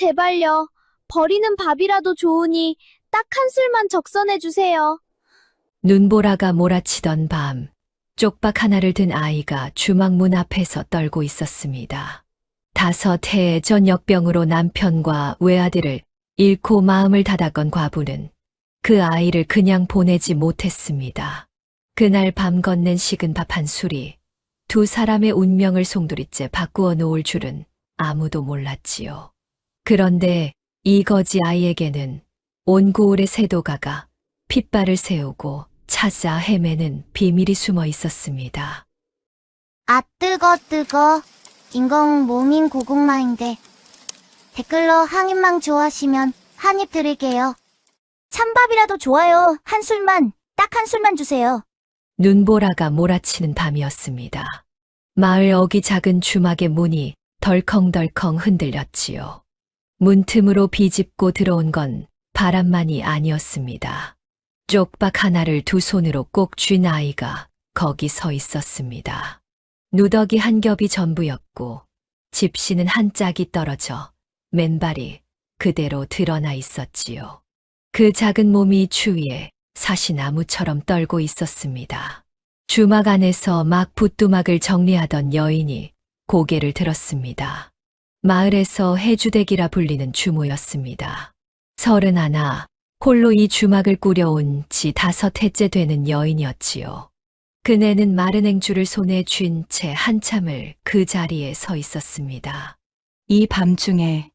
제발요. 버리는 밥이라도 좋으니 딱 한 술만 적선해 주세요. 눈보라가 몰아치던 밤, 쪽박 하나를 든 아이가 주막 문 앞에서 떨고 있었습니다. 5해의 전역병으로 남편과 외아들을 잃고 마음을 닫았건 과부는 그 아이를 그냥 보내지 못했습니다. 그날 밤 건넨 식은 밥 한 술이 두 사람의 운명을 송두리째 바꾸어 놓을 줄은 아무도 몰랐지요. 그런데 이 거지 아이에게는 온 고을의 세도가가 핏발을 세우고 찾아 헤매는 비밀이 숨어 있었습니다. 아, 뜨거. 인공 모민 고구마인데. 댓글로 항입망 좋아하시면 한 입 드릴게요. 찬밥이라도 좋아요. 딱 한 술만 주세요. 눈보라가 몰아치는 밤이었습니다. 마을 어기 작은 주막의 문이 덜컹덜컹 흔들렸지요. 문틈으로 비집고 들어온 건 바람만이 아니었습니다. 쪽박 하나를 두 손으로 꼭 쥔 아이가 거기 서 있었습니다. 누더기 한 겹이 전부였고 집시는 한 짝이 떨어져 맨발이 그대로 드러나 있었지요. 그 작은 몸이 추위에 사시나무처럼 떨고 있었습니다. 주막 안에서 막 붓두막을 정리하던 여인이 고개를 들었습니다. 마을에서 해주댁이라 불리는 주모였습니다. 31, 홀로 이 주막을 꾸려온 지 5해째 되는 여인이었지요. 그네는 마른 행주를 손에 쥔 채 한참을 그 자리에 서 있었습니다. 이 밤중에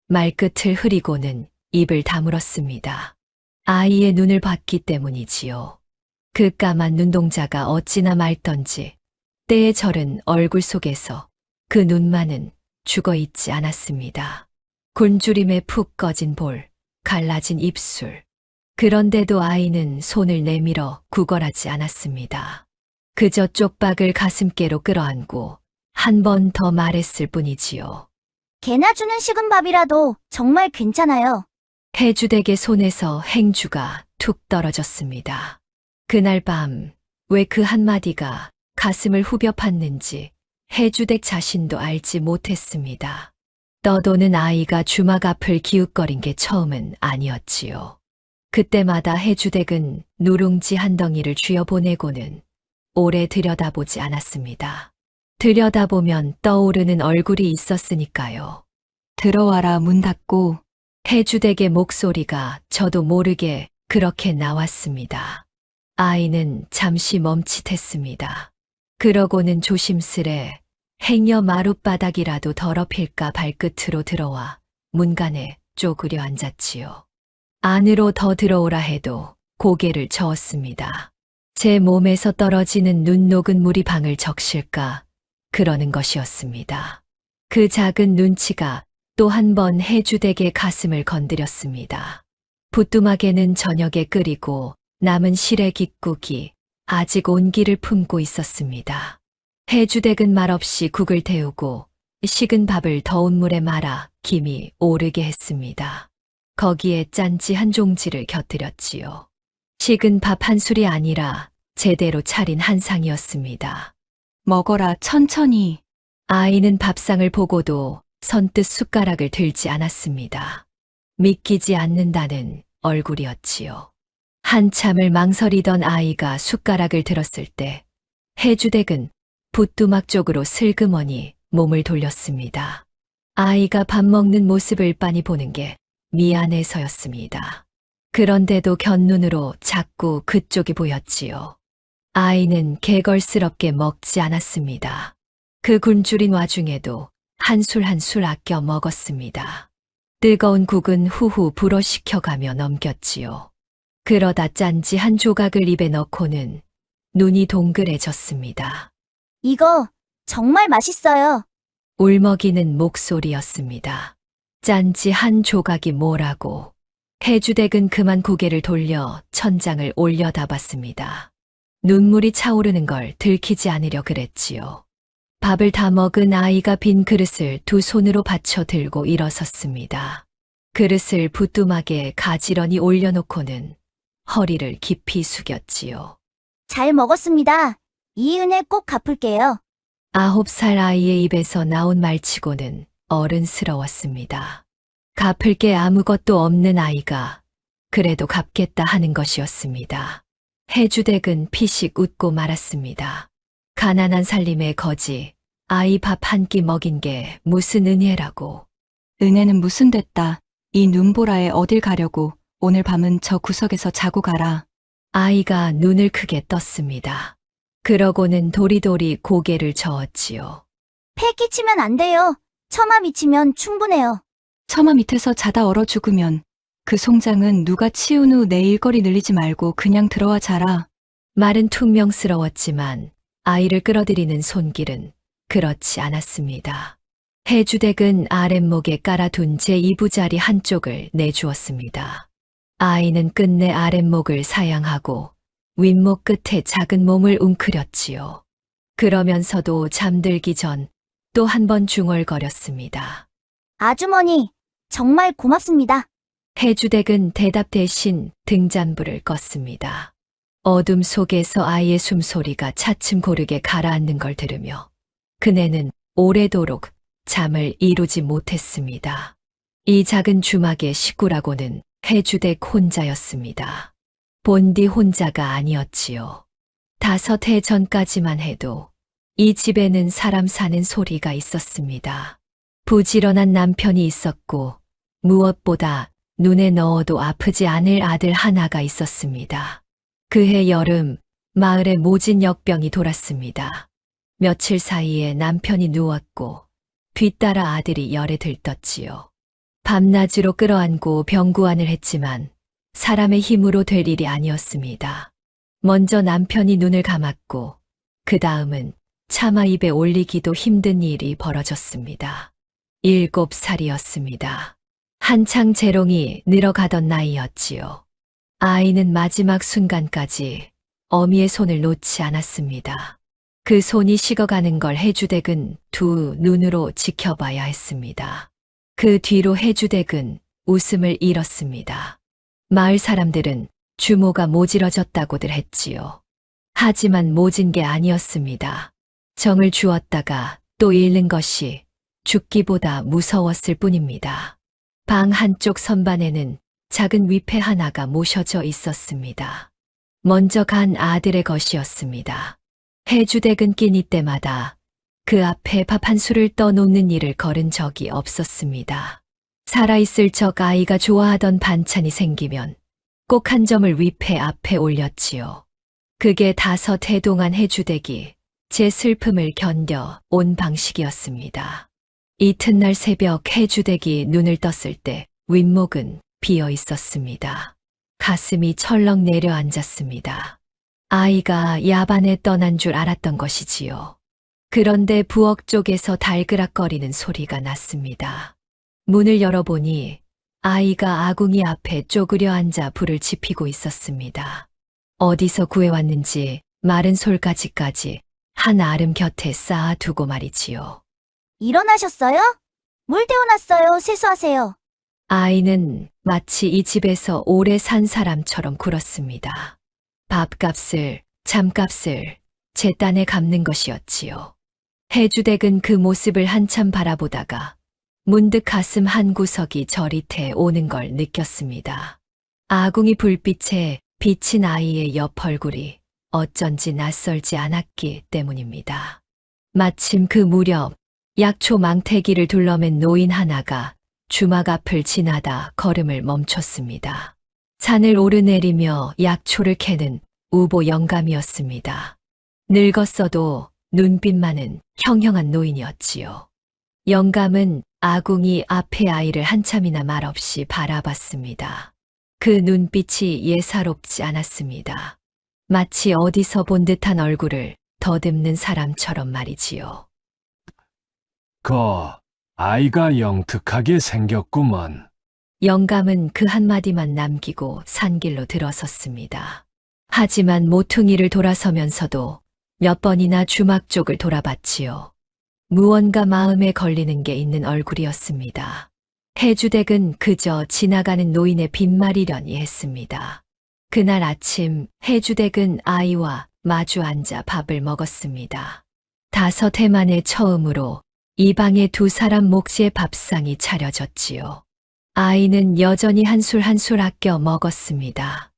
말끝을 흐리고는 입을 다물었습니다. 아이의 눈을 봤기 때문이지요. 그 까만 눈동자가 어찌나 맑던지 때에 절은 얼굴 속에서 그 눈만은 죽어있지 않았습니다. 굶주림에 푹 꺼진 볼, 갈라진 입술. 그런데도 아이는 손을 내밀어 구걸하지 않았습니다. 그저 쪽박을 가슴께로 끌어안고 한 번 더 말했을 뿐이지요. 개나 주는 식은 밥이라도 정말 괜찮아요. 해주댁의 손에서 행주가 툭 떨어졌습니다. 그날 밤, 왜 그 한마디가 가슴을 후벼 팠는지 해주댁 자신도 알지 못했습니다. 떠도는 아이가 주막 앞을 기웃거린 게 처음은 아니었지요. 그때마다 해주댁은 누룽지 한 덩이를 쥐어보내고는 오래 들여다보지 않았습니다. 들여다보면 떠오르는 얼굴이 있었으니까요. 들어와라 문 닫고 해주댁의 목소리가 저도 모르게 그렇게 나왔습니다. 아이는 잠시 멈칫했습니다. 그러고는 조심스레 행여 마룻바닥이라도 더럽힐까 발끝으로 들어와 문간에 쪼그려 앉았지요. 안으로 더 들어오라 해도 고개를 저었습니다. 제 몸에서 떨어지는 눈 녹은 물이 방을 적실까 그러는 것이었습니다. 그 작은 눈치가 또 한 번 해주댁의 가슴을 건드렸습니다. 부뚜막에는 저녁에 끓이고 남은 실의 깃국이 아직 온기를 품고 있었습니다. 해주댁은 말없이 국을 데우고 식은 밥을 더운 물에 말아 김이 오르게 했습니다. 거기에 짠지 한 종지를 곁들였지요. 식은 밥 한 술이 아니라 제대로 차린 한 상이었습니다. 먹어라 천천히. 아이는 밥상을 보고도 선뜻 숟가락을 들지 않았습니다. 믿기지 않는다는 얼굴이었지요. 한참을 망설이던 아이가 숟가락을 들었을 때 해주댁은 부뚜막 쪽으로 슬그머니 몸을 돌렸습니다. 아이가 밥 먹는 모습을 빤히 보는 게 미안해서였습니다. 그런데도 곁눈으로 자꾸 그쪽이 보였지요. 아이는 개걸스럽게 먹지 않았습니다. 그 굶주린 와중에도 한 술 한 술 아껴 먹었습니다. 뜨거운 국은 후후 불어 식혀가며 넘겼지요. 그러다 짠지 한 조각을 입에 넣고는 눈이 동그래졌습니다. 이거 정말 맛있어요. 울먹이는 목소리였습니다. 짠지 한 조각이 뭐라고. 해주댁은 그만 고개를 돌려 천장을 올려다봤습니다. 눈물이 차오르는 걸 들키지 않으려 그랬지요. 밥을 다 먹은 아이가 빈 그릇을 두 손으로 받쳐 들고 일어섰습니다. 그릇을 부뚜막에 가지런히 올려놓고는 허리를 깊이 숙였지요. 잘 먹었습니다. 이 은혜 꼭 갚을게요. 9살 아이의 입에서 나온 말치고는 어른스러웠습니다. 갚을 게 아무것도 없는 아이가 그래도 갚겠다 하는 것이었습니다. 해주댁은 피식 웃고 말았습니다. 가난한 살림의 거지, 아이 밥 한 끼 먹인 게 무슨 은혜라고. 은혜는 무슨 됐다. 이 눈보라에 어딜 가려고. 오늘 밤은 저 구석에서 자고 가라. 아이가 눈을 크게 떴습니다. 그러고는 도리도리 고개를 저었지요. 폐 끼치면 안 돼요. 처마 미치면 충분해요. 처마 밑에서 자다 얼어 죽으면 그 송장은 누가 치운 후 내 일거리 늘리지 말고 그냥 들어와 자라. 말은 퉁명스러웠지만 아이를 끌어들이는 손길은 그렇지 않았습니다. 해주댁은 아랫목에 깔아둔 제 이부자리 한쪽을 내주었습니다. 아이는 끝내 아랫목을 사양하고 윗목 끝에 작은 몸을 웅크렸지요. 그러면서도 잠들기 전 또 한 번 중얼거렸습니다. 아주머니, 정말 고맙습니다. 해주댁은 대답 대신 등잔불을 껐습니다. 어둠 속에서 아이의 숨소리가 차츰 고르게 가라앉는 걸 들으며 그네는 오래도록 잠을 이루지 못했습니다. 이 작은 주막의 식구라고는 해주댁 혼자였습니다. 본디 혼자가 아니었지요. 5해 전까지만 해도 이 집에는 사람 사는 소리가 있었습니다. 부지런한 남편이 있었고 무엇보다 눈에 넣어도 아프지 않을 아들 하나가 있었습니다. 그해 여름 마을에 모진 역병이 돌았습니다. 며칠 사이에 남편이 누웠고 뒤따라 아들이 열에 들떴지요. 밤낮으로 끌어안고 병구안을 했지만 사람의 힘으로 될 일이 아니었습니다. 먼저 남편이 눈을 감았고 그 다음은 차마 입에 올리기도 힘든 일이 벌어졌습니다. 7살이었습니다. 한창 재롱이 늘어가던 나이였지요. 아이는 마지막 순간까지 어미의 손을 놓지 않았습니다. 그 손이 식어가는 걸 해주댁은 두 눈으로 지켜봐야 했습니다. 그 뒤로 해주댁은 웃음을 잃었습니다. 마을 사람들은 주모가 모질어졌다고들 했지요. 하지만 모진 게 아니었습니다. 정을 주었다가 또 잃는 것이 죽기보다 무서웠을 뿐입니다. 방 한쪽 선반에는 작은 위패 하나가 모셔져 있었습니다. 먼저 간 아들의 것이었습니다. 해주댁은 끼니 때마다 그 앞에 밥 한 술을 떠놓는 일을 걸은 적이 없었습니다. 살아있을 적 아이가 좋아하던 반찬이 생기면 꼭 한 점을 위패 앞에 올렸지요. 그게 5해 동안 해주댁이 제 슬픔을 견뎌 온 방식이었습니다. 이튿날 새벽 해주댁이 눈을 떴을 때 윗목은 비어 있었습니다. 가슴이 철렁 내려앉았습니다. 아이가 야반에 떠난 줄 알았던 것이지요. 그런데 부엌 쪽에서 달그락거리는 소리가 났습니다. 문을 열어보니 아이가 아궁이 앞에 쪼그려 앉아 불을 지피고 있었습니다. 어디서 구해왔는지 마른 솔가지까지 한 아름 곁에 쌓아두고 말이지요. 일어나셨어요? 물 데워놨어요. 세수하세요. 아이는 마치 이 집에서 오래 산 사람처럼 굴었습니다. 밥값을, 잠값을 제 딴에 갚는 것이었지요. 해주댁은 그 모습을 한참 바라보다가 문득 가슴 한 구석이 저릿해 오는 걸 느꼈습니다. 아궁이 불빛에 비친 아이의 옆 얼굴이 어쩐지 낯설지 않았기 때문입니다. 마침 그 무렵 약초 망태기를 둘러맨 노인 하나가 주막 앞을 지나다 걸음을 멈췄습니다. 산을 오르내리며 약초를 캐는 우보 영감이었습니다. 늙었어도 눈빛만은 형형한 노인이었지요. 영감은 아궁이 앞에 아이를 한참이나 말없이 바라봤습니다. 그 눈빛이 예사롭지 않았습니다. 마치 어디서 본 듯한 얼굴을 더듬는 사람처럼 말이지요. 아이가 영특하게 생겼구먼. 영감은 그 한마디만 남기고 산길로 들어섰습니다. 하지만 모퉁이를 돌아서면서도 몇 번이나 주막 쪽을 돌아봤지요. 무언가 마음에 걸리는 게 있는 얼굴이었습니다. 해주댁은 그저 지나가는 노인의 빈말이려니 했습니다. 그날 아침 해주댁은 아이와 마주 앉아 밥을 먹었습니다. 5해 만에 처음으로 이 방에 두 사람 몫의 밥상이 차려졌지요. 아이는 여전히 한술 한술 아껴 먹었습니다.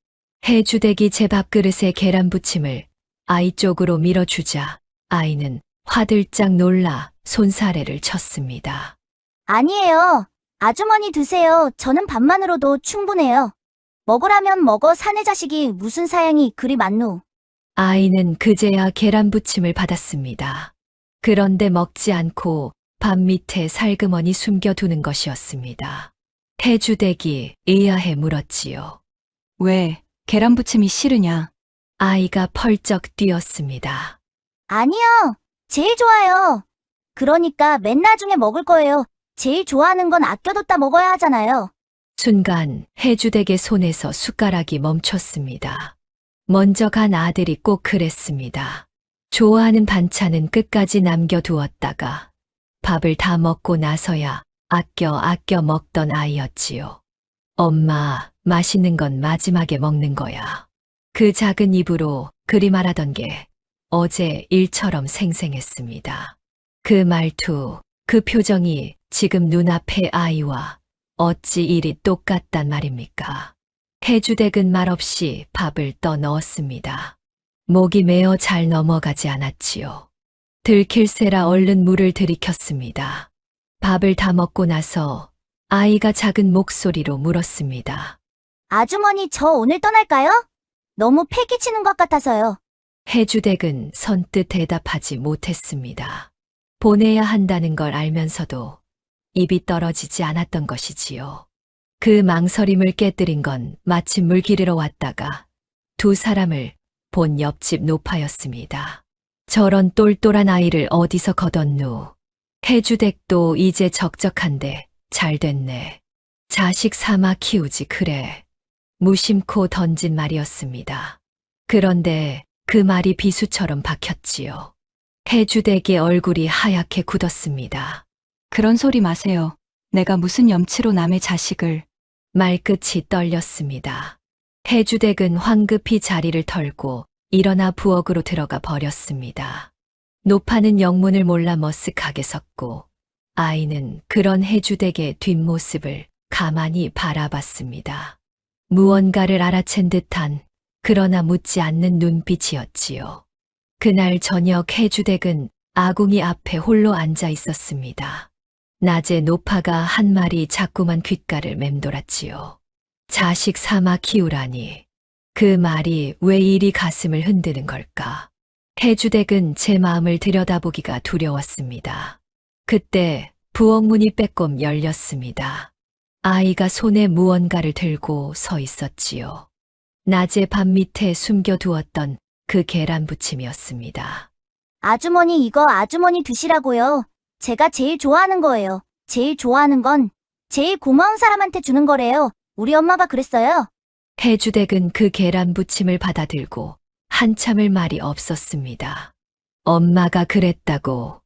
해주댁이 제 밥그릇에 계란 부침을 아이 쪽으로 밀어주자 아이는 화들짝 놀라 손사래를 쳤습니다. 아니에요. 아주머니 드세요. 저는 밥만으로도 충분해요. 먹으라면 먹어 사내 자식이 무슨 사양이 그리 많노. 아이는 그제야 계란 부침을 받았습니다. 그런데 먹지 않고 밥 밑에 살그머니 숨겨두는 것이었습니다. 해주댁이 의아해 물었지요. 왜 계란부침이 싫으냐? 아이가 펄쩍 뛰었습니다. 아니요. 제일 좋아요. 그러니까 맨 나중에 먹을 거예요. 제일 좋아하는 건 아껴뒀다 먹어야 하잖아요. 순간 해주댁의 손에서 숟가락이 멈췄습니다. 먼저 간 아들이 꼭 그랬습니다. 좋아하는 반찬은 끝까지 남겨두었다가 밥을 다 먹고 나서야 아껴 먹던 아이였지요. 엄마, 맛있는 건 마지막에 먹는 거야. 그 작은 입으로 그리 말하던 게 어제 일처럼 생생했습니다. 그 말투, 그 표정이 지금 눈앞의 아이와 어찌 이리 똑같단 말입니까? 해주댁은 말없이 밥을 떠 넣었습니다. 목이 메어 잘 넘어가지 않았지요. 들킬세라 얼른 물을 들이켰습니다. 밥을 다 먹고 나서 아이가 작은 목소리로 물었습니다. 아주머니 저 오늘 떠날까요? 너무 패기치는 것 같아서요. 해주댁은 선뜻 대답하지 못했습니다. 보내야 한다는 걸 알면서도 입이 떨어지지 않았던 것이지요. 그 망설임을 깨뜨린 건 마침 물 기르러 왔다가 두 사람을 본 옆집 노파였습니다. 저런 똘똘한 아이를 어디서 거뒀누. 해주댁도 이제 적적한데 잘 됐네. 자식 삼아 키우지 그래. 무심코 던진 말이었습니다. 그런데 그 말이 비수처럼 박혔지요. 해주댁의 얼굴이 하얗게 굳었습니다. 그런 소리 마세요. 내가 무슨 염치로 남의 자식을. 말끝이 떨렸습니다. 해주댁은 황급히 자리를 털고 일어나 부엌으로 들어가 버렸습니다. 노파는 영문을 몰라 머쓱하게 섰고 아이는 그런 해주댁의 뒷모습을 가만히 바라봤습니다. 무언가를 알아챈 듯한 그러나 묻지 않는 눈빛이었지요. 그날 저녁 해주댁은 아궁이 앞에 홀로 앉아 있었습니다. 낮에 노파가 한 마리 자꾸만 귓가를 맴돌았지요. 자식 삼아 키우라니. 그 말이 왜 이리 가슴을 흔드는 걸까? 해주댁은 제 마음을 들여다보기가 두려웠습니다. 그때 부엌 문이 빼꼼 열렸습니다. 아이가 손에 무언가를 들고 서 있었지요. 낮에 밥 밑에 숨겨두었던 그 계란 부침이었습니다. 아주머니 이거 아주머니 드시라고요. 제가 제일 좋아하는 거예요. 제일 좋아하는 건 제일 고마운 사람한테 주는 거래요. 우리 엄마가 그랬어요. 해주댁은 그 계란 부침을 받아들고 한참을 말이 없었습니다. 엄마가 그랬다고.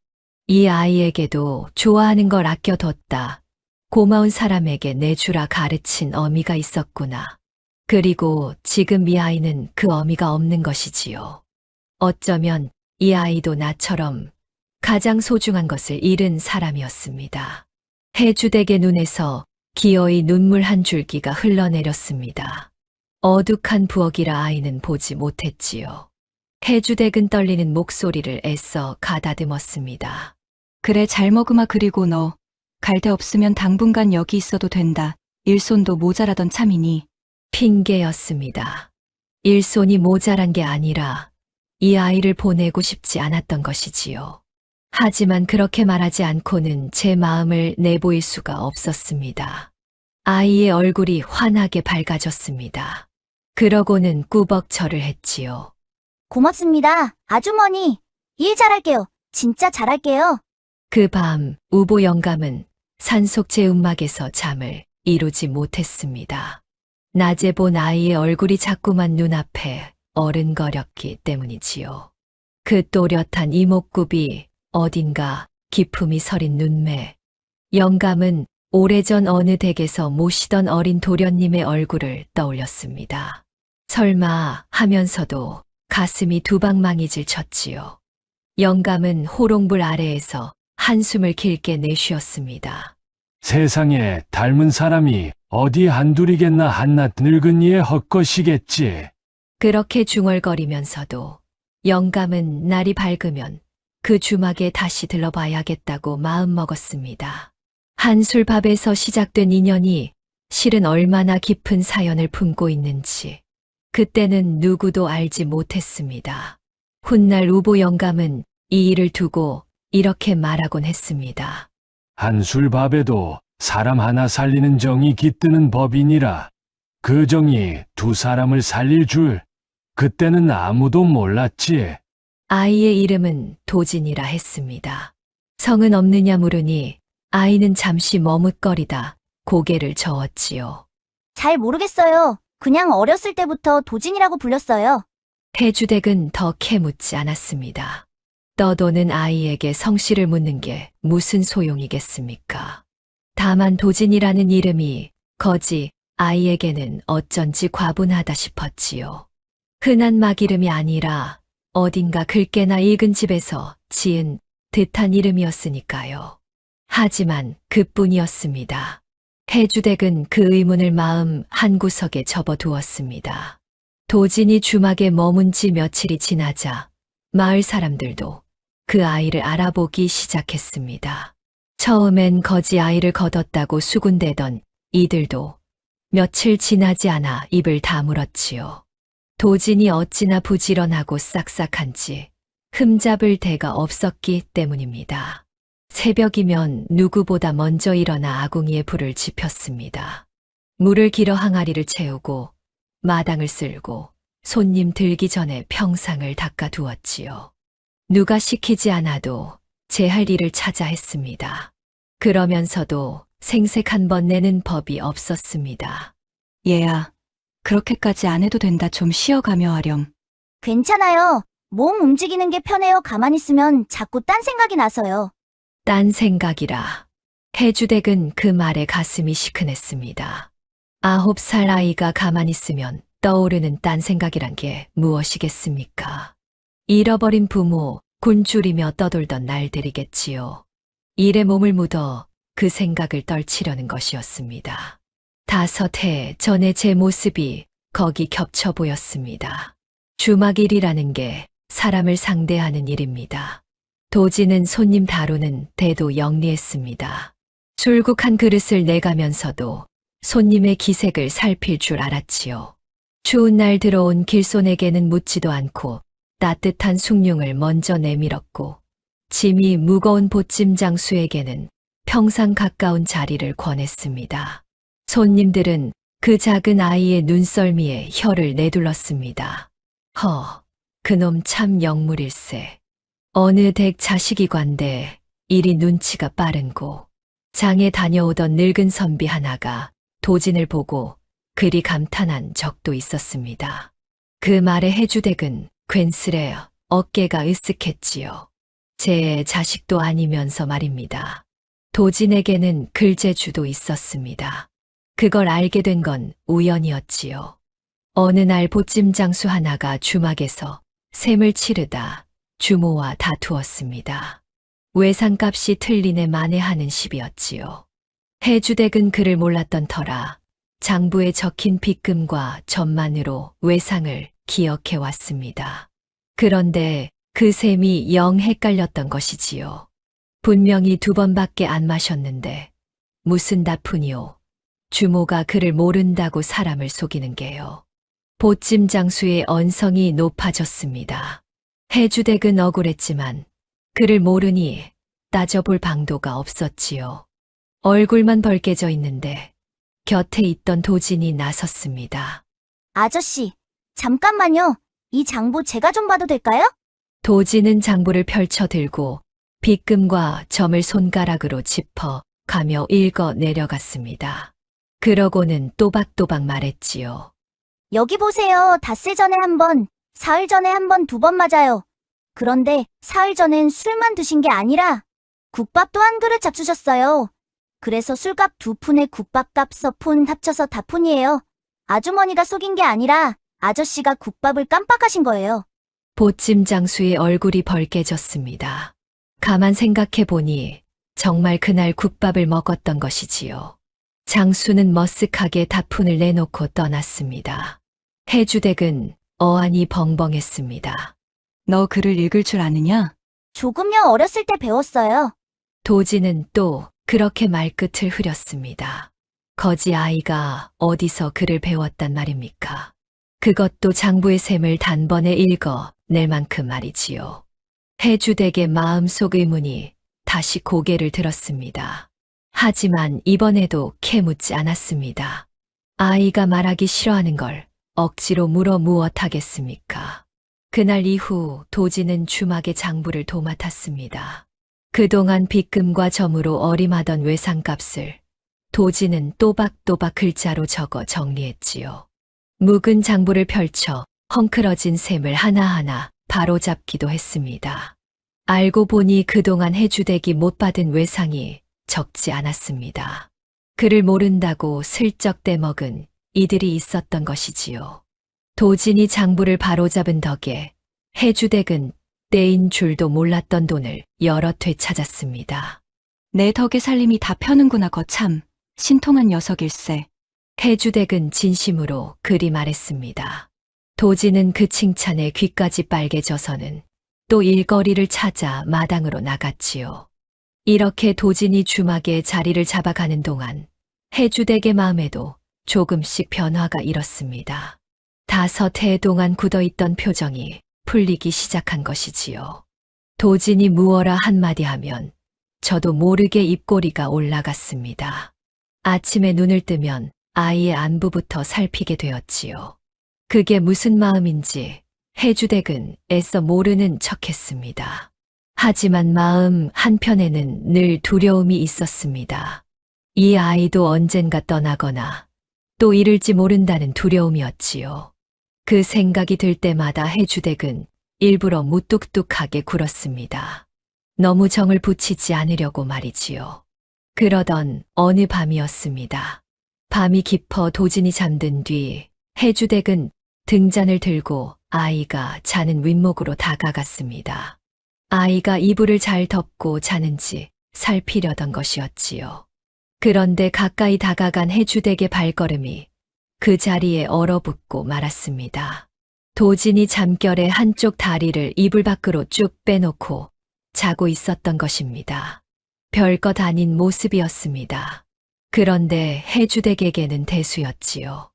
이 아이에게도 좋아하는 걸 아껴뒀다. 고마운 사람에게 내주라 가르친 어미가 있었구나. 그리고 지금 이 아이는 그 어미가 없는 것이지요. 어쩌면 이 아이도 나처럼 가장 소중한 것을 잃은 사람이었습니다. 해주댁의 눈에서 기어이 눈물 한 줄기가 흘러내렸습니다. 어둑한 부엌이라 아이는 보지 못했지요. 해주댁은 떨리는 목소리를 애써 가다듬었습니다. 그래 잘 먹으마. 그리고 너 갈 데 없으면 당분간 여기 있어도 된다. 일손도 모자라던 참이니. 핑계였습니다. 일손이 모자란 게 아니라 이 아이를 보내고 싶지 않았던 것이지요. 하지만 그렇게 말하지 않고는 제 마음을 내보일 수가 없었습니다. 아이의 얼굴이 환하게 밝아졌습니다. 그러고는 꾸벅 절을 했지요. 고맙습니다. 아주머니. 일 잘할게요. 진짜 잘할게요. 그 밤 우보 영감은 산속 제음막에서 잠을 이루지 못했습니다. 낮에 본 아이의 얼굴이 자꾸만 눈앞에 어른거렸기 때문이지요. 그 또렷한 이목구비, 어딘가 기품이 서린 눈매. 영감은 오래전 어느 댁에서 모시던 어린 도련님의 얼굴을 떠올렸습니다. 설마 하면서도 가슴이 두방망이질 쳤지요. 영감은 호롱불 아래에서 한숨을 길게 내쉬었습니다. 세상에 닮은 사람이 어디 한둘이겠나 한낱 늙은이의 헛것이겠지. 그렇게 중얼거리면서도 영감은 날이 밝으면 그 주막에 다시 들러봐야겠다고 마음먹었습니다. 한술밥에서 시작된 인연이 실은 얼마나 깊은 사연을 품고 있는지 그때는 누구도 알지 못했습니다. 훗날 우보 영감은 이 일을 두고 이렇게 말하곤 했습니다. 한술밥에도 사람 하나 살리는 정이 깃드는 법이니라. 그 정이 두 사람을 살릴 줄 그때는 아무도 몰랐지. 아이의 이름은 도진이라 했습니다. 성은 없느냐 물으니 아이는 잠시 머뭇거리다 고개를 저었지요. 잘 모르겠어요. 그냥 어렸을 때부터 도진이라고 불렸어요. 해주댁은 더 캐묻지 않았습니다. 떠도는 아이에게 성씨를 묻는 게 무슨 소용이겠습니까? 다만 도진이라는 이름이 거지 아이에게는 어쩐지 과분하다 싶었지요. 흔한 막 이름이 아니라 어딘가 긁게나 읽은 집에서 지은 듯한 이름이었으니까요. 하지만 그뿐이었습니다. 해주댁은 그 의문을 마음 한구석에 접어두었습니다. 도진이 주막에 머문 지 며칠이 지나자 마을 사람들도 그 아이를 알아보기 시작했습니다. 처음엔 거지 아이를 거뒀다고 수군대던 이들도 며칠 지나지 않아 입을 다물었지요. 도진이 어찌나 부지런하고 싹싹한지 흠잡을 데가 없었기 때문입니다. 새벽이면 누구보다 먼저 일어나 아궁이에 불을 지폈습니다. 물을 길어 항아리를 채우고 마당을 쓸고 손님 들기 전에 평상을 닦아두었지요. 누가 시키지 않아도 제 할 일을 찾아 했습니다. 그러면서도 생색 한 번 내는 법이 없었습니다. 얘야, 그렇게까지 안 해도 된다. 좀 쉬어가며 하렴. 괜찮아요. 몸 움직이는 게 편해요. 가만히 있으면 자꾸 딴 생각이 나서요. 딴 생각이라. 해주댁은 그 말에 가슴이 시큰했습니다. 9살 아이가 가만히 있으면 떠오르는 딴 생각이란 게 무엇이겠습니까? 잃어버린 부모, 굶주리며 떠돌던 날들이겠지요. 일에 몸을 묻어 그 생각을 떨치려는 것이었습니다. 5해 전에 제 모습이 거기 겹쳐 보였습니다. 주막일이라는 게 사람을 상대하는 일입니다. 도지는 손님 다루는 대도 영리했습니다. 술국한 그릇을 내가면서도 손님의 기색을 살필 줄 알았지요. 추운 날 들어온 길손에게는 묻지도 않고 따뜻한 숭늉을 먼저 내밀었고 짐이 무거운 보찜 장수에게는 평상 가까운 자리를 권했습니다. 손님들은 그 작은 아이의 눈썰미에 혀를 내둘렀습니다. 그놈 참 영물일세. 어느 댁 자식이관데 이리 눈치가 빠른고. 장에 다녀오던 늙은 선비 하나가 도진을 보고 그리 감탄한 적도 있었습니다. 그 말에 해주댁은 괜스레 어깨가 으쓱했지요. 제 자식도 아니면서 말입니다. 도진에게는 글재주도 있었습니다. 그걸 알게 된 건 우연이었지요. 어느 날 보찜 장수 하나가 주막에서 셈을 치르다 주모와 다투었습니다. 외상값이 틀리네 만회하는 시비였지요. 해주댁은 그를 몰랐던 터라 장부에 적힌 빚금과 전만으로 외상을 기억해 왔습니다. 그런데 그 셈이 영 헷갈렸던 것이지요. 분명히 2번밖에 안 마셨는데 무슨 다푼이요. 주모가 그를 모른다고 사람을 속이는 게요. 보찜 장수의 언성이 높아졌습니다. 해주댁은 억울했지만 그를 모르니 따져볼 방도가 없었지요. 얼굴만 벌개져 있는데 곁에 있던 도진이 나섰습니다. 아저씨, 잠깐만요. 이 장부 제가 좀 봐도 될까요? 도진은 장부를 펼쳐 들고 빗금과 점을 손가락으로 짚어 가며 읽어 내려갔습니다. 그러고는 또박또박 말했지요. 여기 보세요. 닷새 전에 한 번, 사흘 전에 한 번, 2번 맞아요. 그런데 사흘 전엔 술만 드신 게 아니라 국밥도 한 그릇 잡수셨어요. 그래서 술값 2푼에 국밥값 4푼 합쳐서 다푼이에요. 아주머니가 속인 게 아니라 아저씨가 국밥을 깜빡하신 거예요. 보찜 장수의 얼굴이 벌개졌습니다. 가만 생각해 보니 정말 그날 국밥을 먹었던 것이지요. 장수는 머쓱하게 다푼을 내놓고 떠났습니다. 해주댁은 어안이 벙벙했습니다. 너 글을 읽을 줄 아느냐? 조금요, 어렸을 때 배웠어요. 도지는 또 그렇게 말끝을 흐렸습니다. 거지 아이가 어디서 글을 배웠단 말입니까? 그것도 장부의 셈을 단번에 읽어 낼 만큼 말이지요. 해주댁의 마음속 의문이 다시 고개를 들었습니다. 하지만 이번에도 캐묻지 않았습니다. 아이가 말하기 싫어하는 걸 억지로 물어 무엇하겠습니까? 그날 이후 도지는 주막의 장부를 도맡았습니다. 그동안 빚금과 점으로 어림하던 외상값을 도지는 또박또박 글자로 적어 정리했지요. 묵은 장부를 펼쳐 헝클어진 셈을 하나하나 바로잡기도 했습니다. 알고 보니 그동안 해주댁이 못 받은 외상이 적지 않았습니다. 그를 모른다고 슬쩍 떼먹은 이들이 있었던 것이지요. 도진이 장부를 바로잡은 덕에 해주댁은 때인 줄도 몰랐던 돈을 여러 회 찾았습니다. 내 덕에 살림이 다 펴는구나 거참. 신통한 녀석일세. 해주댁은 진심으로 그리 말했습니다. 도지는 그 칭찬에 귀까지 빨개져서는 또 일거리를 찾아 마당으로 나갔지요. 이렇게 도진이 주막에 자리를 잡아가는 동안 해주댁의 마음에도 조금씩 변화가 일었습니다. 5해 동안 굳어있던 표정이 풀리기 시작한 것이지요. 도진이 무어라 한마디 하면 저도 모르게 입꼬리가 올라갔습니다. 아침에 눈을 뜨면 아이의 안부부터 살피게 되었지요. 그게 무슨 마음인지 해주댁은 애써 모르는 척했습니다. 하지만 마음 한편에는 늘 두려움이 있었습니다. 이 아이도 언젠가 떠나거나 또 잃을지 모른다는 두려움이었지요. 그 생각이 들 때마다 해주댁은 일부러 무뚝뚝하게 굴었습니다. 너무 정을 붙이지 않으려고 말이지요. 그러던 어느 밤이었습니다. 밤이 깊어 도진이 잠든 뒤 해주댁은 등잔을 들고 아이가 자는 윗목으로 다가갔습니다. 아이가 이불을 잘 덮고 자는지 살피려던 것이었지요. 그런데 가까이 다가간 해주댁의 발걸음이 그 자리에 얼어붙고 말았습니다. 도진이 잠결에 한쪽 다리를 이불 밖으로 쭉 빼놓고 자고 있었던 것입니다. 별것 아닌 모습이었습니다. 그런데 해주댁에게는 대수였지요.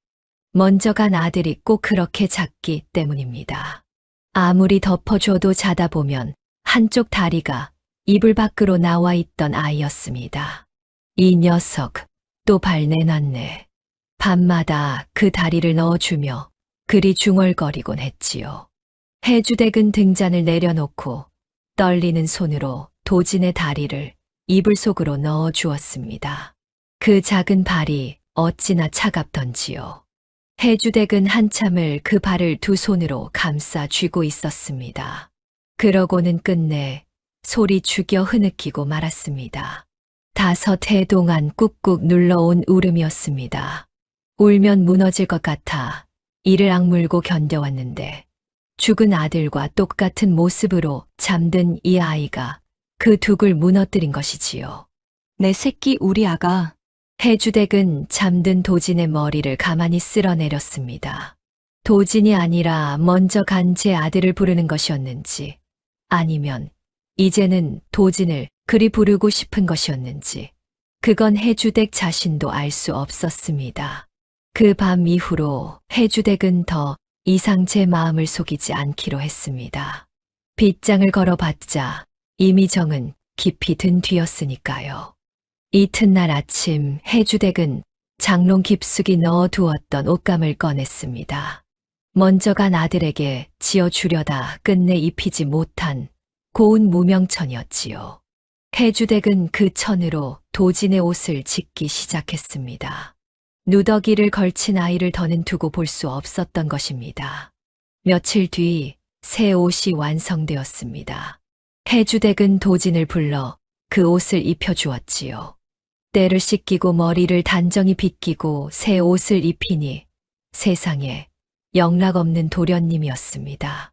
먼저 간 아들이 꼭 그렇게 잤기 때문입니다. 아무리 덮어줘도 자다 보면 한쪽 다리가 이불 밖으로 나와 있던 아이였습니다. 이 녀석 또 발 내놨네. 밤마다 그 다리를 넣어주며 그리 중얼거리곤 했지요. 해주댁은 등잔을 내려놓고 떨리는 손으로 도진의 다리를 이불 속으로 넣어 주었습니다. 그 작은 발이 어찌나 차갑던지요. 해주댁은 한참을 그 발을 두 손으로 감싸 쥐고 있었습니다. 그러고는 끝내 소리 죽여 흐느끼고 말았습니다. 5해 동안 꾹꾹 눌러온 울음이었습니다. 울면 무너질 것 같아 이를 악물고 견뎌왔는데 죽은 아들과 똑같은 모습으로 잠든 이 아이가 그 둑을 무너뜨린 것이지요. 내 새끼 우리 아가. 해주댁은 잠든 도진의 머리를 가만히 쓸어내렸습니다. 도진이 아니라 먼저 간 제 아들을 부르는 것이었는지 아니면 이제는 도진을 그리 부르고 싶은 것이었는지 그건 해주댁 자신도 알 수 없었습니다. 그 밤 이후로 해주댁은 더 이상 제 마음을 속이지 않기로 했습니다. 빗장을 걸어봤자 이미 정은 깊이 든 뒤였으니까요. 이튿날 아침 해주댁은 장롱 깊숙이 넣어두었던 옷감을 꺼냈습니다. 먼저 간 아들에게 지어주려다 끝내 입히지 못한 고운 무명천이었지요. 해주댁은 그 천으로 도진의 옷을 짓기 시작했습니다. 누더기를 걸친 아이를 더는 두고 볼 수 없었던 것입니다. 며칠 뒤 새 옷이 완성되었습니다. 해주댁은 도진을 불러 그 옷을 입혀주었지요. 때를 씻기고 머리를 단정히 빗기고 새 옷을 입히니 세상에 영락없는 도련님이었습니다.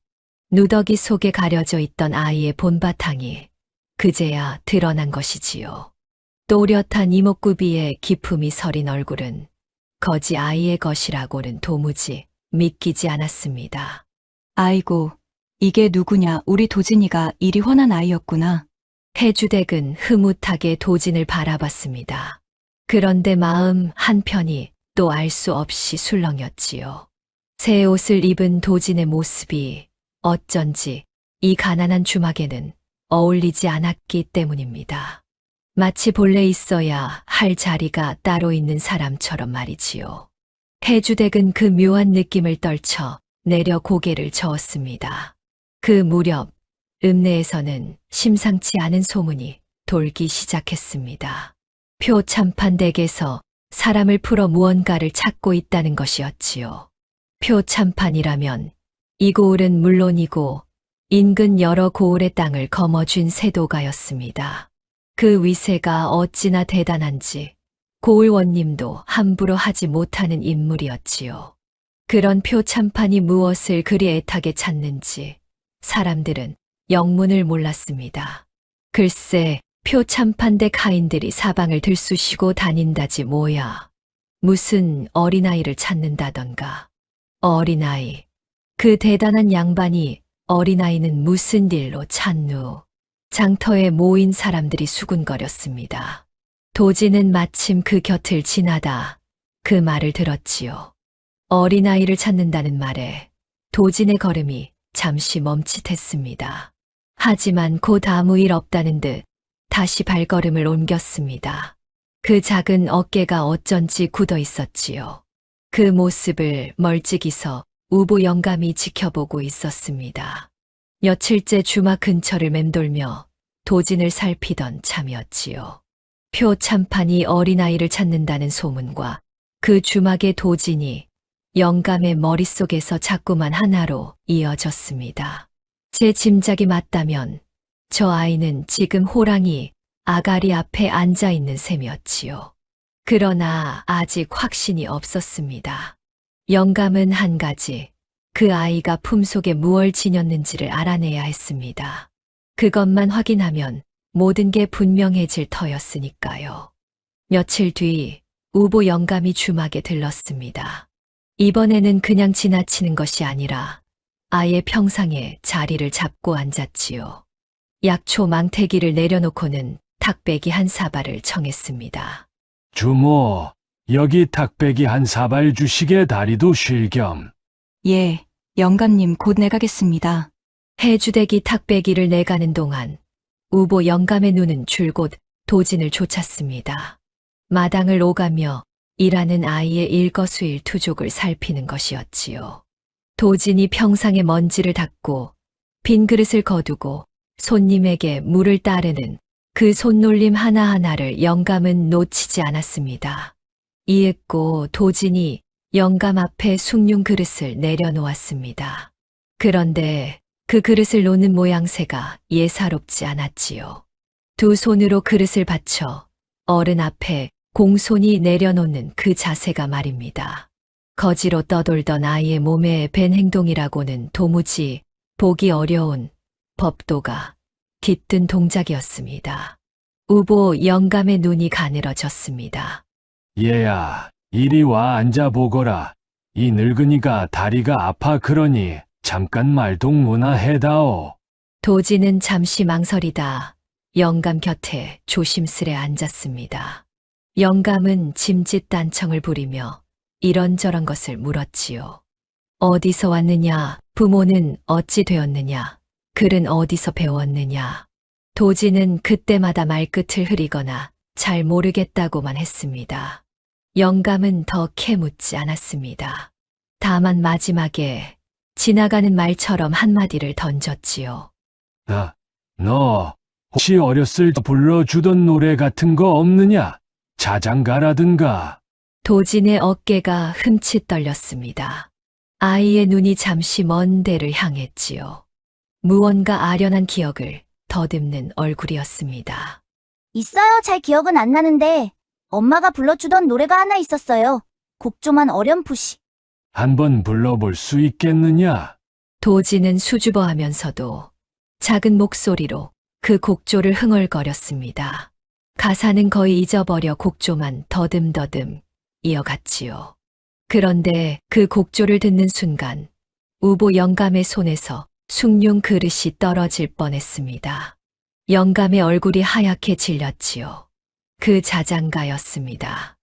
누더기 속에 가려져 있던 아이의 본바탕이 그제야 드러난 것이지요. 또렷한 이목구비에 기품이 서린 얼굴은 거지 아이의 것이라고는 도무지 믿기지 않았습니다. 아이고, 이게 누구냐? 우리 도진이가 이리 훤한 아이였구나. 해주댁은 흐뭇하게 도진을 바라봤습니다. 그런데 마음 한편이 또 알 수 없이 술렁였지요. 새 옷을 입은 도진의 모습이 어쩐지 이 가난한 주막에는 어울리지 않았기 때문입니다. 마치 본래 있어야 할 자리가 따로 있는 사람처럼 말이지요. 해주댁은 그 묘한 느낌을 떨쳐 내려 고개를 저었습니다. 그 무렵 읍내에서는 심상치 않은 소문이 돌기 시작했습니다. 표참판 댁에서 사람을 풀어 무언가를 찾고 있다는 것이었지요. 표참판이라면 이 고을은 물론이고 인근 여러 고을의 땅을 거머쥔 세도가였습니다. 그 위세가 어찌나 대단한지 고을원님도 함부로 하지 못하는 인물이었지요. 그런 표참판이 무엇을 그리 애타게 찾는지 사람들은 영문을 몰랐습니다. 글쎄, 표참판댁 하인들이 사방을 들쑤시고 다닌다지 뭐야. 무슨 어린아이를 찾는다던가. 어린아이. 그 대단한 양반이 어린아이는 무슨 일로 찾누. 장터에 모인 사람들이 수군거렸습니다. 도진은 마침 그 곁을 지나다 그 말을 들었지요. 어린아이를 찾는다는 말에 도진의 걸음이 잠시 멈칫했습니다. 하지만 곧 아무 일 없다는 듯 다시 발걸음을 옮겼습니다. 그 작은 어깨가 어쩐지 굳어 있었지요. 그 모습을 멀찍이서 우보 영감이 지켜보고 있었습니다. 며칠째 주막 근처를 맴돌며 도진을 살피던 참이었지요. 표참판이 어린아이를 찾는다는 소문과 그 주막의 도진이 영감의 머릿속에서 자꾸만 하나로 이어졌습니다. 제 짐작이 맞다면 저 아이는 지금 호랑이 아가리 앞에 앉아 있는 셈이었지요. 그러나 아직 확신이 없었습니다. 영감은 한 가지, 그 아이가 품속에 무얼 지녔는지를 알아내야 했습니다. 그것만 확인하면 모든 게 분명해질 터였으니까요. 며칠 뒤 우보 영감이 주막에 들렀습니다. 이번에는 그냥 지나치는 것이 아니라 아예 평상에 자리를 잡고 앉았지요. 약초 망태기를 내려놓고는 탁배기 한 사발을 청했습니다. 주모, 여기 탁배기 한 사발 주시게 다리도 쉴 겸. 예, 영감님 곧 내가겠습니다. 해주대기 탁배기를 내가는 동안 우보 영감의 눈은 줄곧 도진을 쫓았습니다. 마당을 오가며 일하는 아이의 일거수일투족을 살피는 것이었지요. 도진이 평상에 먼지를 닦고 빈 그릇을 거두고 손님에게 물을 따르는 그 손놀림 하나하나를 영감은 놓치지 않았습니다. 이윽고 도진이 영감 앞에 숭늉 그릇을 내려놓았습니다. 그런데 그 그릇을 놓는 모양새가 예사롭지 않았지요. 두 손으로 그릇을 받쳐 어른 앞에 공손히 내려놓는 그 자세가 말입니다. 거지로 떠돌던 아이의 몸에 밴 행동이라고는 도무지 보기 어려운 법도가 깃든 동작이었습니다. 우보 영감의 눈이 가늘어졌습니다. 얘야, 이리 와 앉아보거라. 이 늙은이가 다리가 아파 그러니 잠깐 말동무나 해다오. 도진은 잠시 망설이다 영감 곁에 조심스레 앉았습니다. 영감은 짐짓 단청을 부리며 이런저런 것을 물었지요. 어디서 왔느냐, 부모는 어찌 되었느냐, 글은 어디서 배웠느냐. 도진은 그때마다 말끝을 흐리거나 잘 모르겠다고만 했습니다. 영감은 더 캐묻지 않았습니다. 다만 마지막에 지나가는 말처럼 한마디를 던졌지요. 너 혹시 어렸을 때 불러주던 노래 같은 거 없느냐? 자장가라든가. 도진의 어깨가 흠칫 떨렸습니다. 아이의 눈이 잠시 먼 데를 향했지요. 무언가 아련한 기억을 더듬는 얼굴이었습니다. 있어요. 잘 기억은 안 나는데 엄마가 불러주던 노래가 하나 있었어요. 곡조만 어렴풋이. 한번 불러볼 수 있겠느냐? 도진은 수줍어하면서도 작은 목소리로 그 곡조를 흥얼거렸습니다. 가사는 거의 잊어버려 곡조만 더듬더듬 이어갔지요. 그런데 그 곡조를 듣는 순간 우보 영감의 손에서 숭늉 그릇이 떨어질 뻔했습니다. 영감의 얼굴이 하얗게 질렸지요. 그 자장가였습니다.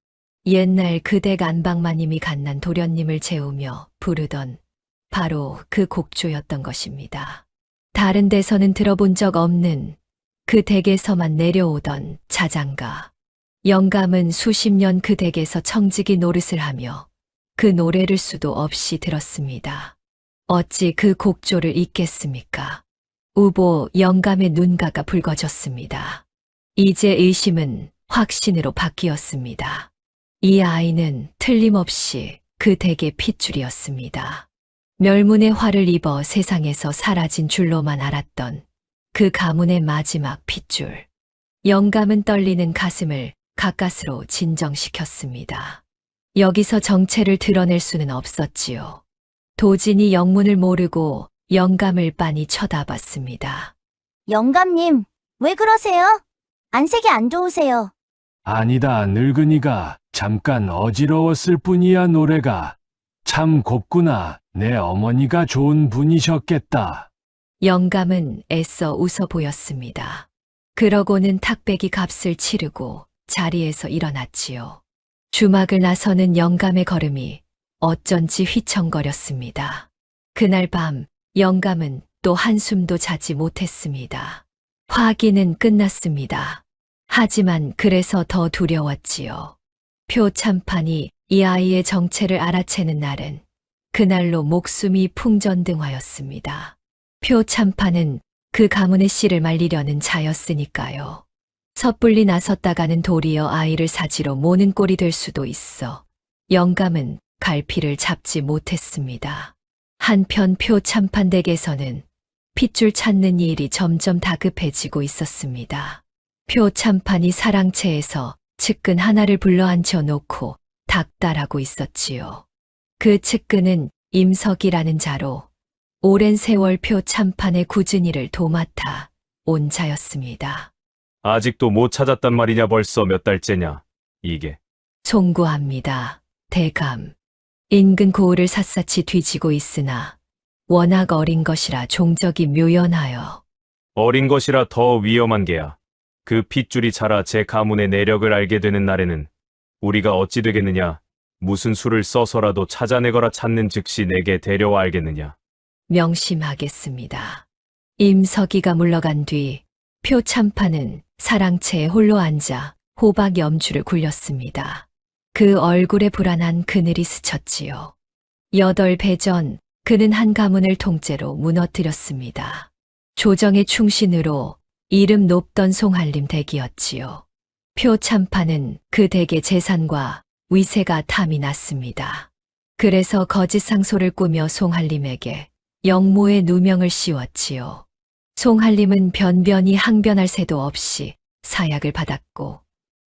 옛날 그댁 안방마님이 갓난 도련님을 재우며 부르던 바로 그 곡조였던 것입니다. 다른 데서는 들어본 적 없는 그 댁에서만 내려오던 자장가. 영감은 수십 년 그 댁에서 청지기 노릇을 하며 그 노래를 수도 없이 들었습니다. 어찌 그 곡조를 잊겠습니까? 우보 영감의 눈가가 붉어졌습니다. 이제 의심은 확신으로 바뀌었습니다. 이 아이는 틀림없이 그 댁의 핏줄이었습니다. 멸문의 화를 입어 세상에서 사라진 줄로만 알았던 그 가문의 마지막 핏줄. 영감은 떨리는 가슴을 가까스로 진정시켰습니다. 여기서 정체를 드러낼 수는 없었지요. 도진이 영문을 모르고 영감을 빤히 쳐다봤습니다. 영감님, 왜 그러세요? 안색이 안 좋으세요. 아니다, 늙은이가 잠깐 어지러웠을 뿐이야. 노래가 참 곱구나. 내 어머니가 좋은 분이셨겠다. 영감은 애써 웃어 보였습니다. 그러고는 탁배기 값을 치르고 자리에서 일어났지요. 주막을 나서는 영감의 걸음이 어쩐지 휘청거렸습니다. 그날 밤 영감은 또 한숨도 자지 못했습니다. 화기는 끝났습니다. 하지만 그래서 더 두려웠지요. 표참판이 이 아이의 정체를 알아채는 날은 그날로 목숨이 풍전등화였습니다. 표참판은 그 가문의 씨를 말리려는 자였으니까요. 섣불리 나섰다가는 도리어 아이를 사지로 모는 꼴이 될 수도 있어 영감은 갈피를 잡지 못했습니다. 한편 표참판 댁에서는 핏줄 찾는 일이 점점 다급해지고 있었습니다. 표참판이 사랑채에서 측근 하나를 불러앉혀 놓고 닥달하고 있었지요. 그 측근은 임석이라는 자로 오랜 세월 표참판의 굳은 일을 도맡아 온 자였습니다. 아직도 못 찾았단 말이냐. 벌써 몇 달째냐. 이게. 송구합니다. 대감. 인근 고을을 샅샅이 뒤지고 있으나 워낙 어린 것이라 종적이 묘연하여 어린 것이라 더 위험한 게야. 그 핏줄이 자라 제 가문의 내력을 알게 되는 날에는 우리가 어찌 되겠느냐. 무슨 수를 써서라도 찾아내거라. 찾는 즉시 내게 데려와 알겠느냐. 명심하겠습니다. 임석이가 물러간 뒤 표참판은 사랑채에 홀로 앉아 호박 염주를 굴렸습니다. 그 얼굴에 불안한 그늘이 스쳤지요. 8배 전 그는 한 가문을 통째로 무너뜨렸습니다. 조정의 충신으로 이름 높던 송한림 댁이었지요. 표참판은 그 댁의 재산과 위세가 탐이 났습니다. 그래서 거짓 상소를 꾸며 송한림에게 영모의 누명을 씌웠지요. 송한림은 변변히 항변할 새도 없이 사약을 받았고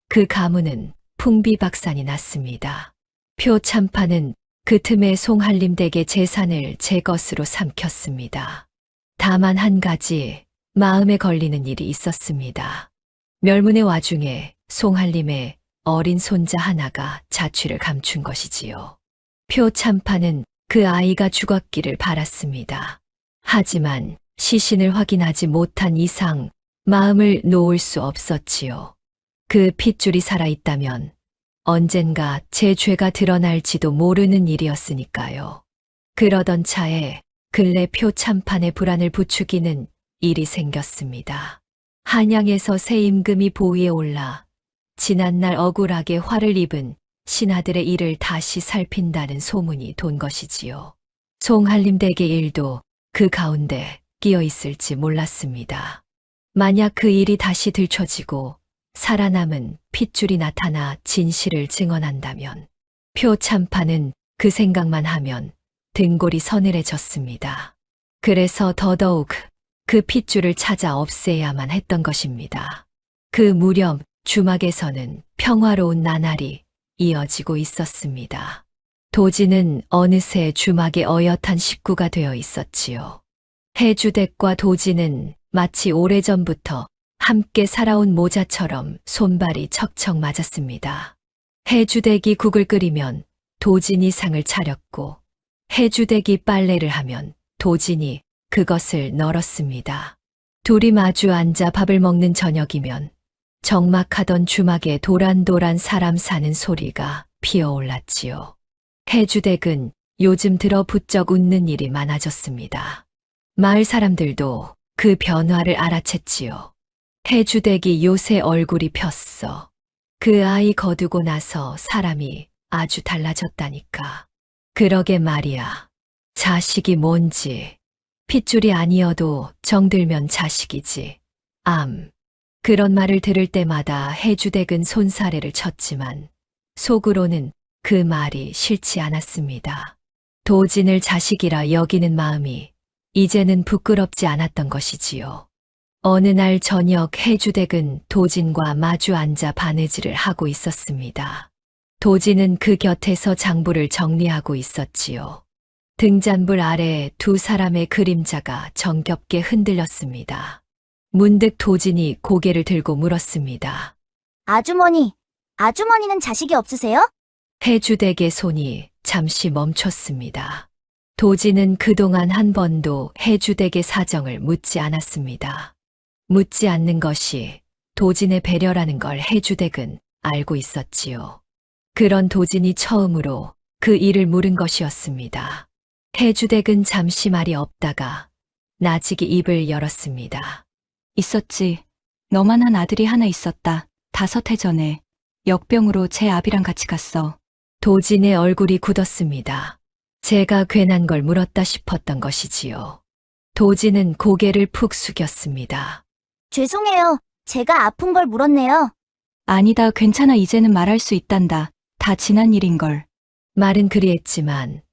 그 가문은 풍비박산이 났습니다. 표참판은 그 틈에 송한림 댁의 재산을 제 것으로 삼켰습니다. 다만 한 가지 마음에 걸리는 일이 있었습니다. 멸문의 와중에 송한림의 어린 손자 하나가 자취를 감춘 것이지요. 표참판은 그 아이가 죽었기를 바랐습니다. 하지만 시신을 확인하지 못한 이상 마음을 놓을 수 없었지요. 그 핏줄이 살아있다면 언젠가 제 죄가 드러날지도 모르는 일이었으니까요. 그러던 차에 근래 표참판의 불안을 부추기는 일이 생겼습니다. 한양에서 새 임금이 보위에 올라 지난날 억울하게 화를 입은 신하들의 일을 다시 살핀다는 소문이 돈 것이지요. 송한림 댁의 일도 그 가운데 끼어 있을지 몰랐습니다. 만약 그 일이 다시 들춰지고 살아남은 핏줄이 나타나 진실을 증언한다면 표참판은 그 생각만 하면 등골이 서늘해졌습니다. 그래서 더더욱 그 핏줄을 찾아 없애야만 했던 것입니다. 그 무렵 주막에서는 평화로운 나날이 이어지고 있었습니다. 도지는 어느새 주막의 어엿한 식구가 되어 있었지요. 해주댁과 도지는 마치 오래전부터 함께 살아온 모자처럼 손발이 척척 맞았습니다. 해주대기 국을 끓이면 도진이 상을 차렸고 해주대기 빨래를 하면 도진이 그것을 널었습니다. 둘이 마주 앉아 밥을 먹는 저녁이면 적막하던 주막에 도란도란 사람 사는 소리가 피어올랐지요. 해주댁은 요즘 들어 부쩍 웃는 일이 많아졌습니다. 마을 사람들도 그 변화를 알아챘지요. 해주댁이 요새 얼굴이 폈어. 그 아이 거두고 나서 사람이 아주 달라졌다니까. 그러게 말이야. 자식이 뭔지. 핏줄이 아니어도 정들면 자식이지. 그런 말을 들을 때마다 해주댁은 손사래를 쳤지만 속으로는 그 말이 싫지 않았습니다. 도진을 자식이라 여기는 마음이 이제는 부끄럽지 않았던 것이지요. 어느 날 저녁 해주댁은 도진과 마주 앉아 바느질을 하고 있었습니다. 도진은 그 곁에서 장부를 정리하고 있었지요. 등잔불 아래 두 사람의 그림자가 정겹게 흔들렸습니다. 문득 도진이 고개를 들고 물었습니다. 아주머니는 자식이 없으세요? 해주댁의 손이 잠시 멈췄습니다. 도진은 그동안 한 번도 해주댁의 사정을 묻지 않았습니다. 묻지 않는 것이 도진의 배려라는 걸 해주댁은 알고 있었지요. 그런 도진이 처음으로 그 일을 물은 것이었습니다. 해주댁은 잠시 말이 없다가 나직이 입을 열었습니다. 있었지. 너만한 아들이 하나 있었다. 5해 전에 역병으로 제 아비랑 같이 갔어. 도진의 얼굴이 굳었습니다. 제가 괜한 걸 물었다 싶었던 것이지요. 도진은 고개를 푹 숙였습니다. 죄송해요. 제가 아픈 걸 물었네요. 아니다, 괜찮아. 이제는 말할 수 있단다. 다 지난 일인걸. 말은 그리했지만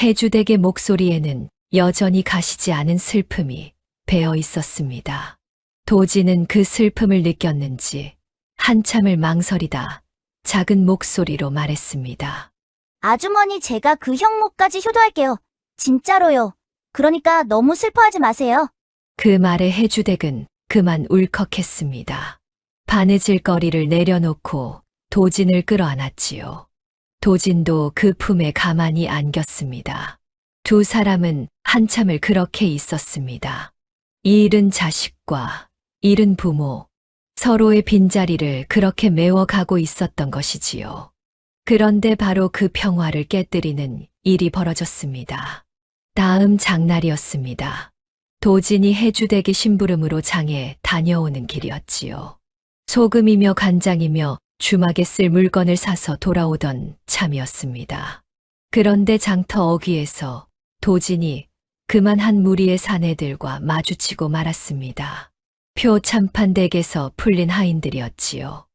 해주댁의 목소리에는 여전히 가시지 않은 슬픔이 배어 있었습니다. 도진은 그 슬픔을 느꼈는지 한참을 망설이다 작은 목소리로 말했습니다. 아주머니, 제가 그 형목까지 효도할게요. 진짜로요. 그러니까 너무 슬퍼하지 마세요. 그 말에 해주댁은 그만 울컥했습니다. 바느질거리를 내려놓고 도진을 끌어안았지요. 도진도 그 품에 가만히 안겼습니다. 두 사람은 한참을 그렇게 있었습니다. 잃은 자식과 잃은 부모, 서로의 빈자리를 그렇게 메워가고 있었던 것이지요. 그런데 바로 그 평화를 깨뜨리는 일이 벌어졌습니다. 다음 장날이었습니다. 도진이 해주댁의 심부름으로 장에 다녀오는 길이었지요. 소금이며 간장이며 주막에 쓸 물건을 사서 돌아오던 참이었습니다. 그런데 장터 어귀에서 도진이 그만 한 무리의 사내들과 마주치고 말았습니다. 표참판댁에서 풀린 하인들이었지요.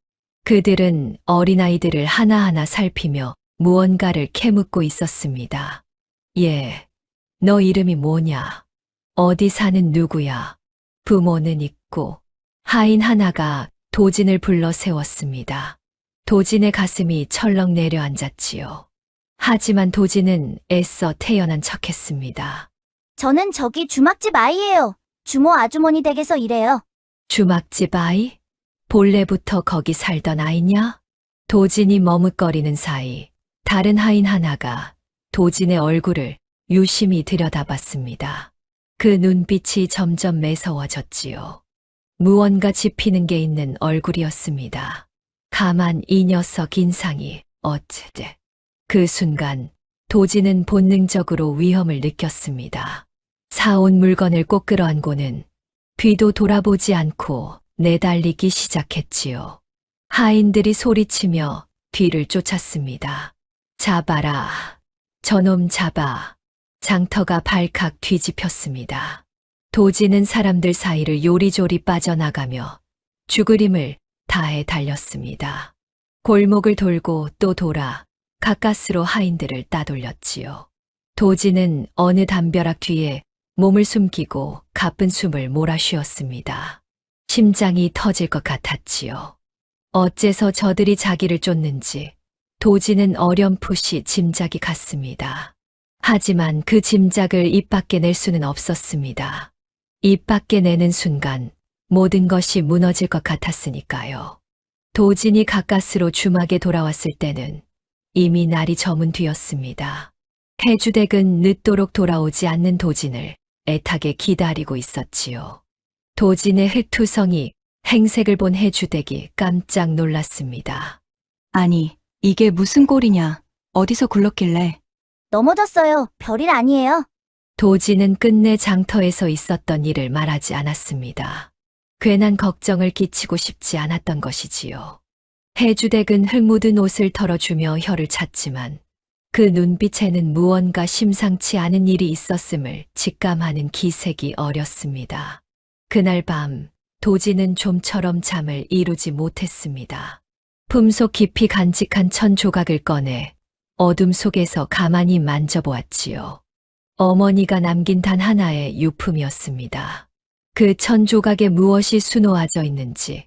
그들은 어린아이들을 하나하나 살피며 무언가를 캐묻고 있었습니다. 예, 너 이름이 뭐냐? 어디 사는 누구야? 부모는 있고 하인 하나가 도진을 불러 세웠습니다. 도진의 가슴이 철렁 내려앉았지요. 하지만 도진은 애써 태연한 척했습니다. 저는 저기 주막집 아이예요. 주모 아주머니 댁에서 일해요. 주막집 아이? 본래부터 거기 살던 아이냐? 도진이 머뭇거리는 사이 다른 하인 하나가 도진의 얼굴을 유심히 들여다봤습니다. 그 눈빛이 점점 매서워졌지요. 무언가 짚히는 게 있는 얼굴이었습니다. 가만 이 녀석 인상이 어찌돼. 그 순간 도진은 본능적으로 위험을 느꼈습니다. 사온 물건을 꼭 끌어안고는 뒤도 돌아보지 않고 내달리기 시작했지요. 하인들이 소리치며 뒤를 쫓았습니다. 잡아라. 저놈 잡아. 장터가 발칵 뒤집혔습니다. 도진은 사람들 사이를 요리조리 빠져나가며 죽을 힘을 다해 달렸습니다. 골목을 돌고 또 돌아 가까스로 하인들을 따돌렸지요. 도진은 어느 담벼락 뒤에 몸을 숨기고 가쁜 숨을 몰아쉬었습니다. 심장이 터질 것 같았지요. 어째서 저들이 자기를 쫓는지 도진은 어렴풋이 짐작이 갔습니다. 하지만 그 짐작을 입 밖에 낼 수는 없었습니다. 입 밖에 내는 순간 모든 것이 무너질 것 같았으니까요. 도진이 가까스로 주막에 돌아왔을 때는 이미 날이 저문 뒤였습니다. 해주댁은 늦도록 돌아오지 않는 도진을 애타게 기다리고 있었지요. 도진의 흙투성이 행색을 본 해주댁이 깜짝 놀랐습니다. 아니, 이게 무슨 꼴이냐? 어디서 굴렀길래? 넘어졌어요. 별일 아니에요. 도진은 끝내 장터에서 있었던 일을 말하지 않았습니다. 괜한 걱정을 끼치고 싶지 않았던 것이지요. 해주댁은 흙 묻은 옷을 털어주며 혀를 찼지만 그 눈빛에는 무언가 심상치 않은 일이 있었음을 직감하는 기색이 어렸습니다. 그날 밤 도진은 좀처럼 잠을 이루지 못했습니다. 품속 깊이 간직한 천 조각을 꺼내 어둠 속에서 가만히 만져보았지요. 어머니가 남긴 단 하나의 유품이었습니다. 그 천 조각에 무엇이 수놓아져 있는지,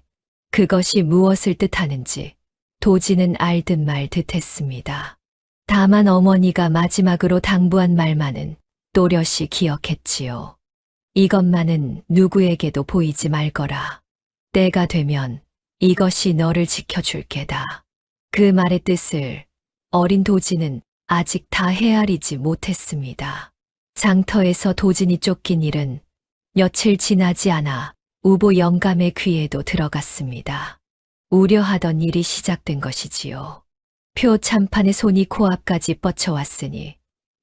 그것이 무엇을 뜻하는지 도진은 알듯 말듯 했습니다. 다만 어머니가 마지막으로 당부한 말만은 또렷이 기억했지요. 이것만은 누구에게도 보이지 말거라. 때가 되면 이것이 너를 지켜줄 게다. 그 말의 뜻을 어린 도진은 아직 다 헤아리지 못했습니다. 장터에서 도진이 쫓긴 일은 며칠 지나지 않아 우보 영감의 귀에도 들어갔습니다. 우려하던 일이 시작된 것이지요. 표 참판의 손이 코앞까지 뻗쳐왔으니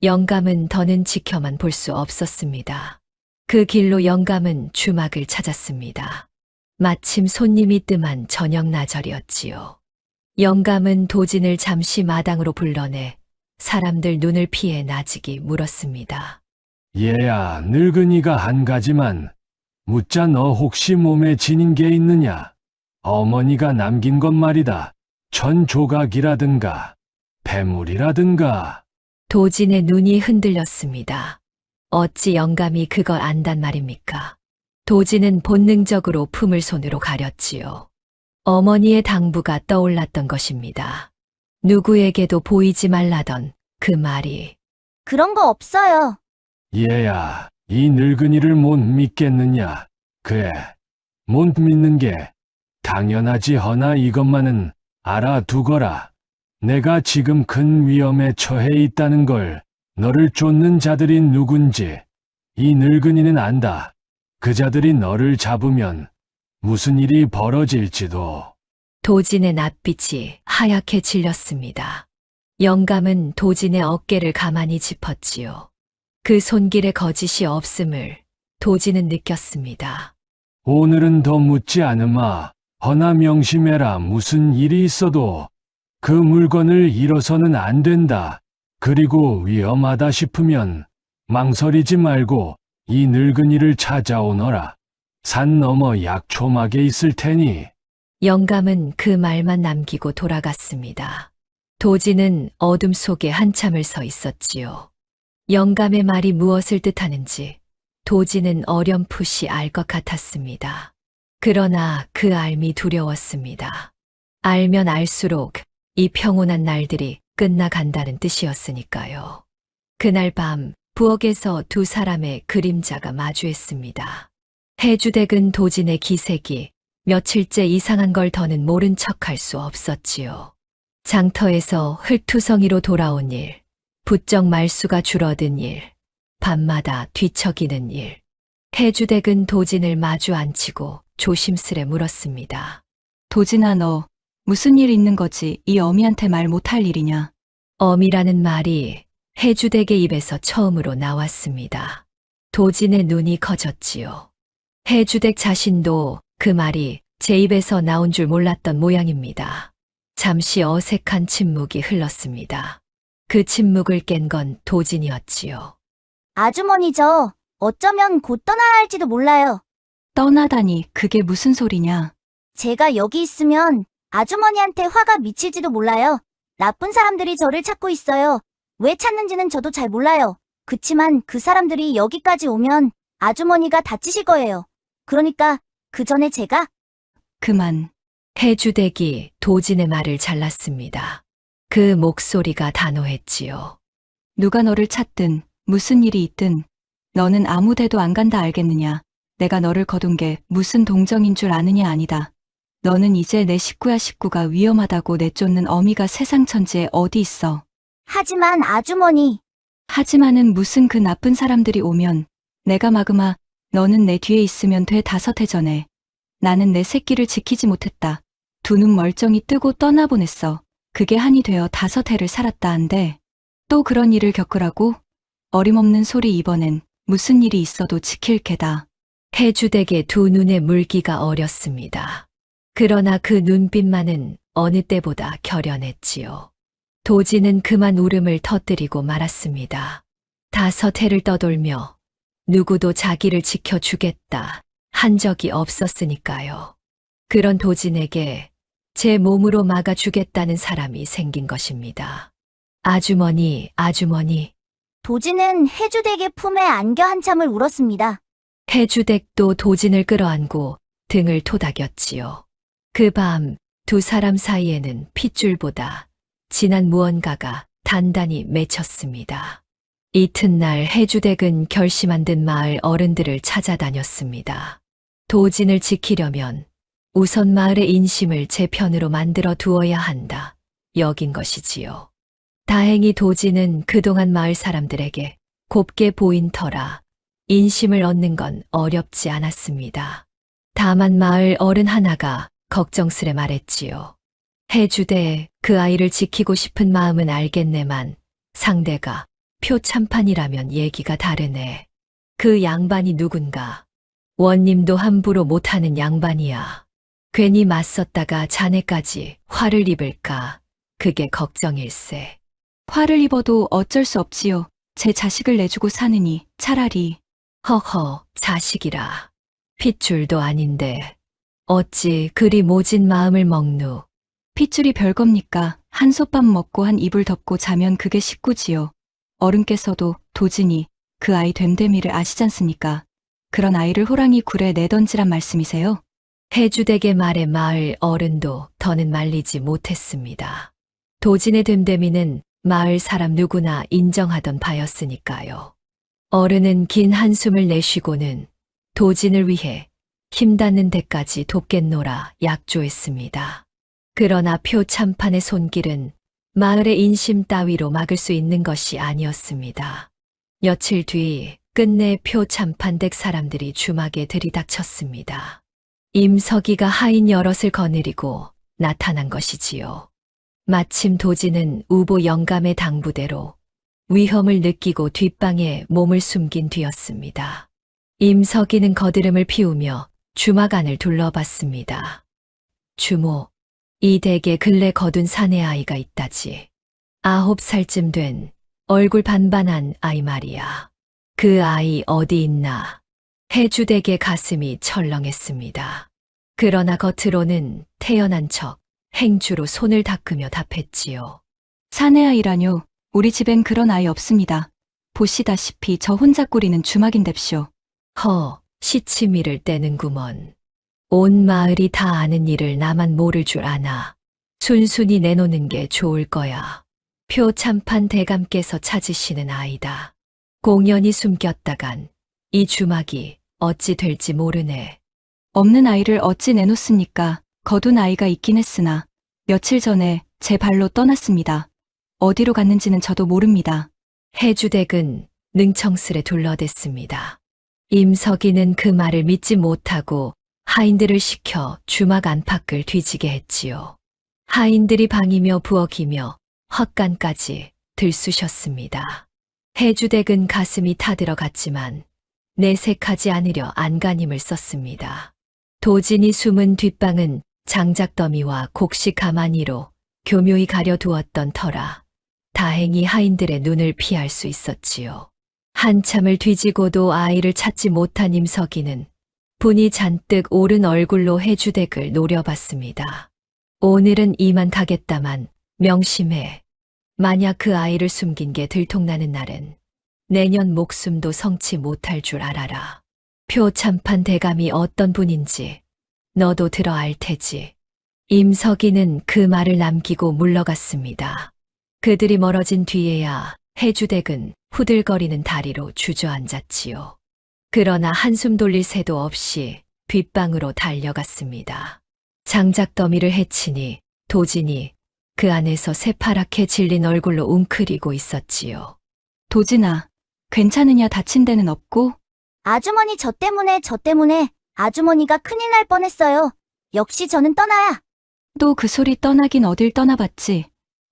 영감은 더는 지켜만 볼 수 없었습니다. 그 길로 영감은 주막을 찾았습니다. 마침 손님이 뜸한 저녁 나절이었지요. 영감은 도진을 잠시 마당으로 불러내 사람들 눈을 피해 나직이 물었습니다. 얘야, 늙은이가 한 가지만 묻자. 너 혹시 몸에 지닌 게 있느냐? 어머니가 남긴 것 말이다. 천 조각이라든가 폐물이라든가. 도진의 눈이 흔들렸습니다. 어찌 영감이 그걸 안단 말입니까? 도진은 본능적으로 품을 손으로 가렸지요. 어머니의 당부가 떠올랐던 것입니다. 누구에게도 보이지 말라던 그 말이. 그런 거 없어요. 얘야, 이 늙은이를 못 믿겠느냐? 그래, 못 믿는 게 당연하지. 허나 이것만은 알아두거라. 내가 지금 큰 위험에 처해 있다는 걸 너를 쫓는 자들이 누군지 이 늙은이는 안다. 그 자들이 너를 잡으면 무슨 일이 벌어질지도. 도진의 낯빛이 하얗게 질렸습니다. 영감은 도진의 어깨를 가만히 짚었지요. 그 손길에 거짓이 없음을 도진은 느꼈습니다. 오늘은 더 묻지 않으마. 허나 명심해라. 무슨 일이 있어도 그 물건을 잃어서는 안 된다. 그리고 위험하다 싶으면 망설이지 말고 이 늙은이를 찾아오너라. 산 너머 약초막에 있을 테니. 영감은 그 말만 남기고 돌아갔습니다. 도진은 어둠 속에 한참을 서 있었지요. 영감의 말이 무엇을 뜻하는지 도진은 어렴풋이 알 것 같았습니다. 그러나 그 알미 두려웠습니다. 알면 알수록 이 평온한 날들이 끝나간다는 뜻이었으니까요. 그날 밤 부엌에서 두 사람의 그림자가 마주했습니다. 해주댁은 도진의 기색이 며칠째 이상한 걸 더는 모른 척할 수 없었지요. 장터에서 흙투성이로 돌아온 일, 부쩍 말수가 줄어든 일, 밤마다 뒤척이는 일. 해주댁은 도진을 마주 앉히고 조심스레 물었습니다. 도진아, 너 무슨 일 있는 거지? 이 어미한테 말 못할 일이냐? 어미라는 말이 해주댁의 입에서 처음으로 나왔습니다. 도진의 눈이 커졌지요. 해주댁 자신도 그 말이 제 입에서 나온 줄 몰랐던 모양입니다. 잠시 어색한 침묵이 흘렀습니다. 그 침묵을 깬 건 도진이었지요. 아주머니죠. 어쩌면 곧 떠나야 할지도 몰라요. 떠나다니, 그게 무슨 소리냐? 제가 여기 있으면 아주머니한테 화가 미칠지도 몰라요. 나쁜 사람들이 저를 찾고 있어요. 왜 찾는지는 저도 잘 몰라요. 그치만 그 사람들이 여기까지 오면 아주머니가 다치실 거예요. 그러니까 그 전에 제가 그만. 해주댁이 도진의 말을 잘랐습니다. 그 목소리가 단호했지요. 누가 너를 찾든 무슨 일이 있든 너는 아무 데도 안 간다 알겠느냐? 내가 너를 거둔 게 무슨 동정인 줄 아느냐 아니다. 너는 이제 내 식구야. 식구가 위험하다고 내쫓는 어미가 세상 천지에 어디 있어. 하지만 아주머니, 하지만은 무슨 그 나쁜 사람들이 오면 내가 막으마 너는 내 뒤에 있으면 돼. 5해 전에 나는 내 새끼를 지키지 못했다. 두 눈 멀쩡히 뜨고 떠나보냈어. 그게 한이 되어 5해를 살았다 한데 또 그런 일을 겪으라고? 어림없는 소리. 이번엔 무슨 일이 있어도 지킬 게다. 해주댁의 두 눈에 물기가 어렸습니다. 그러나 그 눈빛만은 어느 때보다 결연했지요. 도지는 그만 울음을 터뜨리고 말았습니다. 5해를 떠돌며 누구도 자기를 지켜주겠다 한 적이 없었으니까요. 그런 도진에게 제 몸으로 막아주겠다는 사람이 생긴 것입니다. 아주머니, 아주머니. 도지는 해주댁의 품에 안겨 한참을 울었습니다. 해주댁도 도진을 끌어안고 등을 토닥였지요. 그 밤 두 사람 사이에는 핏줄보다 진한 무언가가 단단히 맺혔습니다. 이튿날 해주댁은 결심한 듯 마을 어른들을 찾아다녔습니다. 도진을 지키려면 우선 마을의 인심을 제 편으로 만들어 두어야 한다 여긴 것이지요. 다행히 도진은 그동안 마을 사람들에게 곱게 보인 터라 인심을 얻는 건 어렵지 않았습니다. 다만 마을 어른 하나가 걱정스레 말했지요. 해주대 그 아이를 지키고 싶은 마음은 알겠네만 상대가 표참판이라면 얘기가 다르네. 그 양반이 누군가. 원님도 함부로 못하는 양반이야. 괜히 맞섰다가 자네까지 화를 입을까. 그게 걱정일세. 화를 입어도 어쩔 수 없지요. 제 자식을 내주고 사느니 차라리. 허허, 자식이라. 핏줄도 아닌데 어찌 그리 모진 마음을 먹누. 핏줄이 별겁니까? 한솥밥 먹고 한 이불 덮고 자면 그게 식구지요. 어른께서도 도진이 그 아이 됨됨이를 아시잖습니까? 그런 아이를 호랑이 굴에 내던지란 말씀이세요? 해주댁의 말에 마을 어른도 더는 말리지 못했습니다. 도진의 됨됨이는 마을 사람 누구나 인정하던 바였으니까요. 어른은 긴 한숨을 내쉬고는 도진을 위해 힘닿는 데까지 돕겠노라 약조했습니다. 그러나 표참판의 손길은 마을의 인심 따위로 막을 수 있는 것이 아니었습니다. 며칠 뒤 끝내 표참판 댁 사람들이 주막에 들이닥쳤습니다. 임석이가 하인 여럿을 거느리고 나타난 것이지요. 마침 도진은 우보 영감의 당부대로 위험을 느끼고 뒷방에 몸을 숨긴 뒤였습니다. 임석이는 거드름을 피우며 주막 안을 둘러봤습니다. 주모, 이 댁에 근래 거둔 사내 아이가 있다지. 9살쯤 된 얼굴 반반한 아이 말이야. 그 아이 어디 있나? 해주댁의 가슴이 철렁했습니다. 그러나 겉으로는 태연한 척 행주로 손을 닦으며 답했지요. 사내 아이라뇨. 우리 집엔 그런 아이 없습니다. 보시다시피 저 혼자 꾸리는 주막인뎁쇼. 허, 시치미를 떼는구먼. 온 마을이 다 아는 일을 나만 모를 줄 아나. 순순히 내놓는 게 좋을 거야. 표참판 대감께서 찾으시는 아이다. 공연히 숨겼다간 이 주막이 어찌 될지 모르네. 없는 아이를 어찌 내놓습니까? 거둔 아이가 있긴 했으나 며칠 전에 제 발로 떠났습니다. 어디로 갔는지는 저도 모릅니다. 해주댁은 능청스레 둘러댔습니다. 임석이는 그 말을 믿지 못하고 하인들을 시켜 주막 안팎을 뒤지게 했지요. 하인들이 방이며 부엌이며 헛간까지 들쑤셨습니다. 해주댁은 가슴이 타들어갔지만 내색하지 않으려 안간힘을 썼습니다. 도진이 숨은 뒷방은 장작더미와 곡식 가마니로 교묘히 가려두었던 터라 다행히 하인들의 눈을 피할 수 있었지요. 한참을 뒤지고도 아이를 찾지 못한 임석이는 분이 잔뜩 오른 얼굴로 해주댁을 노려봤습니다. 오늘은 이만 가겠다만 명심해. 만약 그 아이를 숨긴 게 들통나는 날은 내년 목숨도 성치 못할 줄 알아라. 표참판 대감이 어떤 분인지 너도 들어 알 테지. 임석이는 그 말을 남기고 물러갔습니다. 그들이 멀어진 뒤에야 해주댁은 후들거리는 다리로 주저앉았지요. 그러나 한숨 돌릴 새도 없이 뒷방으로 달려갔습니다. 장작 더미를 해치니 도진이 그 안에서 새파랗게 질린 얼굴로 웅크리고 있었지요. 도진아, 괜찮으냐? 다친 데는 없고? 아주머니 저 때문에 아주머니가 큰일 날 뻔했어요. 역시 저는 떠나야. 또 그 소리 떠나긴 어딜 떠나봤지.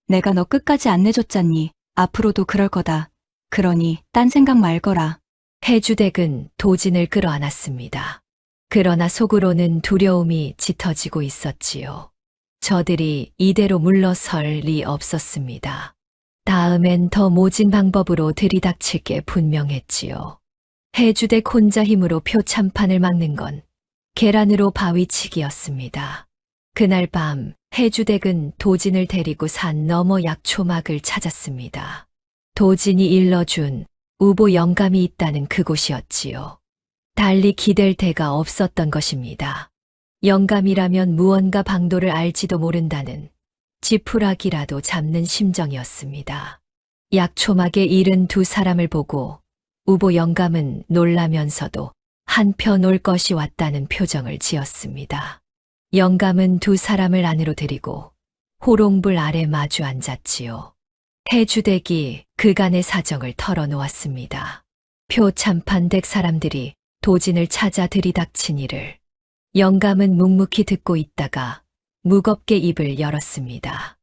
내가 너 끝까지 안 내줬잖니. 앞으로도 그럴 거다. 그러니 딴 생각 말거라. 해주댁은 도진을 끌어안았습니다. 그러나 속으로는 두려움이 짙어지고 있었지요. 저들이 이대로 물러설 리 없었습니다. 다음엔 더 모진 방법으로 들이닥칠 게 분명했지요. 해주댁 혼자 힘으로 표참판을 막는 건 계란으로 바위치기였습니다. 그날 밤 해주댁은 도진을 데리고 산 너머 약초막을 찾았습니다. 도진이 일러준 우보 영감이 있다는 그곳이었지요. 달리 기댈 데가 없었던 것입니다. 영감이라면 무언가 방도를 알지도 모른다는 지푸라기라도 잡는 심정이었습니다. 약초막에 이른 두 사람을 보고 우보 영감은 놀라면서도 한편 올 것이 왔다는 표정을 지었습니다. 영감은 두 사람을 안으로 데리고 호롱불 아래 마주 앉았지요. 해주댁이 그간의 사정을 털어놓았습니다. 표참판댁 사람들이 도진을 찾아 들이닥친 일을 영감은 묵묵히 듣고 있다가 무겁게 입을 열었습니다.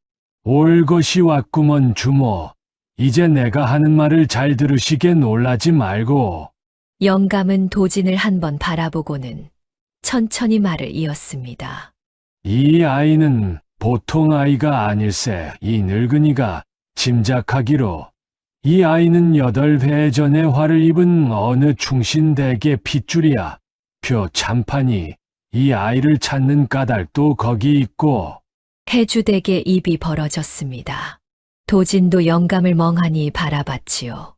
올 것이 왔구먼 주모. 이제 내가 하는 말을 잘 들으시게 놀라지 말고. 영감은 도진을 한번 바라보고는 천천히 말을 이었습니다. 이 아이는 보통 아이가 아닐세. 이 늙은이가 짐작하기로 이 아이는 8회 전에 화를 입은 어느 충신댁의 핏줄이야. 표 참판이 이 아이를 찾는 까닭도 거기 있고. 해주댁의 입이 벌어졌습니다. 도진도 영감을 멍하니 바라봤지요.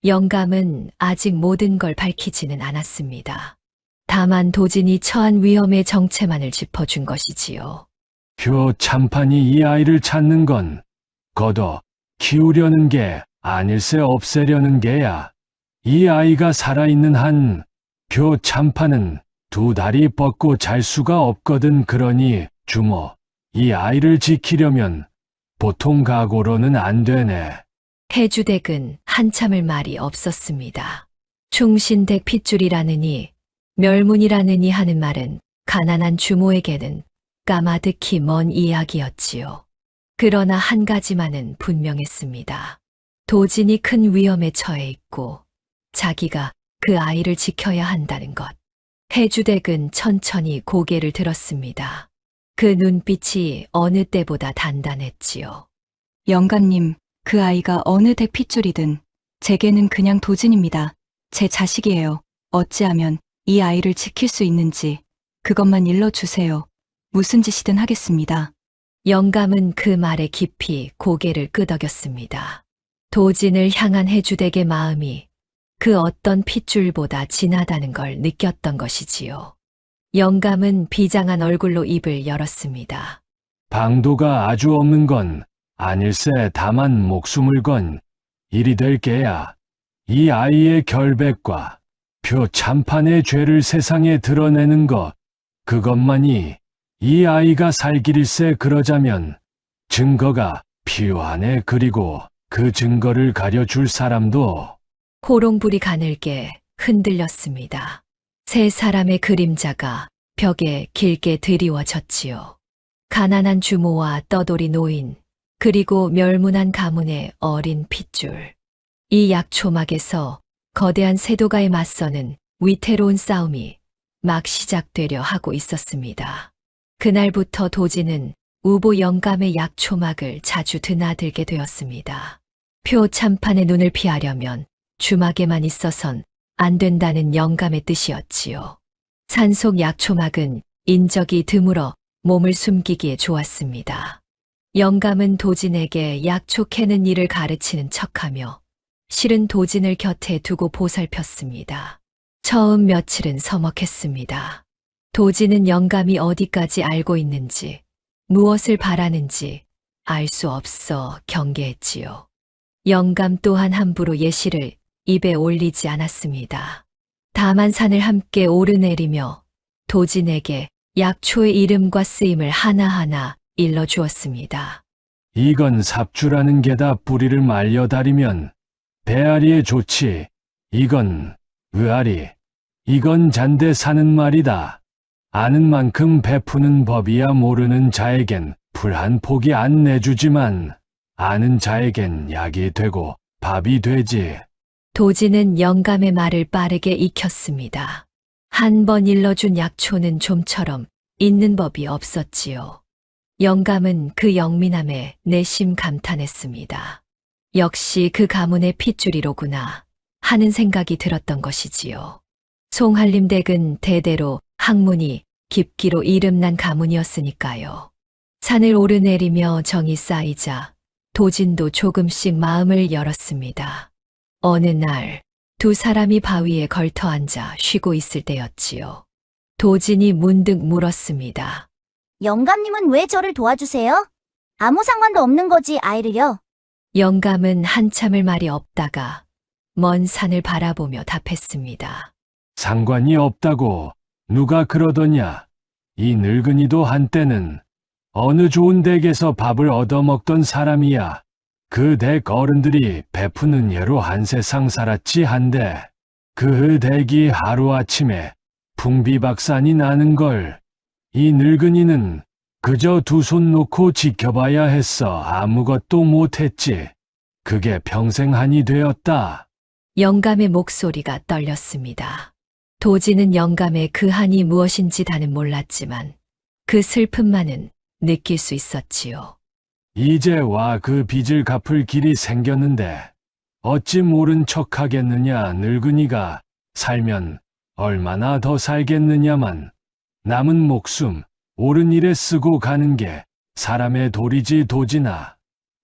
영감은 아직 모든 걸 밝히지는 않았습니다. 다만 도진이 처한 위험의 정체만을 짚어준 것이지요. 표 참판이 이 아이를 찾는 건 걷어 키우려는 게 아닐세 없애려는 게야. 이 아이가 살아있는 한 표 참판은 두 다리 뻗고 잘 수가 없거든. 그러니 주모, 이 아이를 지키려면 보통 각오로는 안 되네. 해주댁은 한참을 말이 없었습니다. 충신댁 핏줄이라느니 멸문이라느니 하는 말은 가난한 주모에게는 까마득히 먼 이야기였지요. 그러나 한 가지만은 분명했습니다. 도진이 큰 위험에 처해 있고 자기가 그 아이를 지켜야 한다는 것. 해주댁은 천천히 고개를 들었습니다. 그 눈빛이 어느 때보다 단단했지요. 영감님, 그 아이가 어느 댁 핏줄이든 제게는 그냥 도진입니다. 제 자식이에요. 어찌하면 이 아이를 지킬 수 있는지 그것만 일러주세요. 무슨 짓이든 하겠습니다. 영감은 그 말에 깊이 고개를 끄덕였습니다. 도진을 향한 해주댁의 마음이 그 어떤 핏줄보다 진하다는 걸 느꼈던 것이지요. 영감은 비장한 얼굴로 입을 열었습니다. 방도가 아주 없는 건 아닐세. 다만 목숨을 건 일이 될 게야. 이 아이의 결백과 표 참판의 죄를 세상에 드러내는 것, 그것만이 이 아이가 살 길일세. 그러자면 증거가 필요하네. 그리고 그 증거를 가려줄 사람도. 호롱불이 가늘게 흔들렸습니다. 세 사람의 그림자가 벽에 길게 드리워졌지요. 가난한 주모와 떠돌이 노인, 그리고 멸문한 가문의 어린 핏줄. 이 약초막에서 거대한 세도가에 맞서는 위태로운 싸움이 막 시작되려 하고 있었습니다. 그날부터 도진은 우보 영감의 약초막을 자주 드나들게 되었습니다. 표 참판의 눈을 피하려면 주막에만 있어선 안 된다는 영감의 뜻이었지요. 산속 약초막은 인적이 드물어 몸을 숨기기에 좋았습니다. 영감은 도진에게 약초 캐는 일을 가르치는 척하며 실은 도진을 곁에 두고 보살폈습니다. 처음 며칠은 서먹했습니다. 도진은 영감이 어디까지 알고 있는지, 무엇을 바라는지 알 수 없어 경계했지요. 영감 또한 함부로 예시를 입에 올리지 않았습니다. 다만 산을 함께 오르내리며 도진에게 약초의 이름과 쓰임을 하나하나 일러주었습니다. 이건 삽주라는 게다 뿌리를 말려다리면 배앓이에 좋지. 이건 의아리. 이건 잔데 사는 말이다. 아는 만큼 베푸는 법이야. 모르는 자에겐 풀 한 포기 안 내주지만 아는 자에겐 약이 되고 밥이 되지. 도진은 영감의 말을 빠르게 익혔습니다. 한 번 일러준 약초는 좀처럼 있는 법이 없었지요. 영감은 그 영민함에 내심 감탄했습니다. 역시 그 가문의 핏줄이로구나 하는 생각이 들었던 것이지요. 송한림 댁은 대대로 학문이 깊기로 이름난 가문이었으니까요. 산을 오르내리며 정이 쌓이자 도진도 조금씩 마음을 열었습니다. 어느 날 두 사람이 바위에 걸터 앉아 쉬고 있을 때였지요. 도진이 문득 물었습니다. 영감님은 왜 저를 도와주세요? 아무 상관도 없는 거지, 아이를요. 영감은 한참을 말이 없다가 먼 산을 바라보며 답했습니다. 상관이 없다고 누가 그러더냐. 이 늙은이도 한때는 어느 좋은 댁에서 밥을 얻어먹던 사람이야. 그 댁 어른들이 베푸는 예로 한 세상 살았지 한데 그 댁이 하루아침에 풍비박산이 나는 걸 이 늙은이는 그저 두 손 놓고 지켜봐야 했어. 아무것도 못했지. 그게 평생 한이 되었다. 영감의 목소리가 떨렸습니다. 도진은 영감의 그 한이 무엇인지 다는 몰랐지만 그 슬픔만은 느낄 수 있었지요. 이제 와 그 빚을 갚을 길이 생겼는데 어찌 모른 척하겠느냐. 늙은이가 살면 얼마나 더 살겠느냐만. 남은 목숨 옳은 일에 쓰고 가는 게 사람의 도리지. 도진아,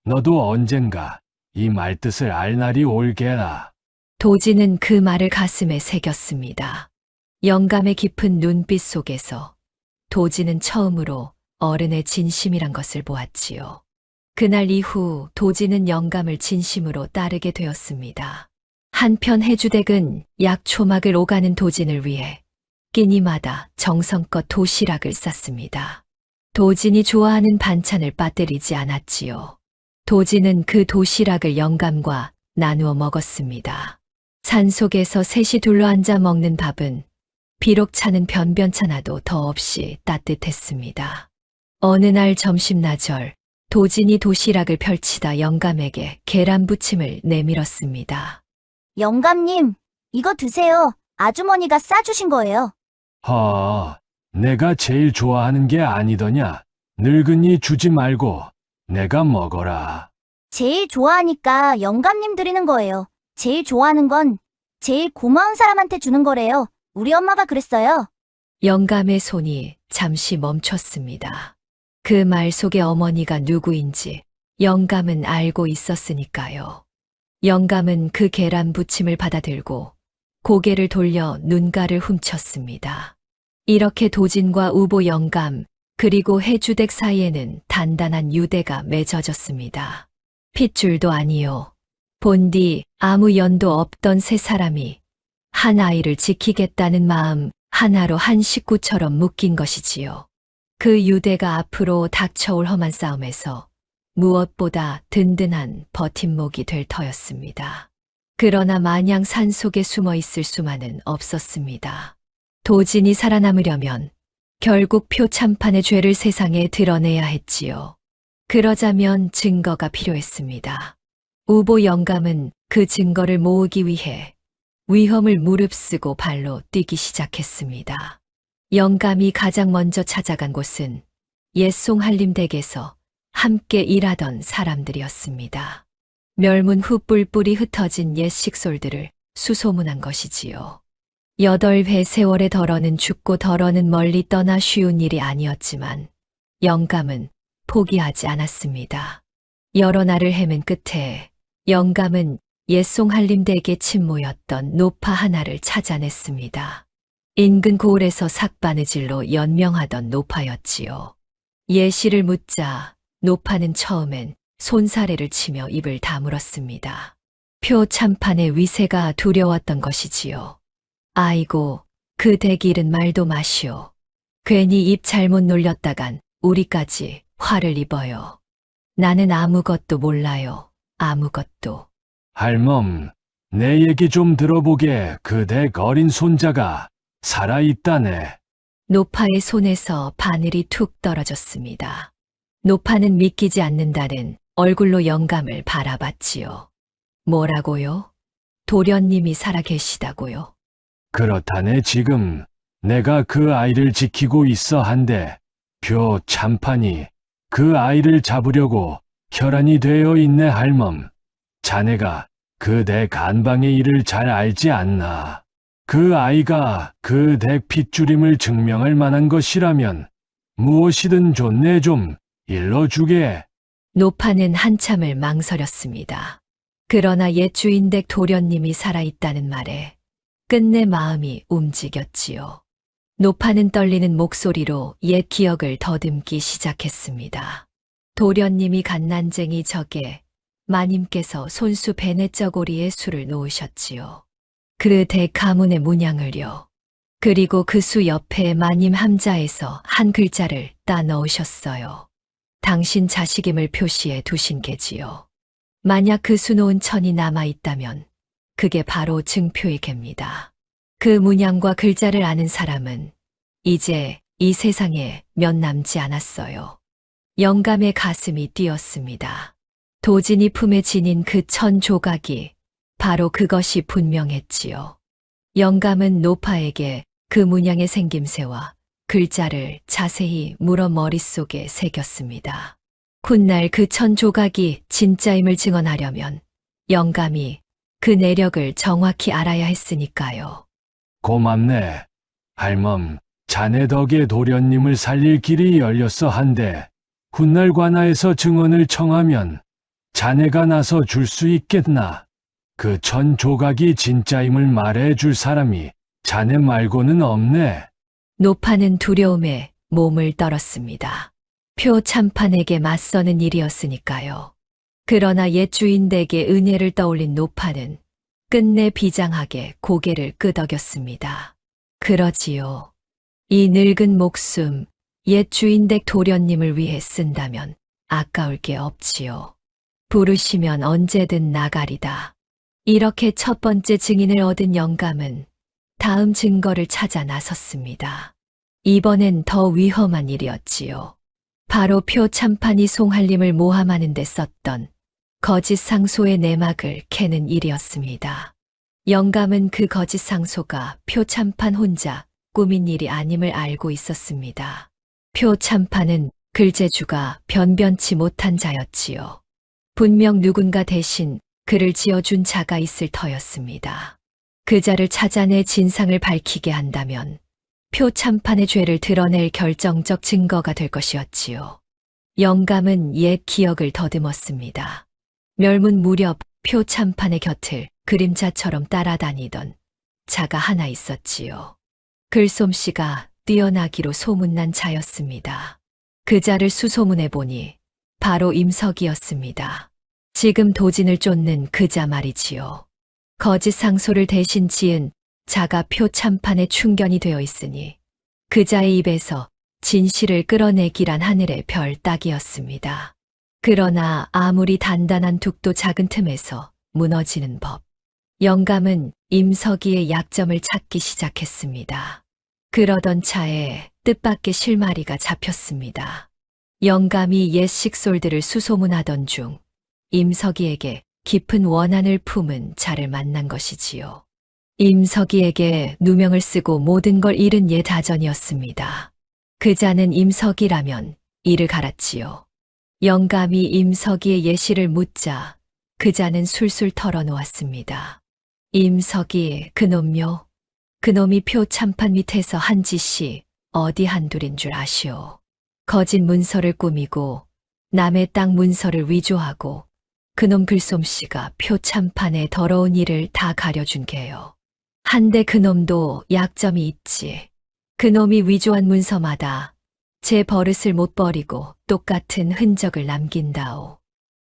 너도 언젠가 이 말뜻을 알 날이 올 게라. 도진은 그 말을 가슴에 새겼습니다. 영감의 깊은 눈빛 속에서 도진은 처음으로 어른의 진심이란 것을 보았지요. 그날 이후 도진은 영감을 진심으로 따르게 되었습니다. 한편 해주댁은 약초막을 오가는 도진을 위해 끼니마다 정성껏 도시락을 쌌습니다. 도진이 좋아하는 반찬을 빠뜨리지 않았지요. 도진은 그 도시락을 영감과 나누어 먹었습니다. 산속에서 셋이 둘러앉아 먹는 밥은 비록 차는 변변찮아도 더없이 따뜻했습니다. 어느 날 점심나절 도진이 도시락을 펼치다 영감에게 계란 부침을 내밀었습니다. 영감님, 이거 드세요. 아주머니가 싸주신 거예요. 내가 제일 좋아하는 게 아니더냐. 늙은이 주지 말고 내가 먹어라. 제일 좋아하니까 영감님 드리는 거예요. 제일 좋아하는 건 제일 고마운 사람한테 주는 거래요. 우리 엄마가 그랬어요. 영감의 손이 잠시 멈췄습니다. 그 말 속에 어머니가 누구인지 영감은 알고 있었으니까요. 영감은 그 계란 부침을 받아들고 고개를 돌려 눈가를 훔쳤습니다. 이렇게 도진과 우보 영감 그리고 해주댁 사이에는 단단한 유대가 맺어졌습니다. 핏줄도 아니요. 본디 아무 연도 없던 세 사람이 한 아이를 지키겠다는 마음 하나로 한 식구처럼 묶인 것이지요. 그 유대가 앞으로 닥쳐올 험한 싸움에서 무엇보다 든든한 버팀목이 될 터였습니다. 그러나 마냥 산속에 숨어 있을 수만은 없었습니다. 도진이 살아남으려면 결국 표참판의 죄를 세상에 드러내야 했지요. 그러자면 증거가 필요했습니다. 우보 영감은 그 증거를 모으기 위해 위험을 무릅쓰고 발로 뛰기 시작했습니다. 영감이 가장 먼저 찾아간 곳은 옛 송한림 댁에서 함께 일하던 사람들이었습니다. 멸문 후 뿔뿔이 흩어진 옛 식솔들을 수소문한 것이지요. 8회 세월의 덜어는 죽고 덜어는 멀리 떠나 쉬운 일이 아니었지만 영감은 포기하지 않았습니다. 여러 날을 헤맨 끝에 영감은 옛 송한림 댁의 친모였던 노파 하나를 찾아냈습니다. 인근 고을에서 삭바느질로 연명하던 노파였지요. 예시를 묻자 노파는 처음엔 손사래를 치며 입을 다물었습니다. 표 참판의 위세가 두려웠던 것이지요. 아이고, 그 대길은 말도 마시오. 괜히 입 잘못 놀렸다간 우리까지 화를 입어요. 나는 아무것도 몰라요. 아무것도. 할멈, 내 얘기 좀 들어보게. 그 댁 어린 손자가 살아있다네. 노파의 손에서 바늘이 툭 떨어졌습니다. 노파는 믿기지 않는다는 얼굴로 영감을 바라봤지요. 뭐라고요? 도련님이 살아계시다고요? 그렇다네. 지금 내가 그 아이를 지키고 있어 한데 표 참판이 그 아이를 잡으려고 혈안이 되어 있네. 할멈, 자네가 그 댁 간방의 일을 잘 알지 않나. 그 아이가 그 댁 핏줄임을 증명할 만한 것이라면 무엇이든 좋네. 좀 일러주게. 노파는 한참을 망설였습니다. 그러나 옛 주인댁 도련님이 살아있다는 말에 끝내 마음이 움직였지요. 노파는 떨리는 목소리로 옛 기억을 더듬기 시작했습니다. 도련님이 갓난쟁이 적에 마님께서 손수 베네쩌고리에 술을 놓으셨지요. 그 댁 가문의 문양을요. 그리고 그 수 옆에 마님 함자에서 한 글자를 따 넣으셨어요. 당신 자식임을 표시해 두신 게지요. 만약 그 수놓은 천이 남아있다면 그게 바로 증표의 개입니다. 그 문양과 글자를 아는 사람은 이제 이 세상에 몇 남지 않았어요. 영감의 가슴이 뛰었습니다. 도진이 품에 지닌 그 천 조각이 바로 그것이 분명했지요. 영감은 노파에게 그 문양의 생김새와 글자를 자세히 물어 머릿속에 새겼습니다. 훗날 그 천 조각이 진짜임을 증언하려면 영감이 그 내력을 정확히 알아야 했으니까요. 고맙네. 할멈, 자네 덕에 도련님을 살릴 길이 열렸어 한데 훗날 관아에서 증언을 청하면 자네가 나서 줄 수 있겠나? 그 천 조각이 진짜임을 말해 줄 사람이 자네 말고는 없네. 노파는 두려움에 몸을 떨었습니다. 표 참판에게 맞서는 일이었으니까요. 그러나 옛 주인댁의 은혜를 떠올린 노파는 끝내 비장하게 고개를 끄덕였습니다. 그러지요. 이 늙은 목숨, 옛 주인댁 도련님을 위해 쓴다면 아까울 게 없지요. 부르시면 언제든 나가리다. 이렇게 첫 번째 증인을 얻은 영감은 다음 증거를 찾아 나섰습니다. 이번엔 더 위험한 일이었지요. 바로 표 참판이 송할림을 모함하는 데 썼던 거짓 상소의 내막을 캐는 일이었습니다. 영감은 그 거짓 상소가 표 참판 혼자 꾸민 일이 아님을 알고 있었습니다. 표 참판은 글재주가 변변치 못한 자였지요. 분명 누군가 대신 글을 지어준 자가 있을 터였습니다. 그 자를 찾아내 진상을 밝히게 한다면 표 참판의 죄를 드러낼 결정적 증거가 될 것이었지요. 영감은 옛 기억을 더듬었습니다. 멸문 무렵 표 참판의 곁을 그림자처럼 따라다니던 자가 하나 있었지요. 글솜씨가 뛰어나기로 소문난 자였습니다. 그 자를 수소문해 보니 바로 임석이었습니다. 지금 도진을 쫓는 그 자 말이지요. 거짓 상소를 대신 지은 자가 표 참판에 충견이 되어 있으니 그 자의 입에서 진실을 끌어내기란 하늘의 별 따기였습니다. 그러나 아무리 단단한 둑도 작은 틈에서 무너지는 법. 영감은 임석이의 약점을 찾기 시작했습니다. 그러던 차에 뜻밖의 실마리가 잡혔습니다. 영감이 옛 식솔들을 수소문하던 중 임석이에게 깊은 원한을 품은 자를 만난 것이지요. 임석이에게 누명을 쓰고 모든 걸 잃은 옛 아전이었습니다. 그 자는 임석이라면 이를 갈았지요. 영감이 임석이의 예시를 묻자 그 자는 술술 털어놓았습니다. 임석이 그놈요. 그놈이 표 참판 밑에서 한 짓이 어디 한둘인 줄 아시오. 거짓 문서를 꾸미고 남의 땅 문서를 위조하고 그놈 글솜씨가 표 참판의 더러운 일을 다 가려준 게요. 한데 그놈도 약점이 있지. 그놈이 위조한 문서마다 제 버릇을 못 버리고 똑같은 흔적을 남긴다오.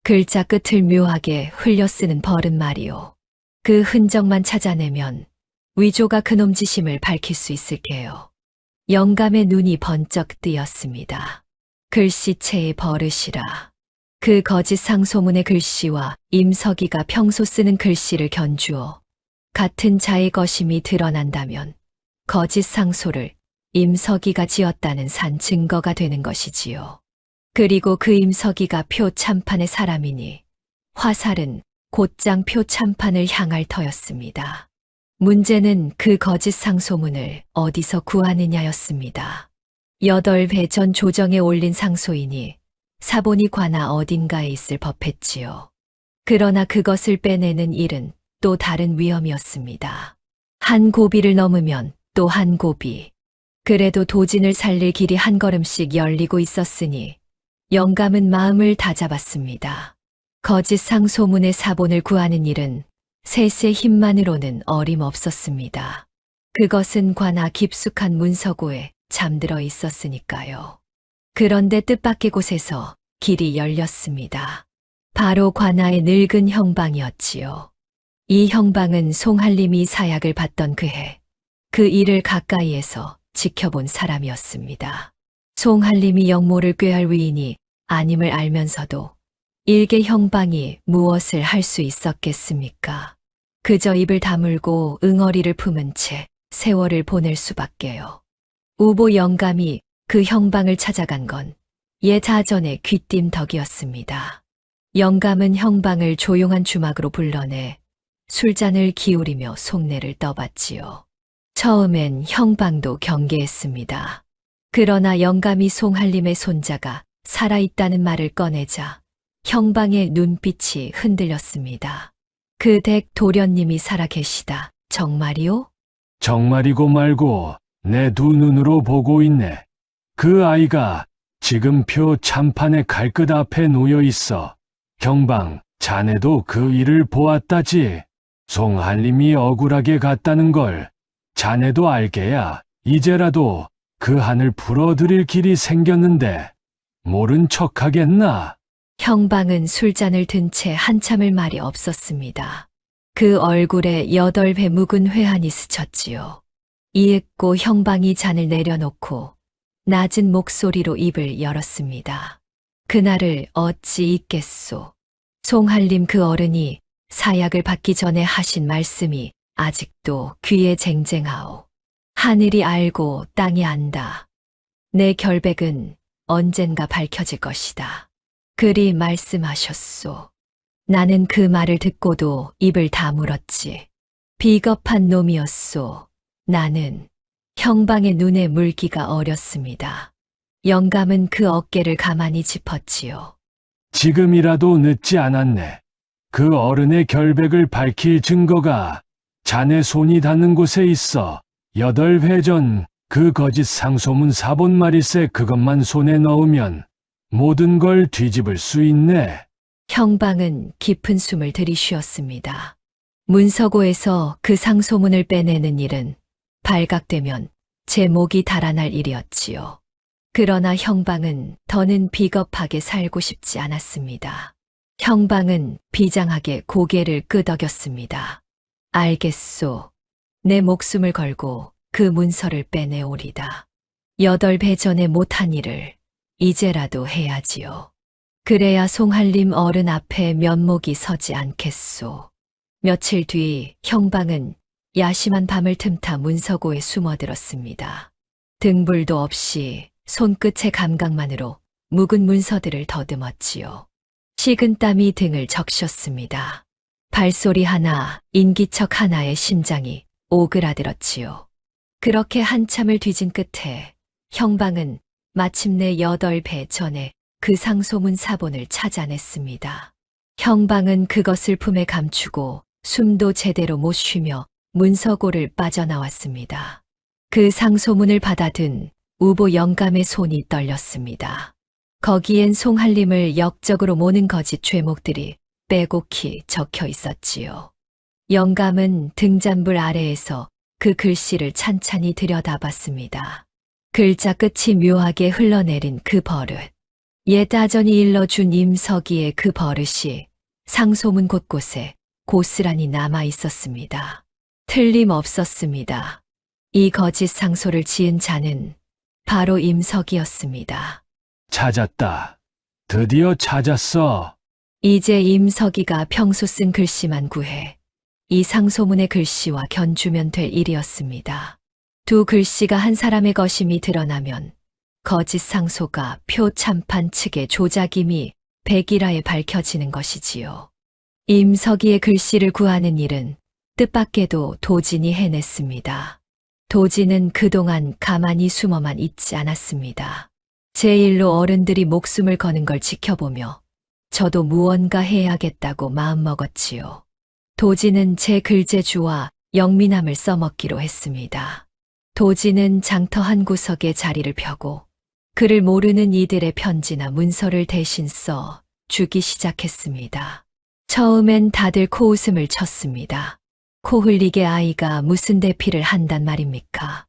글자 끝을 묘하게 흘려 쓰는 버릇 말이오. 그 흔적만 찾아내면 위조가 그놈 지심을 밝힐 수 있을게요. 영감의 눈이 번쩍 뜨였습니다. 글씨체의 버릇이라. 그 거짓 상소문의 글씨와 임석이가 평소 쓰는 글씨를 견주어 같은 자의 것임이 드러난다면 거짓 상소를 임석이가 지었다는 산 증거가 되는 것이지요. 그리고 그 임석이가 표 참판의 사람이니 화살은 곧장 표 참판을 향할 터였습니다. 문제는 그 거짓 상소문을 어디서 구하느냐였습니다. 8배 전 조정에 올린 상소이니 사본이 관아 어딘가에 있을 법했지요. 그러나 그것을 빼내는 일은 또 다른 위험이었습니다. 한 고비를 넘으면 또 한 고비. 그래도 도진을 살릴 길이 한 걸음씩 열리고 있었으니 영감은 마음을 다잡았습니다. 거짓 상소문의 사본을 구하는 일은 셋의 힘만으로는 어림없었습니다. 그것은 관아 깊숙한 문서고에 잠들어 있었으니까요. 그런데 뜻밖의 곳에서 길이 열렸습니다. 바로 관아의 늙은 형방이었지요. 이 형방은 송할림이 사약을 받던 그해 그 일을 가까이에서 지켜본 사람이었습니다. 송할림이 영모를 꾀할 위인이 아님을 알면서도 일개 형방이 무엇을 할 수 있었겠습니까? 그저 입을 다물고 응어리를 품은 채 세월을 보낼 수밖에요. 우보 영감이 그 형방을 찾아간 건 예자전의 귀띔덕이었습니다. 영감은 형방을 조용한 주막으로 불러내 술잔을 기울이며 속내를 떠봤지요. 처음엔 형방도 경계했습니다. 그러나 영감이 송할림의 손자가 살아있다는 말을 꺼내자 형방의 눈빛이 흔들렸습니다. 그 댁 도련님이 살아계시다. 정말이요? 정말이고 말고 내 두 눈으로 보고 있네. 그 아이가 지금 표 참판의 칼끝 앞에 놓여 있어. 형방, 자네도 그 일을 보았다지. 송할림이 억울하게 갔다는 걸 자네도 알게야. 이제라도 그 한을 풀어드릴 길이 생겼는데 모른 척하겠나? 형방은 술잔을 든 채 한참을 말이 없었습니다. 그 얼굴에 8배 묵은 회한이 스쳤지요. 이윽고 형방이 잔을 내려놓고 낮은 목소리로 입을 열었습니다. 그날을 어찌 잊겠소. 송할림 그 어른이 사약을 받기 전에 하신 말씀이 아직도 귀에 쟁쟁하오. 하늘이 알고 땅이 안다. 내 결백은 언젠가 밝혀질 것이다. 그리 말씀하셨소. 나는 그 말을 듣고도 입을 다물었지. 비겁한 놈이었소. 나는 형방의 눈에 물기가 어렸습니다. 영감은 그 어깨를 가만히 짚었지요. 지금이라도 늦지 않았네. 그 어른의 결백을 밝힐 증거가 자네 손이 닿는 곳에 있어. 8회 전 그 거짓 상소문 사본 말일세 그것만 손에 넣으면 모든 걸 뒤집을 수 있네. 형방은 깊은 숨을 들이쉬었습니다. 문서고에서 그 상소문을 빼내는 일은 발각되면 제 목이 달아날 일이었지요. 그러나 형방은 더는 비겁하게 살고 싶지 않았습니다. 형방은 비장하게 고개를 끄덕였습니다. 알겠소. 내 목숨을 걸고 그 문서를 빼내오리다. 8배 전에 못한 일을 이제라도 해야지요. 그래야 송할림 어른 앞에 면목이 서지 않겠소. 며칠 뒤 형방은 야심한 밤을 틈타 문서고에 숨어들었습니다. 등불도 없이 손끝의 감각만으로 묵은 문서들을 더듬었지요. 식은 땀이 등을 적셨습니다. 발소리 하나, 인기척 하나에 심장이 오그라들었지요. 그렇게 한참을 뒤진 끝에 형방은 마침내 8배 전에 그 상소문 사본을 찾아냈습니다. 형방은 그것을 품에 감추고 숨도 제대로 못 쉬며 문서고를 빠져나왔습니다. 그 상소문을 받아든 우보 영감의 손이 떨렸습니다. 거기엔 송할림을 역적으로 모는 거짓 죄목들이 빼곡히 적혀 있었지요. 영감은 등잔불 아래에서 그 글씨를 찬찬히 들여다봤습니다. 글자 끝이 묘하게 흘러내린 그 버릇. 예다전이 일러준 임석이의 그 버릇이 상소문 곳곳에 고스란히 남아 있었습니다. 틀림없었습니다. 이 거짓 상소를 지은 자는 바로 임석이었습니다. 찾았다. 드디어 찾았어. 이제 임석이가 평소 쓴 글씨만 구해 이 상소문의 글씨와 견주면 될 일이었습니다. 두 글씨가 한 사람의 것임이 드러나면 거짓 상소가 표 참판 측의 조작임이 백일하에 밝혀지는 것이지요. 임석이의 글씨를 구하는 일은 뜻밖에도 도진이 해냈습니다. 도진은 그동안 가만히 숨어만 있지 않았습니다. 제 일로 어른들이 목숨을 거는 걸 지켜보며 저도 무언가 해야겠다고 마음먹었지요. 도진은 제 글재주와 영민함을 써먹기로 했습니다. 도진은 장터 한 구석에 자리를 펴고 글을 모르는 이들의 편지나 문서를 대신 써 주기 시작했습니다. 처음엔 다들 코웃음을 쳤습니다. 코 흘리게 아이가 무슨 대피를 한단 말입니까?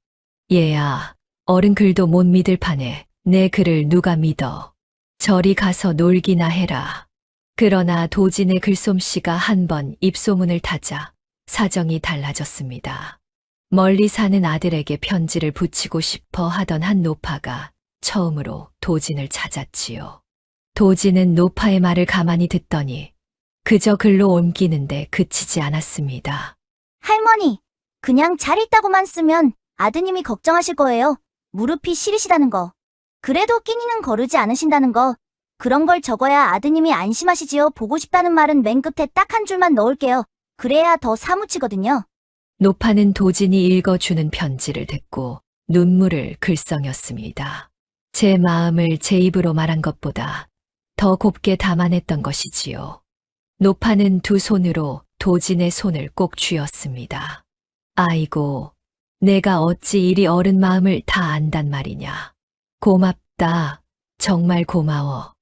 얘야, 어른 글도 못 믿을 판에 내 글을 누가 믿어. 저리 가서 놀기나 해라. 그러나 도진의 글솜씨가 한 번 입소문을 타자 사정이 달라졌습니다. 멀리 사는 아들에게 편지를 붙이고 싶어 하던 한 노파가 처음으로 도진을 찾았지요. 도진은 노파의 말을 가만히 듣더니 그저 글로 옮기는데 그치지 않았습니다. 할머니, 그냥 잘 있다고만 쓰면 아드님이 걱정하실 거예요. 무릎이 시리시다는 거. 그래도 끼니는 거르지 않으신다는 거. 그런 걸 적어야 아드님이 안심하시지요. 보고 싶다는 말은 맨 끝에 딱 한 줄만 넣을게요. 그래야 더 사무치거든요. 노파는 도진이 읽어주는 편지를 듣고 눈물을 글썽였습니다. 제 마음을 제 입으로 말한 것보다 더 곱게 담아냈던 것이지요. 노파는 두 손으로 도진의 손을 꼭 쥐었습니다. 아이고, 내가 어찌 이리 어른 마음을 다 안단 말이냐. 고맙다. 정말 고마워.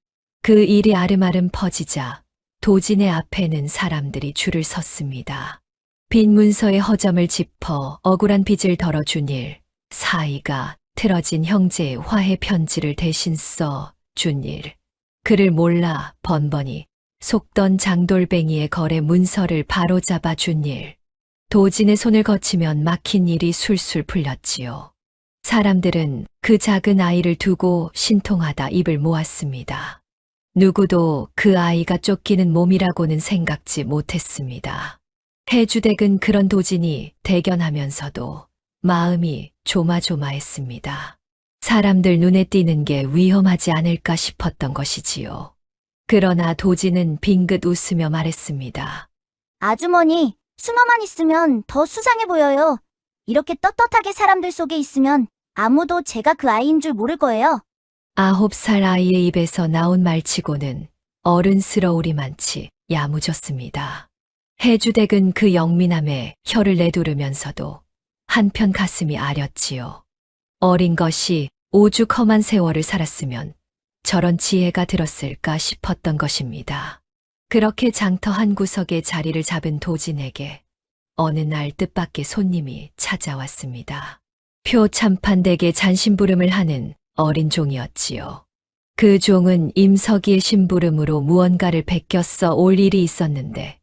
그 일이 아름아름 퍼지자 도진의 앞에는 사람들이 줄을 섰습니다. 빈 문서의 허점을 짚어 억울한 빚을 덜어준 일, 사이가 틀어진 형제의 화해 편지를 대신 써 준 일, 그를 몰라 번번이 속던 장돌뱅이의 거래 문서를 바로잡아 준 일, 도진의 손을 거치면 막힌 일이 술술 풀렸지요. 사람들은 그 작은 아이를 두고 신통하다 입을 모았습니다. 누구도 그 아이가 쫓기는 몸이라고는 생각지 못했습니다. 해주댁은 그런 도진이 대견하면서도 마음이 조마조마했습니다. 사람들 눈에 띄는 게 위험하지 않을까 싶었던 것이지요. 그러나 도진은 빙긋 웃으며 말했습니다. 아주머니, 숨어만 있으면 더 수상해 보여요. 이렇게 떳떳하게 사람들 속에 있으면 아무도 제가 그 아이인 줄 모를 거예요. 9살 아이의 입에서 나온 말치고는 어른스러우리만치 야무졌습니다. 해주댁은 그 영민함에 혀를 내두르면서도 한편 가슴이 아렸지요. 어린 것이 오죽 험한 세월을 살았으면 저런 지혜가 들었을까 싶었던 것입니다. 그렇게 장터 한 구석에 자리를 잡은 도진에게 어느 날 뜻밖의 손님이 찾아왔습니다. 표 참판댁에 잔심부름을 하는 어린 종이었지요. 그 종은 임석이의 심부름으로 무언가를 베껴서 올 일이 있었는데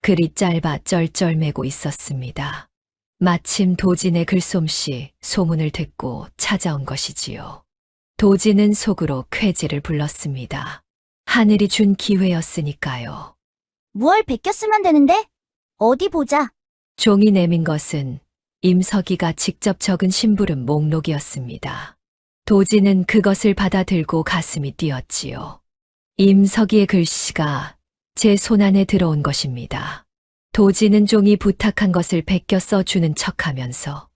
글이 짧아 쩔쩔매고 있었습니다. 마침 도진의 글솜씨 소문을 듣고 찾아온 것이지요. 도진은 속으로 쾌지를 불렀습니다. 하늘이 준 기회였으니까요. 무얼 베꼈으면 되는데? 어디 보자. 종이 내민 것은 임석이가 직접 적은 심부름 목록이었습니다. 도진은 그것을 받아들고 가슴이 뛰었지요. 임석이의 글씨가 제 손안에 들어온 것입니다. 도진은 종이 부탁한 것을 베껴 써주는 척하면서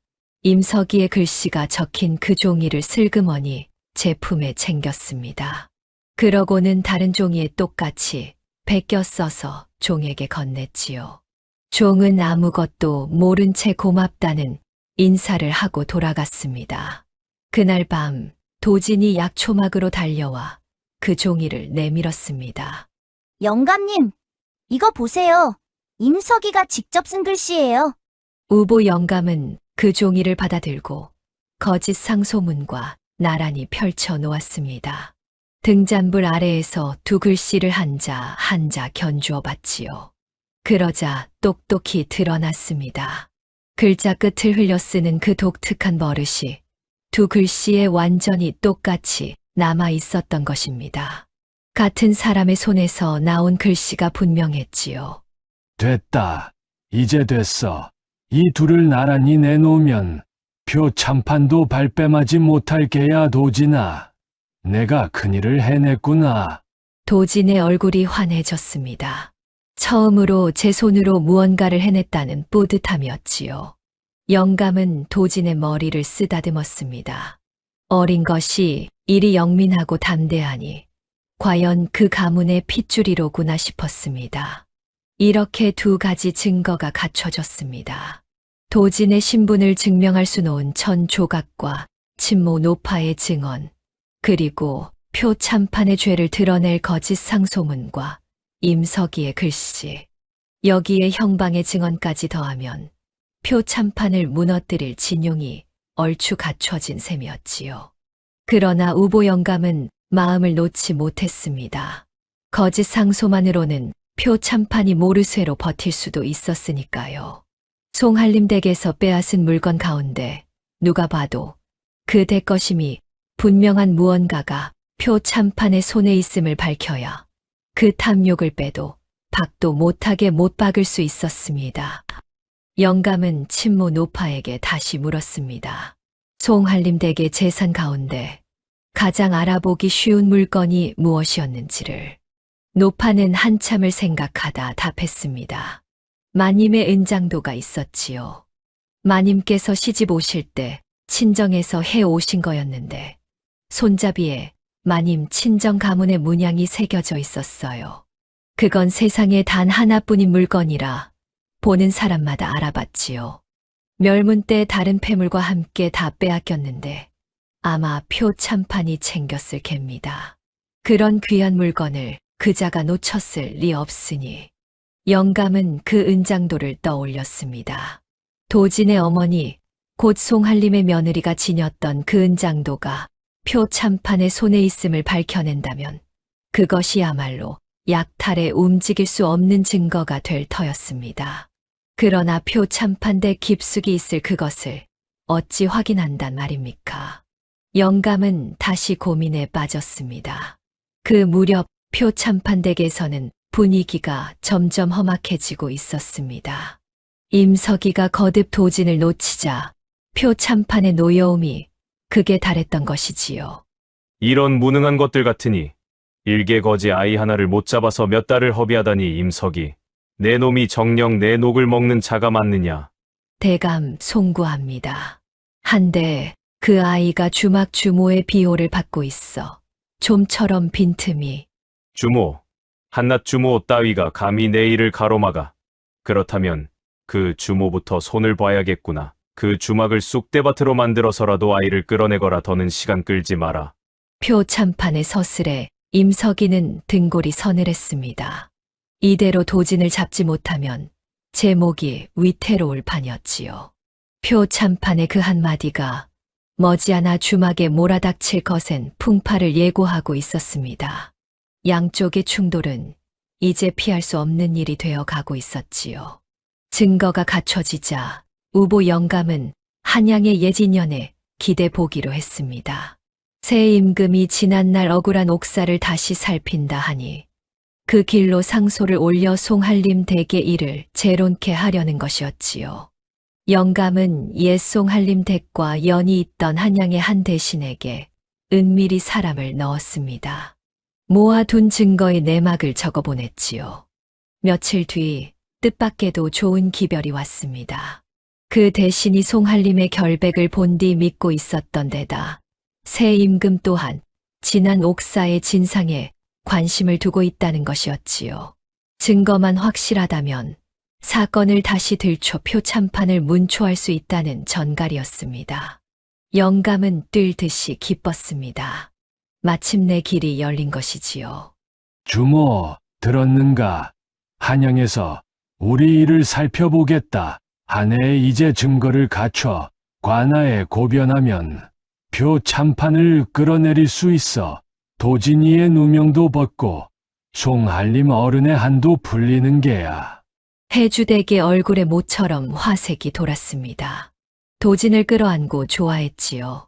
임석이의 글씨가 적힌 그 종이를 슬그머니 제 품에 챙겼습니다. 그러고는 다른 종이에 똑같이 베껴 써서 종에게 건넸지요. 종은 아무것도 모른 채 고맙다는 인사를 하고 돌아갔습니다. 그날 밤 도진이 약초막으로 달려와 그 종이를 내밀었습니다. 영감님, 이거 보세요. 임석이가 직접 쓴 글씨예요. 우보 영감은 그 종이를 받아들고 거짓 상소문과 나란히 펼쳐 놓았습니다. 등잔불 아래에서 두 글씨를 한자 한자 견주어 봤지요. 그러자 똑똑히 드러났습니다. 글자 끝을 흘려 쓰는 그 독특한 버릇이 두 글씨에 완전히 똑같이 남아 있었던 것입니다. 같은 사람의 손에서 나온 글씨가 분명했지요. 됐다. 이제 됐어. 이 둘을 나란히 내놓으면 표 참판도 발뺌하지 못할 게야, 도진아. 내가 큰일을 해냈구나. 도진의 얼굴이 환해졌습니다. 처음으로 제 손으로 무언가를 해냈다는 뿌듯함이었지요. 영감은 도진의 머리를 쓰다듬었습니다. 어린 것이 이리 영민하고 담대하니 과연 그 가문의 핏줄이로구나 싶었습니다. 이렇게 두 가지 증거가 갖춰졌습니다. 도진의 신분을 증명할 수 놓은 천 조각과 친모 노파의 증언, 그리고 표 참판의 죄를 드러낼 거짓 상소문과 임석이의 글씨, 여기에 형방의 증언까지 더하면 표 참판을 무너뜨릴 진용이 얼추 갖춰진 셈이었지요. 그러나 우보 영감은 마음을 놓지 못했습니다. 거짓 상소만으로는 표 참판이 모르쇠로 버틸 수도 있었으니까요. 송한림 댁에서 빼앗은 물건 가운데 누가 봐도 그 댁 것임이 분명한 무언가가 표 참판의 손에 있음을 밝혀야 그 탐욕을 빼도 박도 못하게 못 박을 수 있었습니다. 영감은 친모 노파에게 다시 물었습니다. 송한림 댁의 재산 가운데 가장 알아보기 쉬운 물건이 무엇이었는지를. 노파는 한참을 생각하다 답했습니다. 마님의 은장도가 있었지요. 마님께서 시집 오실 때 친정에서 해 오신 거였는데 손잡이에 마님 친정 가문의 문양이 새겨져 있었어요. 그건 세상에 단 하나뿐인 물건이라 보는 사람마다 알아봤지요. 멸문 때 다른 폐물과 함께 다 빼앗겼는데 아마 표 참판이 챙겼을 겁니다. 그런 귀한 물건을 그자가 놓쳤을 리 없으니 영감은 그 은장도를 떠올렸습니다. 도진의 어머니, 곧 송한림의 며느리가 지녔던 그 은장도가 표 참판의 손에 있음을 밝혀낸다면 그것이야말로 약탈에 움직일 수 없는 증거가 될 터였습니다. 그러나 표 참판대 깊숙이 있을 그것을 어찌 확인한단 말입니까? 영감은 다시 고민에 빠졌습니다. 그 무렵 표 참판댁에서는 분위기가 점점 험악해지고 있었습니다. 임석이가 거듭 도진을 놓치자 표 참판의 노여움이 극에 달했던 것이지요. 이런 무능한 것들 같으니 일개 거지 아이 하나를 못 잡아서 몇 달을 허비하다니 임석이. 내 놈이 정녕 내 녹을 먹는 자가 맞느냐. 대감 송구합니다. 한데 그 아이가 주막 주모의 비호를 받고 있어 좀처럼 빈틈이. 주모, 한낱 주모 따위가 감히 내 일을 가로막아. 그렇다면 그 주모부터 손을 봐야겠구나. 그 주막을 쑥대밭으로 만들어서라도 아이를 끌어내거라. 더는 시간 끌지 마라. 표 참판의 서슬에 임석이는 등골이 서늘했습니다. 이대로 도진을 잡지 못하면 제 목이 위태로울 판이었지요. 표 참판의 그 한마디가 머지않아 주막에 몰아닥칠 것엔 풍파를 예고하고 있었습니다. 양쪽의 충돌은 이제 피할 수 없는 일이 되어 가고 있었지요. 증거가 갖춰지자 우보 영감은 한양의 예진년에 기대 보기로 했습니다. 새 임금이 지난날 억울한 옥사를 다시 살핀다 하니 그 길로 상소를 올려 송한림 댁의 일을 재론케 하려는 것이었지요. 영감은 옛 송한림 댁과 연이 있던 한양의 한 대신에게 은밀히 사람을 넣었습니다. 모아둔 증거의 내막을 적어보냈지요. 며칠 뒤 뜻밖에도 좋은 기별이 왔습니다. 그 대신이 송한림의 결백을 본디 믿고 있었던 데다 새 임금 또한 지난 옥사의 진상에 관심을 두고 있다는 것이었지요. 증거만 확실하다면 사건을 다시 들춰 표 참판을 문초할 수 있다는 전갈이었습니다. 영감은 뜰 듯이 기뻤습니다. 마침내 길이 열린 것이지요. 주모, 들었는가? 한양에서 우리 일을 살펴보겠다. 한해 이제 증거를 갖춰 관아에 고변하면 표 참판을 끌어내릴 수 있어. 도진이의 누명도 벗고 송한림 어른의 한도 풀리는 게야. 해주댁의 얼굴에 모처럼 화색이 돌았습니다. 도진을 끌어안고 좋아했지요.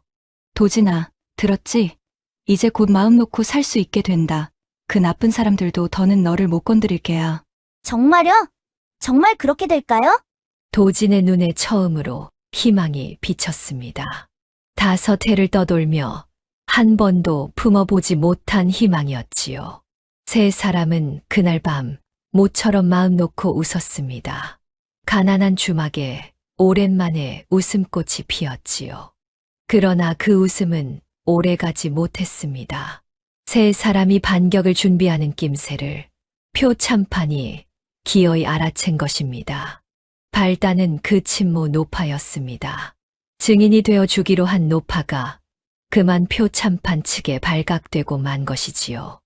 도진아, 들었지? 이제 곧 마음 놓고 살 수 있게 된다. 그 나쁜 사람들도 더는 너를 못 건드릴 게야. 정말요? 정말 그렇게 될까요? 도진의 눈에 처음으로 희망이 비쳤습니다. 5해를 떠돌며 한 번도 품어보지 못한 희망이었지요. 세 사람은 그날 밤 모처럼 마음 놓고 웃었습니다. 가난한 주막에 오랜만에 웃음꽃이 피었지요. 그러나 그 웃음은 오래가지 못했습니다. 세 사람이 반격을 준비하는 낌새를 표참판이 기어이 알아챈 것입니다. 발단은 그 친모 노파였습니다. 증인이 되어 주기로 한 노파가 그만 표참판 측에 발각되고 만 것이지요.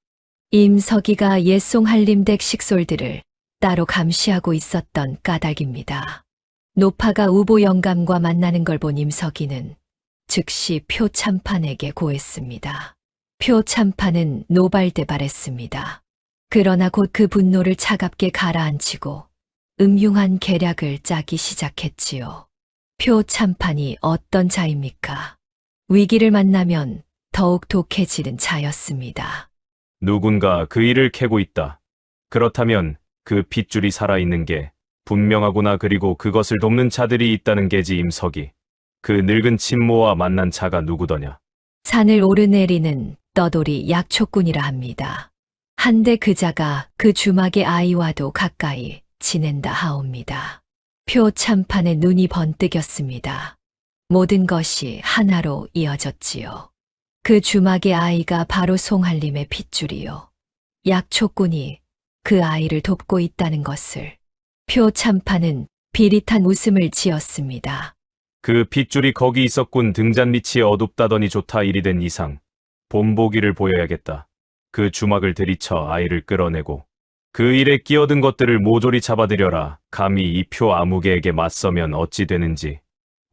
임석이가 옛송한림댁 식솔들을 따로 감시하고 있었던 까닭입니다. 노파가 우보 영감과 만나는 걸 본 임석이는 즉시 표참판에게 고했습니다. 표참판은 노발대발했습니다. 그러나 곧 그 분노를 차갑게 가라앉히고 음흉한 계략을 짜기 시작했지요. 표참판이 어떤 자입니까? 위기를 만나면 더욱 독해지는 자였습니다. 누군가 그 일을 캐고 있다. 그렇다면 그 핏줄이 살아있는 게 분명하구나. 그리고 그것을 돕는 자들이 있다는 게지. 임석이 그 늙은 친모와 만난 자가 누구더냐? 산을 오르내리는 떠돌이 약초꾼이라 합니다. 한데 그 자가 그 주막의 아이와도 가까이 지낸다 하옵니다. 표참판의 눈이 번뜩였습니다. 모든 것이 하나로 이어졌지요. 그 주막의 아이가 바로 송한림의 핏줄이요. 약초꾼이 그 아이를 돕고 있다는 것을. 표참판은 비릿한 웃음을 지었습니다. 그 핏줄이 거기 있었군. 등잔 밑이 어둡다더니 좋다. 일이 된 이상 본보기를 보여야겠다. 그 주막을 들이쳐 아이를 끌어내고 그 일에 끼어든 것들을 모조리 잡아들여라. 감히 이 표 아무개에게 맞서면 어찌 되는지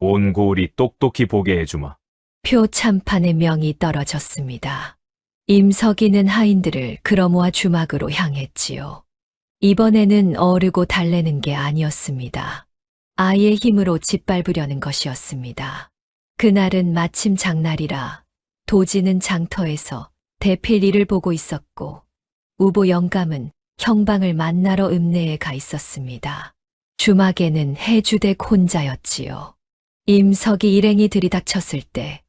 온 고을이 똑똑히 보게 해주마. 표참판의 명이 떨어졌습니다. 임석이는 하인들을 끌어모아 주막으로 향했지요. 이번에는 어르고 달래는 게 아니었습니다. 아이의 힘으로 짓밟으려는 것이었습니다. 그날은 마침 장날이라 도지는 장터에서 대필 일을 보고 있었고 우보 영감은 형방을 만나러 읍내에 가 있었습니다. 주막에는 해주댁 혼자였지요. 임석이 일행이 들이닥쳤을 때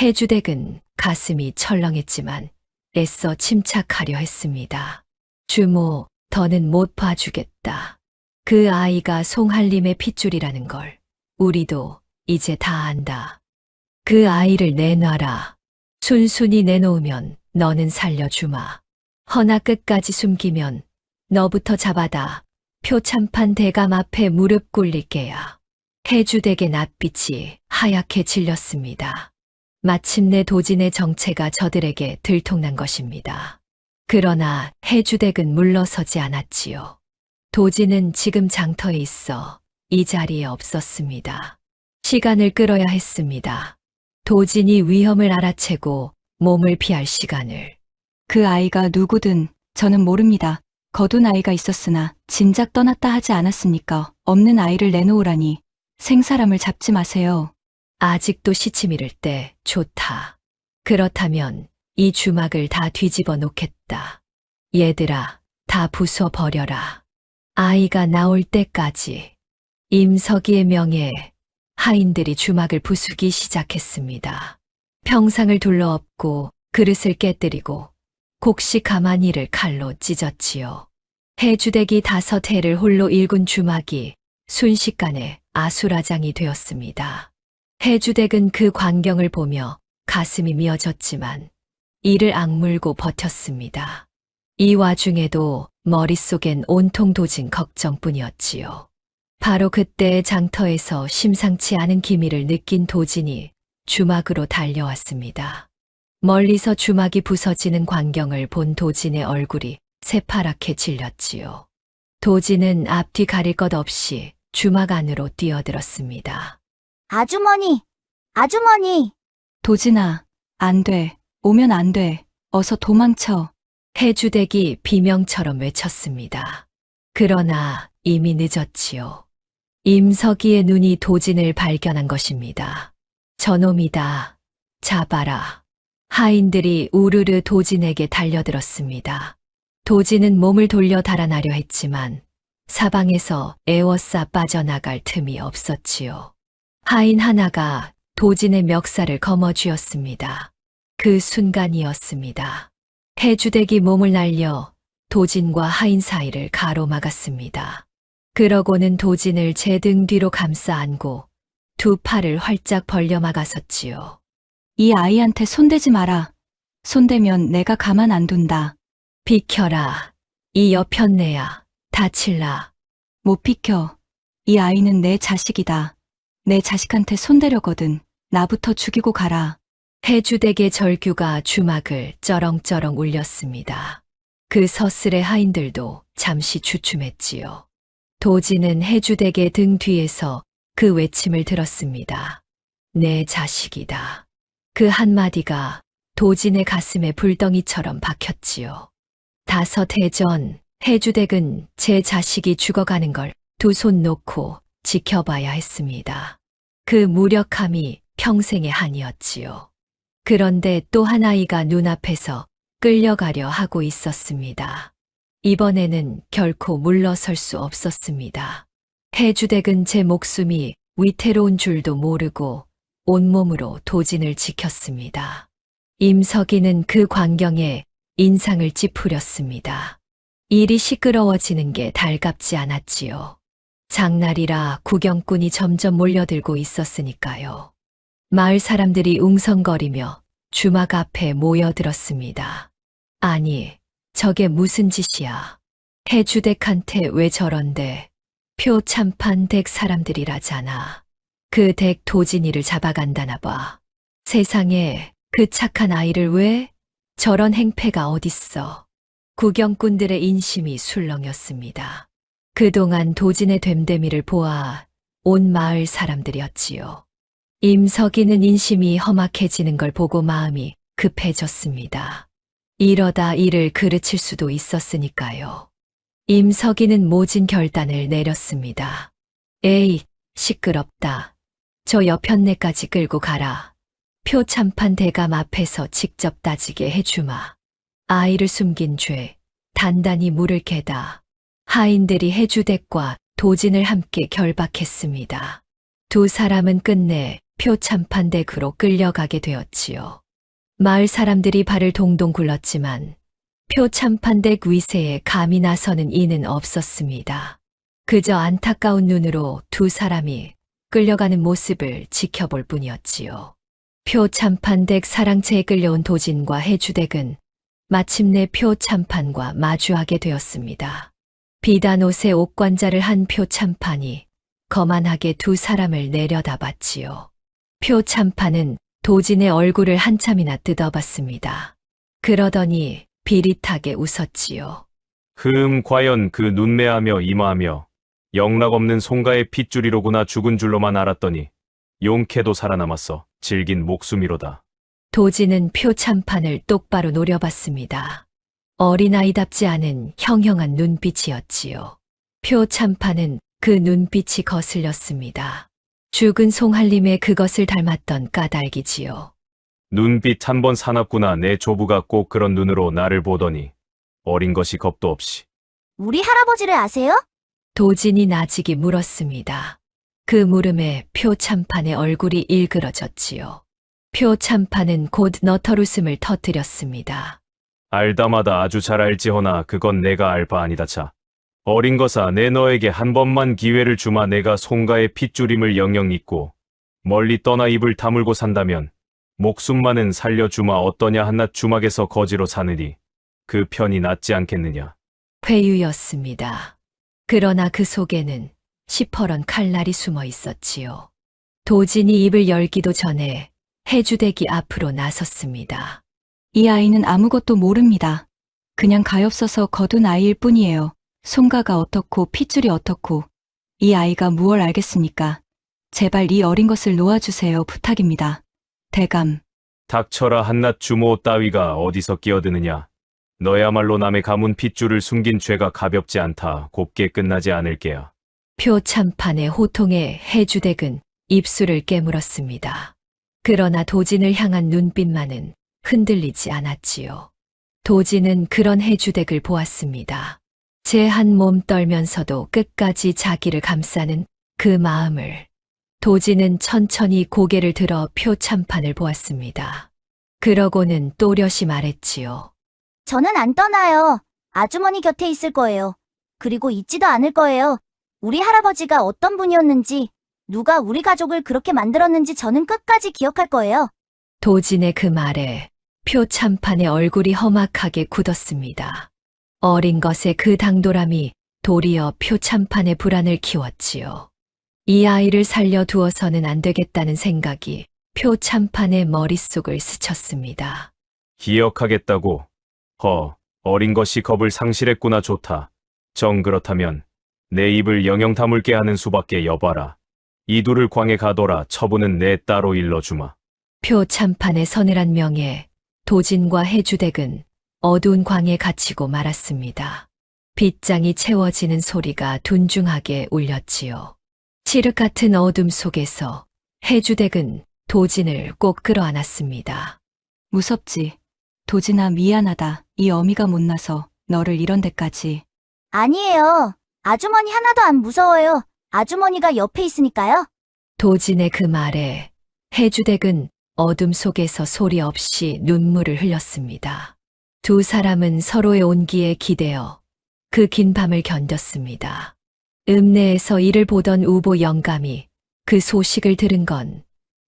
해주댁은 가슴이 철렁했지만 애써 침착하려 했습니다. 주모, 더는 못 봐주겠다. 그 아이가 송한림의 핏줄이라는 걸 우리도 이제 다 안다. 그 아이를 내놔라. 순순히 내놓으면 너는 살려주마. 허나 끝까지 숨기면 너부터 잡아다 표참판 대감 앞에 무릎 꿇릴 게야. 해주댁의 낯빛이 하얗게 질렸습니다. 마침내 도진의 정체가 저들에게 들통난 것입니다. 그러나 해주댁은 물러서지 않았지요. 도진은 지금 장터에 있어 이 자리에 없었습니다. 시간을 끌어야 했습니다. 도진이 위험을 알아채고 몸을 피할 시간을. 그 아이가 누구든 저는 모릅니다. 거둔 아이가 있었으나 진작 떠났다 하지 않았습니까? 없는 아이를 내놓으라니. 생사람을 잡지 마세요. 아직도 시치미를 때 좋다. 그렇다면 이 주막을 다 뒤집어 놓겠다. 얘들아, 다 부숴버려라. 아이가 나올 때까지. 임석이의 명예에 하인들이 주막을 부수기 시작했습니다. 평상을 둘러엎고 그릇을 깨뜨리고 곡식 가마니를 칼로 찢었지요. 해주댁이 5해를 홀로 일군 주막이 순식간에 아수라장이 되었습니다. 해주댁은 그 광경을 보며 가슴이 미어졌지만 이를 악물고 버텼습니다. 이 와중에도 머릿속엔 온통 도진 걱정뿐이었지요. 바로 그때 장터에서 심상치 않은 기미를 느낀 도진이 주막으로 달려왔습니다. 멀리서 주막이 부서지는 광경을 본 도진의 얼굴이 새파랗게 질렸지요. 도진은 앞뒤 가릴 것 없이 주막 안으로 뛰어들었습니다. 아주머니, 아주머니. 도진아, 안 돼. 오면 안 돼. 어서 도망쳐. 해주댁이 비명처럼 외쳤습니다. 그러나 이미 늦었지요. 임석이의 눈이 도진을 발견한 것입니다. 저놈이다. 잡아라. 하인들이 우르르 도진에게 달려들었습니다. 도진은 몸을 돌려 달아나려 했지만 사방에서 에워싸 빠져나갈 틈이 없었지요. 하인 하나가 도진의 멱살을 거머쥐었습니다. 그 순간이었습니다. 해주댁이 몸을 날려 도진과 하인 사이를 가로막았습니다. 그러고는 도진을 제 등 뒤로 감싸 안고 두 팔을 활짝 벌려 막았었지요. 이 아이한테 손대지 마라. 손대면 내가 가만 안 둔다. 비켜라. 이 여편네야. 다칠라. 못 비켜. 이 아이는 내 자식이다. 내 자식한테 손대려거든. 나부터 죽이고 가라. 해주댁의 절규가 주막을 쩌렁쩌렁 울렸습니다. 그 서슬의 하인들도 잠시 주춤했지요. 도진은 해주댁의 등 뒤에서 그 외침을 들었습니다. 내 자식이다. 그 한마디가 도진의 가슴에 불덩이처럼 박혔지요. 5해 전 해주댁은 제 자식이 죽어가는 걸 두 손 놓고 지켜봐야 했습니다. 그 무력함이 평생의 한이었지요. 그런데 또 한 아이가 눈앞에서 끌려가려 하고 있었습니다. 이번에는 결코 물러설 수 없었습니다. 해주댁은 제 목숨이 위태로운 줄도 모르고 온몸으로 도진을 지켰습니다. 임석이는 그 광경에 인상을 찌푸렸습니다. 일이 시끄러워지는 게 달갑지 않았지요. 장날이라 구경꾼이 점점 몰려들고 있었으니까요. 마을 사람들이 웅성거리며 주막 앞에 모여들었습니다. 아니, 저게 무슨 짓이야. 해주댁한테 왜 저런데. 표참판 댁 사람들이라잖아. 그 댁 도진이를 잡아간다나 봐. 세상에 그 착한 아이를 왜? 저런 행패가 어딨어. 구경꾼들의 인심이 술렁였습니다. 그동안 도진의 됨됨이를 보아 온 마을 사람들이었지요. 임석이는 인심이 험악해지는 걸 보고 마음이 급해졌습니다. 이러다 일을 그르칠 수도 있었으니까요. 임석이는 모진 결단을 내렸습니다. 에이, 시끄럽다. 저 여편네까지 끌고 가라. 표참판 대감 앞에서 직접 따지게 해주마. 아이를 숨긴 죄, 단단히 물을 개다. 하인들이 해주댁과 도진을 함께 결박했습니다. 두 사람은 끝내 표참판 댁으로 끌려가게 되었지요. 마을 사람들이 발을 동동 굴렀지만 표참판 댁 위세에 감히 나서는 이는 없었습니다. 그저 안타까운 눈으로 두 사람이 끌려가는 모습을 지켜볼 뿐이었지요. 표참판 댁 사랑채에 끌려온 도진과 해주댁은 마침내 표참판과 마주하게 되었습니다. 비단 옷에 옥관자를 한 표참판이 거만하게 두 사람을 내려다봤지요. 표참판은 도진의 얼굴을 한참이나 뜯어봤습니다. 그러더니 비릿하게 웃었지요. 과연 그 눈매하며 이마하며 영락없는 송가의 핏줄이로구나. 죽은 줄로만 알았더니 용케도 살아남았어. 질긴 목숨이로다. 도진은 표참판을 똑바로 노려봤습니다. 어린아이답지 않은 형형한 눈빛이었지요. 표참판은 그 눈빛이 거슬렸습니다. 죽은 송할림의 그것을 닮았던 까닭이지요. 눈빛 한 번 사납구나. 내 조부가 꼭 그런 눈으로 나를 보더니 어린 것이 겁도 없이. 우리 할아버지를 아세요? 도진이 나직이 물었습니다. 그 물음에 표참판의 얼굴이 일그러졌지요. 표참판은 곧 너털웃음을 터뜨렸습니다. 알다마다 아주 잘 알지허나 그건 내가 알 바 아니다 차. 어린 것아, 내 너에게 한 번만 기회를 주마. 내가 송가의 핏줄임을 영영 잊고 멀리 떠나 입을 다물고 산다면 목숨만은 살려주마. 어떠냐. 한낱 주막에서 거지로 사느니 그 편이 낫지 않겠느냐. 회유였습니다. 그러나 그 속에는 시퍼런 칼날이 숨어 있었지요. 도진이 입을 열기도 전에 해주댁이 앞으로 나섰습니다. 이 아이는 아무것도 모릅니다. 그냥 가엾어서 거둔 아이일 뿐이에요. 송가가 어떻고 핏줄이 어떻고 이 아이가 무얼 알겠습니까? 제발 이 어린 것을 놓아주세요. 부탁입니다. 대감. 닥쳐라. 한낱 주모 따위가 어디서 끼어드느냐. 너야말로 남의 가문 핏줄을 숨긴 죄가 가볍지 않다. 곱게 끝나지 않을 게야. 표참판의 호통에 해주댁은 입술을 깨물었습니다. 그러나 도진을 향한 눈빛만은 흔들리지 않았지요. 도진은 그런 해주댁을 보았습니다. 제 한 몸 떨면서도 끝까지 자기를 감싸는 그 마음을. 도진은 천천히 고개를 들어 표참판을 보았습니다. 그러고는 또렷이 말했지요. 저는 안 떠나요. 아주머니 곁에 있을 거예요. 그리고 잊지도 않을 거예요. 우리 할아버지가 어떤 분이었는지, 누가 우리 가족을 그렇게 만들었는지 저는 끝까지 기억할 거예요. 도진의 그 말에 표참판의 얼굴이 험악하게 굳었습니다. 어린 것의 그 당돌함이 도리어 표참판의 불안을 키웠지요. 이 아이를 살려두어서는 안 되겠다는 생각이 표참판의 머릿속을 스쳤습니다. 기억하겠다고. 어린 것이 겁을 상실했구나. 좋다. 정 그렇다면 내 입을 영영 다물게 하는 수밖에. 여봐라. 이 둘을 광에 가둬라. 처분은 내 따로 일러주마. 표참판의 서늘한 명에 도진과 해주댁은 어두운 광에 갇히고 말았습니다. 빗장이 채워지는 소리가 둔중하게 울렸지요. 칠흑 같은 어둠 속에서 해주댁은 도진을 꼭 끌어안았습니다. 무섭지. 도진아, 미안하다. 이 어미가 못나서 너를 이런 데까지. 아니에요. 아주머니 하나도 안 무서워요. 아주머니가 옆에 있으니까요. 도진의 그 말에 해주댁은 어둠 속에서 소리 없이 눈물을 흘렸습니다. 두 사람은 서로의 온기에 기대어 그 긴 밤을 견뎠습니다. 읍내에서 이를 보던 우보 영감이 그 소식을 들은 건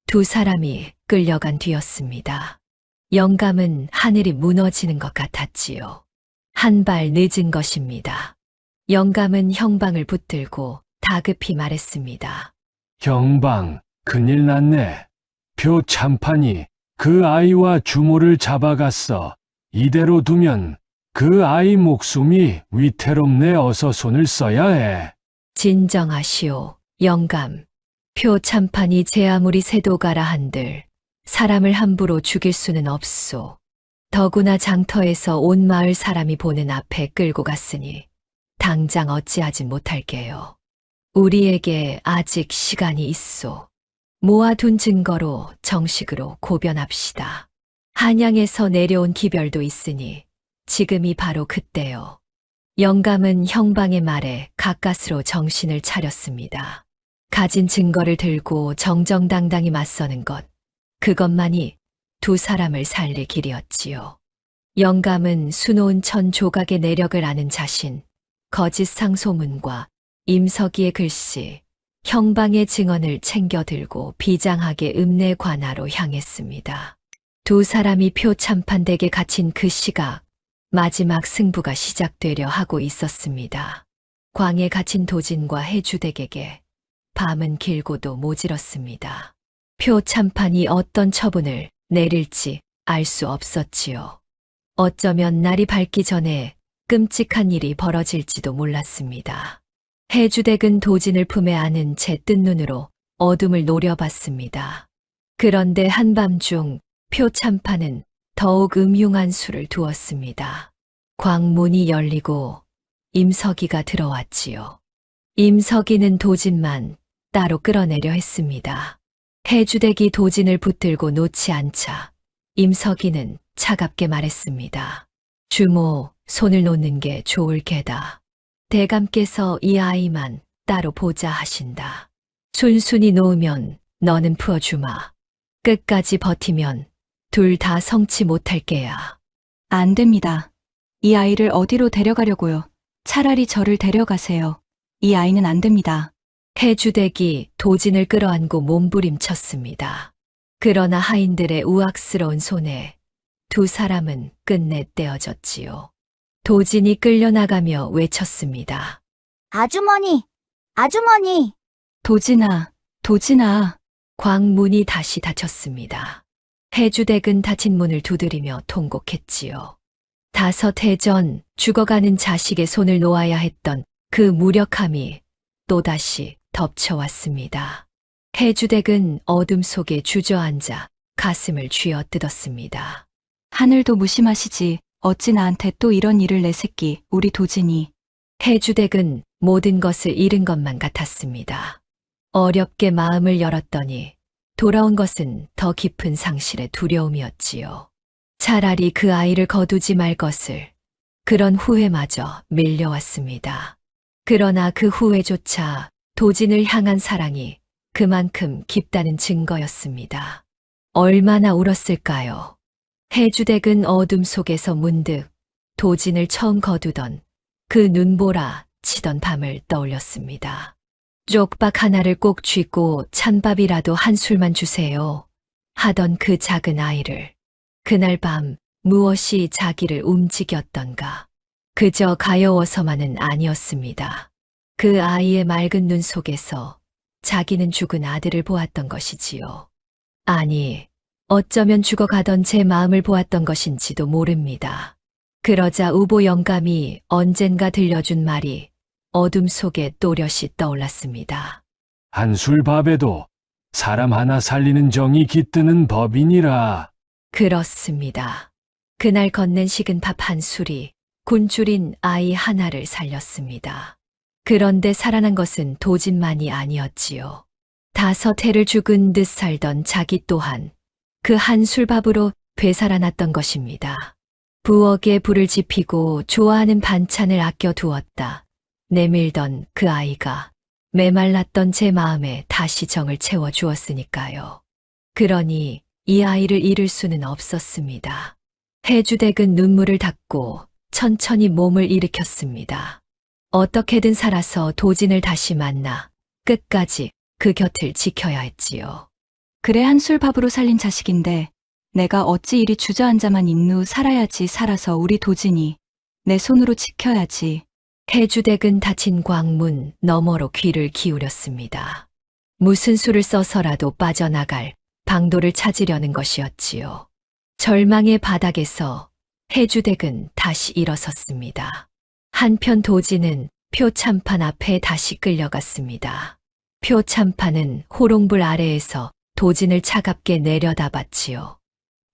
두 사람이 끌려간 뒤였습니다. 영감은 하늘이 무너지는 것 같았지요. 한 발 늦은 것입니다. 영감은 형방을 붙들고 다급히 말했습니다. 형방, 큰일 났네. 표참판이 그 아이와 주모를 잡아갔어. 이대로 두면 그 아이 목숨이 위태롭네. 어서 손을 써야 해. 진정하시오, 영감. 표참판이 제 아무리 세도가라 한들 사람을 함부로 죽일 수는 없소. 더구나 장터에서 온 마을 사람이 보는 앞에 끌고 갔으니 당장 어찌하지 못할게요. 우리에게 아직 시간이 있소. 모아둔 증거로 정식으로 고변합시다. 한양에서 내려온 기별도 있으니 지금이 바로 그때요. 영감은 형방의 말에 가까스로 정신을 차렸습니다. 가진 증거를 들고 정정당당히 맞서는 것, 그것만이 두 사람을 살릴 길이었지요. 영감은 수놓은 천 조각의 내력을 아는 자신, 거짓 상소문과 임석이의 글씨, 형방의 증언을 챙겨 들고 비장하게 읍내 관하로 향했습니다. 두 사람이 표참판댁에 갇힌 그 시각, 마지막 승부가 시작되려 하고 있었습니다. 광에 갇힌 도진과 해주댁에게 밤은 길고도 모질었습니다. 표참판이 어떤 처분을 내릴지 알 수 없었지요. 어쩌면 날이 밝기 전에 끔찍한 일이 벌어질지도 몰랐습니다. 해주댁은 도진을 품에 안은 채 뜬 눈으로 어둠을 노려봤습니다. 그런데 한밤중 표참판은 더욱 음흉한 수를 두었습니다. 광문이 열리고 임석이가 들어왔지요. 임석이는 도진만 따로 끌어내려 했습니다. 해주댁이 도진을 붙들고 놓지 않자 임석이는 차갑게 말했습니다. 주모, 손을 놓는 게 좋을 게다. 대감께서 이 아이만 따로 보자 하신다. 순순히 놓으면 너는 풀어주마. 끝까지 버티면 둘 다 성치 못할 게야. 안 됩니다. 이 아이를 어디로 데려가려고요? 차라리 저를 데려가세요. 이 아이는 안 됩니다. 해주댁이 도진을 끌어안고 몸부림쳤습니다. 그러나 하인들의 우악스러운 손에 두 사람은 끝내 떼어졌지요. 도진이 끌려나가며 외쳤습니다. 아주머니! 아주머니! 도진아, 도진아. 광문이 다시 닫혔습니다. 해주댁은 닫힌 문을 두드리며 통곡했지요. 5해 전 죽어가는 자식의 손을 놓아야 했던 그 무력함이 또다시 덮쳐왔습니다. 해주댁은 어둠 속에 주저앉아 가슴을 쥐어뜯었습니다. 하늘도 무심하시지. 어찌 나한테 또 이런 일을 내 새끼, 우리 도진이. 해주댁은 모든 것을 잃은 것만 같았습니다. 어렵게 마음을 열었더니 돌아온 것은 더 깊은 상실의 두려움이었지요. 차라리 그 아이를 거두지 말 것을, 그런 후회마저 밀려왔습니다. 그러나 그 후회조차 도진을 향한 사랑이 그만큼 깊다는 증거였습니다. 얼마나 울었을까요? 해주댁은 어둠 속에서 문득 도진을 처음 거두던 그 눈보라 치던 밤을 떠올렸습니다. 쪽박 하나를 꼭 쥐고 찬밥이라도 한 술만 주세요 하던 그 작은 아이를, 그날 밤 무엇이 자기를 움직였던가. 그저 가여워서만은 아니었습니다. 그 아이의 맑은 눈 속에서 자기는 죽은 아들을 보았던 것이지요. 아니, 어쩌면 죽어가던 제 마음을 보았던 것인지도 모릅니다. 그러자 우보 영감이 언젠가 들려준 말이 어둠 속에 또렷이 떠올랐습니다. 한술밥에도 사람 하나 살리는 정이 깃드는 법이니라. 그렇습니다. 그날 건넨 식은 밥 한 술이 곤줄인 아이 하나를 살렸습니다. 그런데 살아난 것은 도진만이 아니었지요. 5해를 죽은 듯 살던 자기 또한 그 한 술밥으로 되살아났던 것입니다. 부엌에 불을 지피고 좋아하는 반찬을 아껴두었다 내밀던 그 아이가 메말랐던 제 마음에 다시 정을 채워주었으니까요. 그러니 이 아이를 잃을 수는 없었습니다. 해주댁은 눈물을 닦고 천천히 몸을 일으켰습니다. 어떻게든 살아서 도진을 다시 만나 끝까지 그 곁을 지켜야 했지요. 그래 한술밥으로 살린 자식인데 내가 어찌 이리 주저앉아만 있누. 살아야지. 살아서 우리 도진이 내 손으로 지켜야지. 해주댁은 닫힌 광문 너머로 귀를 기울였습니다. 무슨 수를 써서라도 빠져나갈 방도를 찾으려는 것이었지요. 절망의 바닥에서 해주댁은 다시 일어섰습니다. 한편 도진은 표참판 앞에 다시 끌려갔습니다. 표참판은 호롱불 아래에서 도진을 차갑게 내려다봤지요.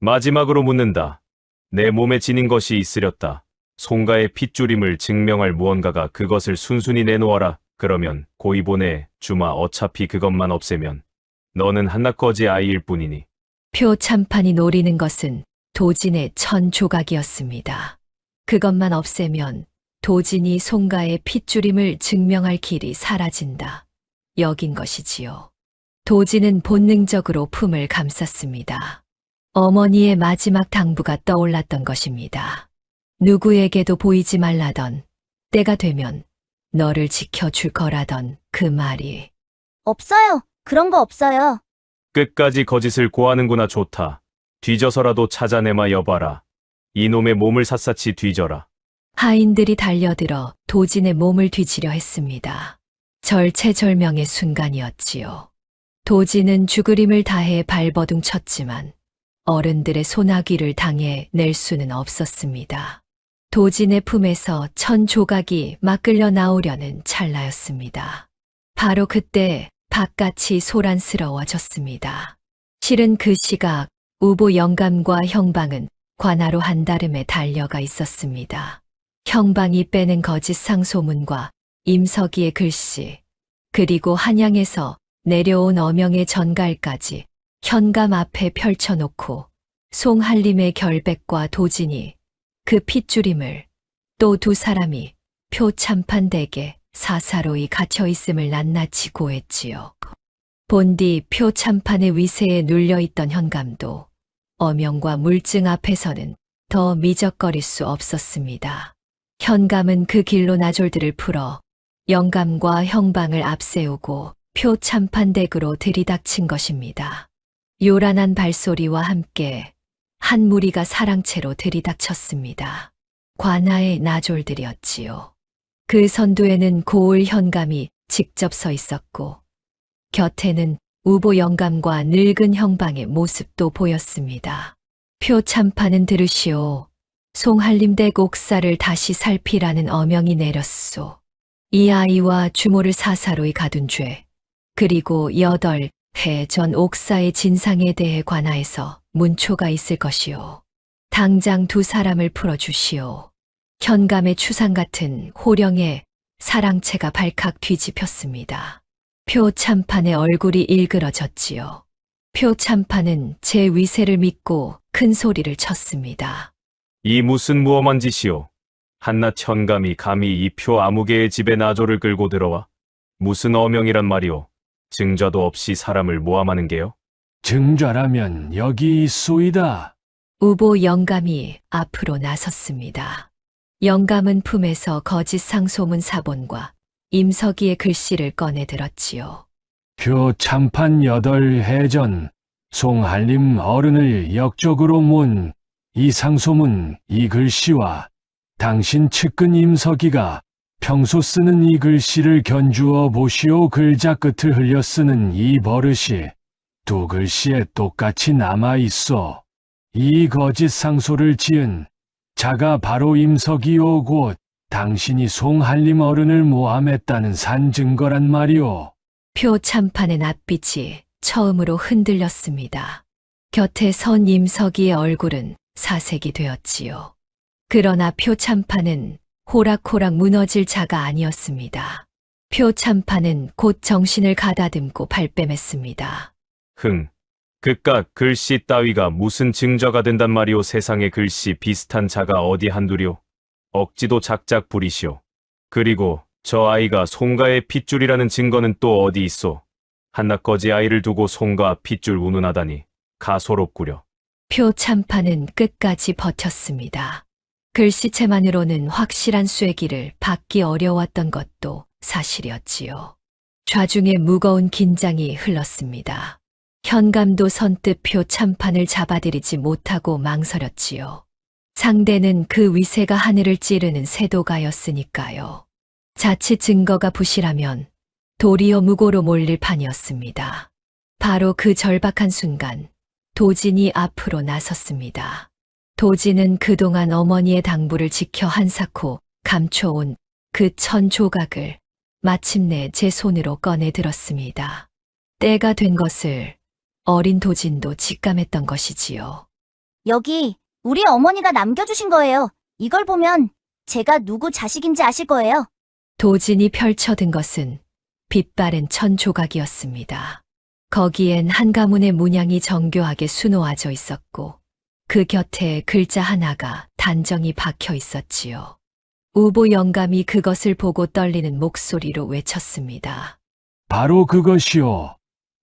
마지막으로 묻는다. 내 몸에 지닌 것이 있으렸다. 송가의 핏줄임을 증명할 무언가가 그것을 순순히 내놓아라. 그러면 고이 보내 주마. 어차피 그것만 없애면 너는 한낱거지 아이일 뿐이니. 표참판이 노리는 것은 도진의 천 조각이었습니다. 그것만 없애면 도진이 송가의 핏줄임을 증명할 길이 사라진다. 여긴 것이지요. 도진은 본능적으로 품을 감쌌습니다. 어머니의 마지막 당부가 떠올랐던 것입니다. 누구에게도 보이지 말라던, 때가 되면 너를 지켜줄 거라던 그 말이. 없어요. 그런 거 없어요. 끝까지 거짓을 고하는구나. 좋다. 뒤져서라도 찾아내마 여봐라. 이놈의 몸을 샅샅이 뒤져라. 하인들이 달려들어 도진의 몸을 뒤지려 했습니다. 절체절명의 순간이었지요. 도진은 죽을 힘을 다해 발버둥 쳤지만 어른들의 소나귀를 당해 낼 수는 없었습니다. 도진의 품에서 천 조각이 막 끌려 나오려는 찰나였습니다. 바로 그때 바깥이 소란스러워졌습니다. 실은 그 시각 우보 영감과 형방은 관하로 한다름에 달려가 있었습니다. 형방이 빼낸 거짓 상소문과 임석이의 글씨, 그리고 한양에서 내려온 어명의 전갈까지 현감 앞에 펼쳐놓고 송한림의 결백과 도진이 그 핏줄임을, 또 두 사람이 표참판 댁에 사사로이 갇혀있음을 낱낱이 고했지요. 본디 표참판의 위세에 눌려있던 현감도 어명과 물증 앞에서는 더 미적거릴 수 없었습니다. 현감은 그 길로 나졸들을 풀어 영감과 형방을 앞세우고 표참판 댁으로 들이닥친 것입니다. 요란한 발소리와 함께 한 무리가 사랑채로 들이닥쳤습니다. 관아의 나졸들이었지요. 그 선두에는 고을 현감이 직접 서 있었고 곁에는 우보 영감과 늙은 형방의 모습도 보였습니다. 표참판은 들으시오. 송한림댁 옥사를 다시 살피라는 어명이 내렸소. 이 아이와 주모를 사사로이 가둔 죄, 그리고 8해 전 옥사의 진상에 대해 관하여서 문초가 있을 것이오. 당장 두 사람을 풀어주시오. 현감의 추상 같은 호령의 사랑채가 발칵 뒤집혔습니다. 표참판의 얼굴이 일그러졌지요. 표참판은 제 위세를 믿고 큰 소리를 쳤습니다. 이 무슨 무엄한 짓이오. 한낱 현감이 감히 이 표 아무개의 집에 나조를 끌고 들어와 무슨 어명이란 말이오. 증자도 없이 사람을 모함하는 게요. 증자라면 여기 있소이다. 우보 영감이 앞으로 나섰습니다. 영감은 품에서 거짓 상소문 사본과 임석이의 글씨를 꺼내 들었지요. 표 참판 8해 전 송한림 어른을 역적으로 몬 이 상소문 이 글씨와 당신 측근 임석이가 평소 쓰는 이 글씨를 견주어 보시오. 글자 끝을 흘려 쓰는 이 버릇이 두 글씨에 똑같이 남아 있어. 이 거짓 상소를 지은 자가 바로 임석이요 곧 당신이 송한림 어른을 모함했다는 산 증거란 말이오. 표참판의 낯빛이 처음으로 흔들렸습니다. 곁에 선 임석이의 얼굴은 사색이 되었지요. 그러나 표참판은 호락호락 무너질 자가 아니었습니다. 표참판은 곧 정신을 가다듬고 발뺌했습니다. 그깟 글씨 따위가 무슨 증자가 된단 말이오. 세상에 글씨 비슷한 자가 어디 한둘이오. 억지도 작작 부리시오. 그리고 저 아이가 송가의 핏줄이라는 증거는 또 어디 있소. 한낱 거지 아이를 두고 송가 핏줄 운운하다니 가소롭구려. 표참판은 끝까지 버텼습니다. 글씨체만으로는 확실한 쐐기를 받기 어려웠던 것도 사실이었지요. 좌중에 무거운 긴장이 흘렀습니다. 현감도 선뜻 표참판을 잡아들이지 못하고 망설였지요. 상대는 그 위세가 하늘을 찌르는 세도가였으니까요. 자칫 증거가 부실하면 도리어 무고로 몰릴 판이었습니다. 바로 그 절박한 순간 도진이 앞으로 나섰습니다. 도진은 그동안 어머니의 당부를 지켜 한사코 감춰온 그 1000조각을 마침내 제 손으로 꺼내 들었습니다. 때가 된 것을 어린 도진도 직감했던 것이지요. 여기 우리 어머니가 남겨주신 거예요. 이걸 보면 제가 누구 자식인지 아실 거예요. 도진이 펼쳐든 것은 빛바랜 1000조각이었습니다. 거기엔 한 가문의 문양이 정교하게 수놓아져 있었고 그 곁에 글자 하나가 단정히 박혀 있었지요. 우보 영감이 그것을 보고 떨리는 목소리로 외쳤습니다. 바로 그것이오.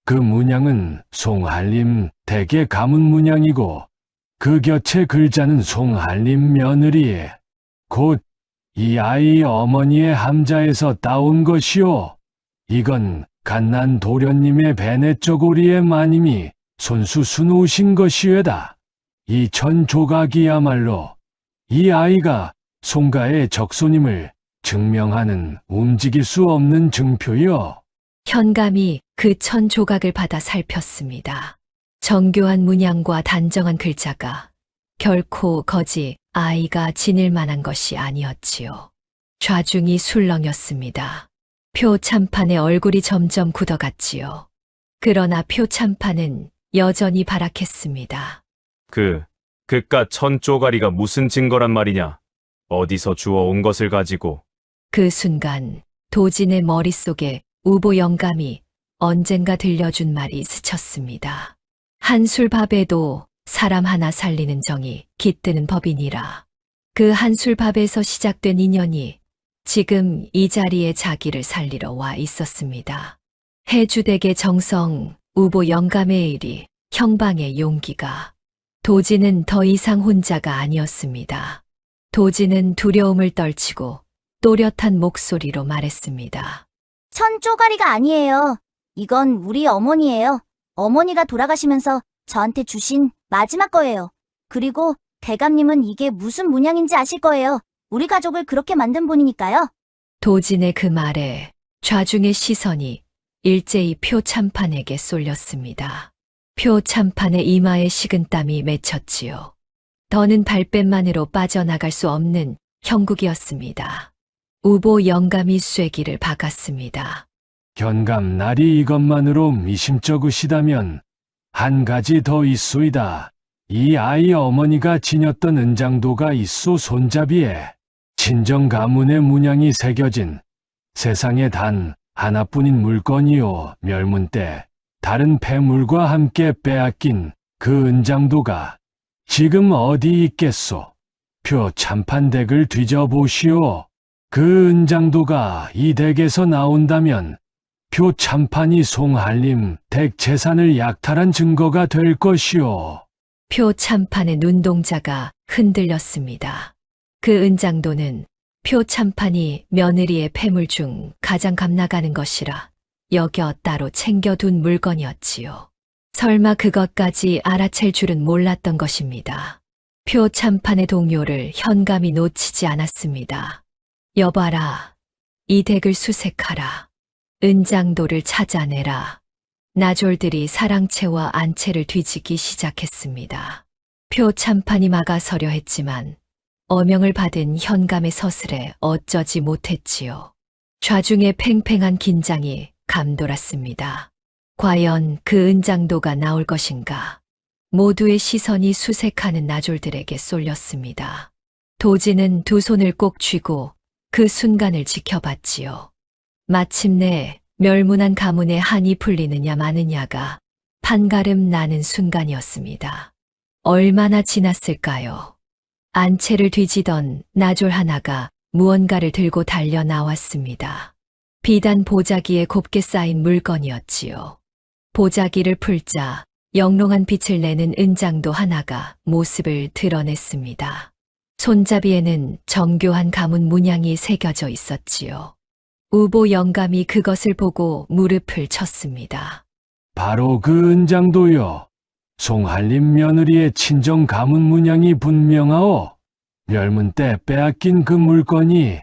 그 문양은 송한림 대개 가문 문양이고 그 곁의 글자는 송한림 며느리 곧 이 아이 어머니의 함자에서 따온 것이오. 이건 갓난 도련님의 베네쩌고리의 마님이 손수 수놓으신 것이외다. 이 1000조각이야말로 이 아이가 송가의 적손임을 증명하는 움직일 수 없는 증표요. 현감이 그 1000조각을 받아 살폈습니다. 정교한 문양과 단정한 글자가 결코 거지 아이가 지닐 만한 것이 아니었지요. 좌중이 술렁였습니다. 표참판의 얼굴이 점점 굳어갔지요. 그러나 표참판은 여전히 발악했습니다. 그깟 1000조가리가 무슨 증거란 말이냐. 어디서 주워온 것을 가지고. 그 순간 도진의 머릿속에 우보 영감이 언젠가 들려준 말이 스쳤습니다. 한술밥에도 사람 하나 살리는 정이 깃드는 법이니라. 그 한술밥에서 시작된 인연이 지금 이 자리에 자기를 살리러 와 있었습니다. 해주댁의 정성, 우보 영감의 일이, 형방의 용기가. 도진은 더 이상 혼자가 아니었습니다. 도진은 두려움을 떨치고 또렷한 목소리로 말했습니다. 1000조가리가 아니에요. 이건 우리 어머니예요. 어머니가 돌아가시면서 저한테 주신 마지막 거예요. 그리고 대감님은 이게 무슨 문양인지 아실 거예요. 우리 가족을 그렇게 만든 분이니까요. 도진의 그 말에 좌중의 시선이 일제히 표참판에게 쏠렸습니다. 표참판의 이마에 식은땀이 맺혔지요. 더는 발뺌만으로 빠져나갈 수 없는 형국이었습니다. 우보 영감이 쐐기를 박았습니다. 현감 날이 이것만으로 미심쩍으시다면 한 가지 더 있소이다. 이 아이 어머니가 지녔던 은장도가 있소 손잡이에 친정 가문의 문양이 새겨진 세상에 단 하나뿐인 물건이요. 멸문 때 다른 폐물과 함께 빼앗긴 그 은장도가 지금 어디 있겠소? 표 참판댁을 뒤져보시오. 그 은장도가 이 댁에서 나온다면 표 참판이 송한림 댁 재산을 약탈한 증거가 될 것이오. 표 참판의 눈동자가 흔들렸습니다. 그 은장도는 표 참판이 며느리의 폐물 중 가장 값나가는 것이라 여겨 따로 챙겨둔 물건이었지요. 설마 그것까지 알아챌 줄은 몰랐던 것입니다. 표 참판의 동요를 현감이 놓치지 않았습니다. 여봐라, 이 댁을 수색하라. 은장도를 찾아내라. 나졸들이 사랑채와 안채를 뒤지기 시작했습니다. 표 참판이 막아서려 했지만 어명을 받은 현감의 서슬에 어쩌지 못했지요. 좌중의 팽팽한 긴장이 감돌았습니다. 과연 그 은장도가 나올 것인가? 모두의 시선이 수색하는 나졸들에게 쏠렸습니다. 도지는 두 손을 꼭 쥐고 그 순간을 지켜봤지요. 마침내 멸문한 가문의 한이 풀리느냐 마느냐가 판가름 나는 순간이었습니다. 얼마나 지났을까요? 안채를 뒤지던 나졸 하나가 무언가를 들고 달려 나왔습니다. 비단 보자기에 곱게 쌓인 물건이었지요. 보자기를 풀자 영롱한 빛을 내는 은장도 하나가 모습을 드러냈습니다. 손잡이에는 정교한 가문 문양이 새겨져 있었지요. 우보 영감이 그것을 보고 무릎을 쳤습니다. 바로 그 은장도요. 송한림 며느리의 친정 가문 문양이 분명하오. 멸문 때 빼앗긴 그 물건이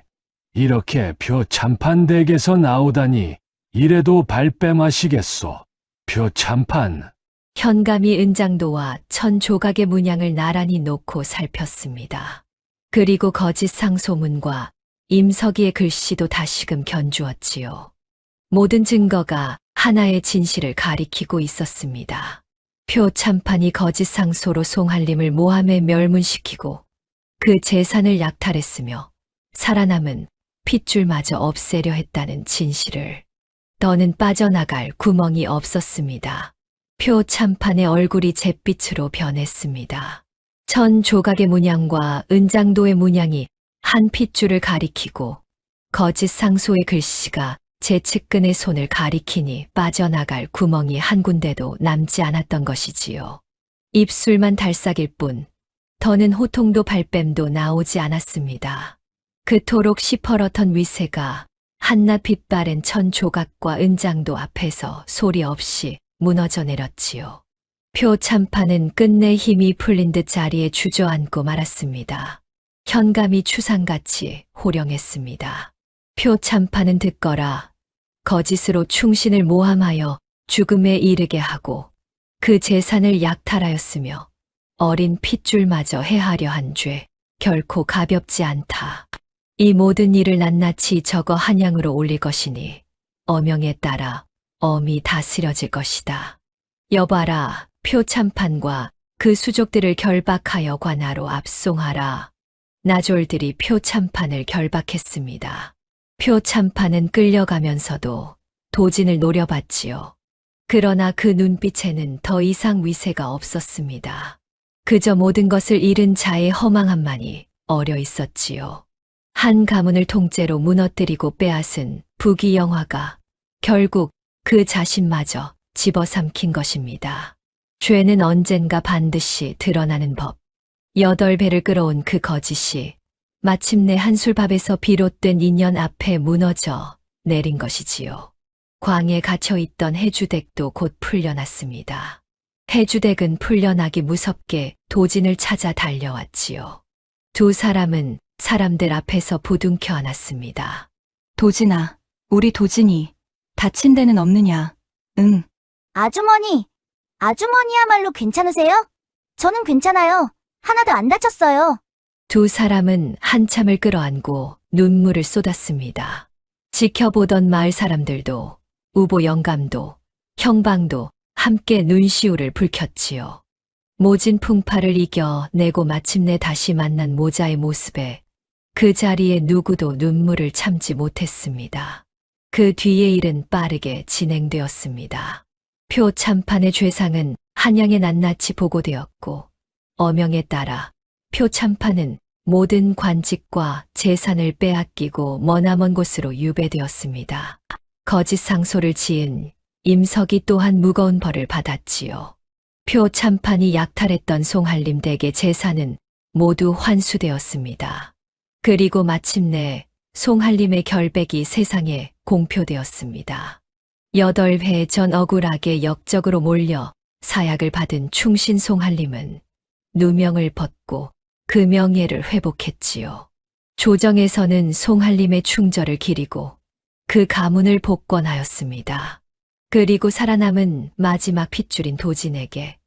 이렇게 표 참판댁에서 나오다니 이래도 발뺌하시겠소. 표 참판. 현감이 은장도와 천 조각의 문양을 나란히 놓고 살폈습니다. 그리고 거짓 상소문과 임석이의 글씨도 다시금 견주었지요. 모든 증거가 하나의 진실을 가리키고 있었습니다. 표 참판이 거짓 상소로 송한림을 모함에 멸문시키고 그 재산을 약탈했으며 살아남은 핏줄마저 없애려 했다는 진실을. 더는 빠져나갈 구멍이 없었습니다. 표 참판의 얼굴이 잿빛으로 변했습니다. 천 조각의 문양과 은장도의 문양이 한 핏줄을 가리키고 거짓 상소의 글씨가 제 측근의 손을 가리키니 빠져나갈 구멍이 한 군데도 남지 않았던 것이지요. 입술만 달싹일 뿐 더는 호통도 발뺌도 나오지 않았습니다. 그토록 시퍼렇던 위세가 한낱 빛바랜 천 조각과 은장도 앞에서 소리 없이 무너져 내렸지요. 표 참판은 끝내 힘이 풀린 듯 자리에 주저앉고 말았습니다. 현감이 추상같이 호령했습니다. 표 참판은 듣거라. 거짓으로 충신을 모함하여 죽음에 이르게 하고 그 재산을 약탈하였으며 어린 핏줄마저 해하려 한 죄 결코 가볍지 않다. 이 모든 일을 낱낱이 적어 한양으로 올릴 것이니 어명에 따라 엄히 다스려질 것이다. 여봐라, 표 참판과 그 수족들을 결박하여 관하로 압송하라. 나졸들이 표 참판을 결박했습니다. 표 참판은 끌려가면서도 도진을 노려봤지요. 그러나 그 눈빛에는 더 이상 위세가 없었습니다. 그저 모든 것을 잃은 자의 허망함만이 어려 있었지요. 한 가문을 통째로 무너뜨리고 빼앗은 부귀영화가 결국 그 자신마저 집어삼킨 것입니다. 죄는 언젠가 반드시 드러나는 법. 8배를 끌어온 그 거짓이 마침내 한술밥에서 비롯된 인연 앞에 무너져 내린 것이지요. 광에 갇혀있던 해주댁도 곧 풀려났습니다. 해주댁은 풀려나기 무섭게 도진을 찾아 달려왔지요. 두 사람은 사람들 앞에서 부둥켜 안았습니다. 도진아, 우리 도진이 다친 데는 없느냐? 응. 아주머니, 아주머니야말로 괜찮으세요? 저는 괜찮아요. 하나도 안 다쳤어요. 두 사람은 한참을 끌어안고 눈물을 쏟았습니다. 지켜보던 마을 사람들도 우보 영감도 형방도 함께 눈시울을 붉혔지요. 모진 풍파를 이겨 내고 마침내 다시 만난 모자의 모습에 그 자리에 누구도 눈물을 참지 못했습니다. 그 뒤의 일은 빠르게 진행되었습니다. 표 참판의 죄상은 한양에 낱낱이 보고되었고 어명에 따라 표 참판은 모든 관직과 재산을 빼앗기고 머나먼 곳으로 유배되었습니다. 거짓 상소를 지은 임석이 또한 무거운 벌을 받았지요. 표 참판이 약탈했던 송한림 댁의 재산은 모두 환수되었습니다. 그리고 마침내 송한림의 결백이 세상에 공표되었습니다. 8회 전 억울하게 역적으로 몰려 사약을 받은 충신 송한림은 누명을 벗고 그 명예를 회복했지요. 조정에서는 송한림의 충절을 기리고 그 가문을 복권하였습니다. 그리고 살아남은 마지막 핏줄인 도진에게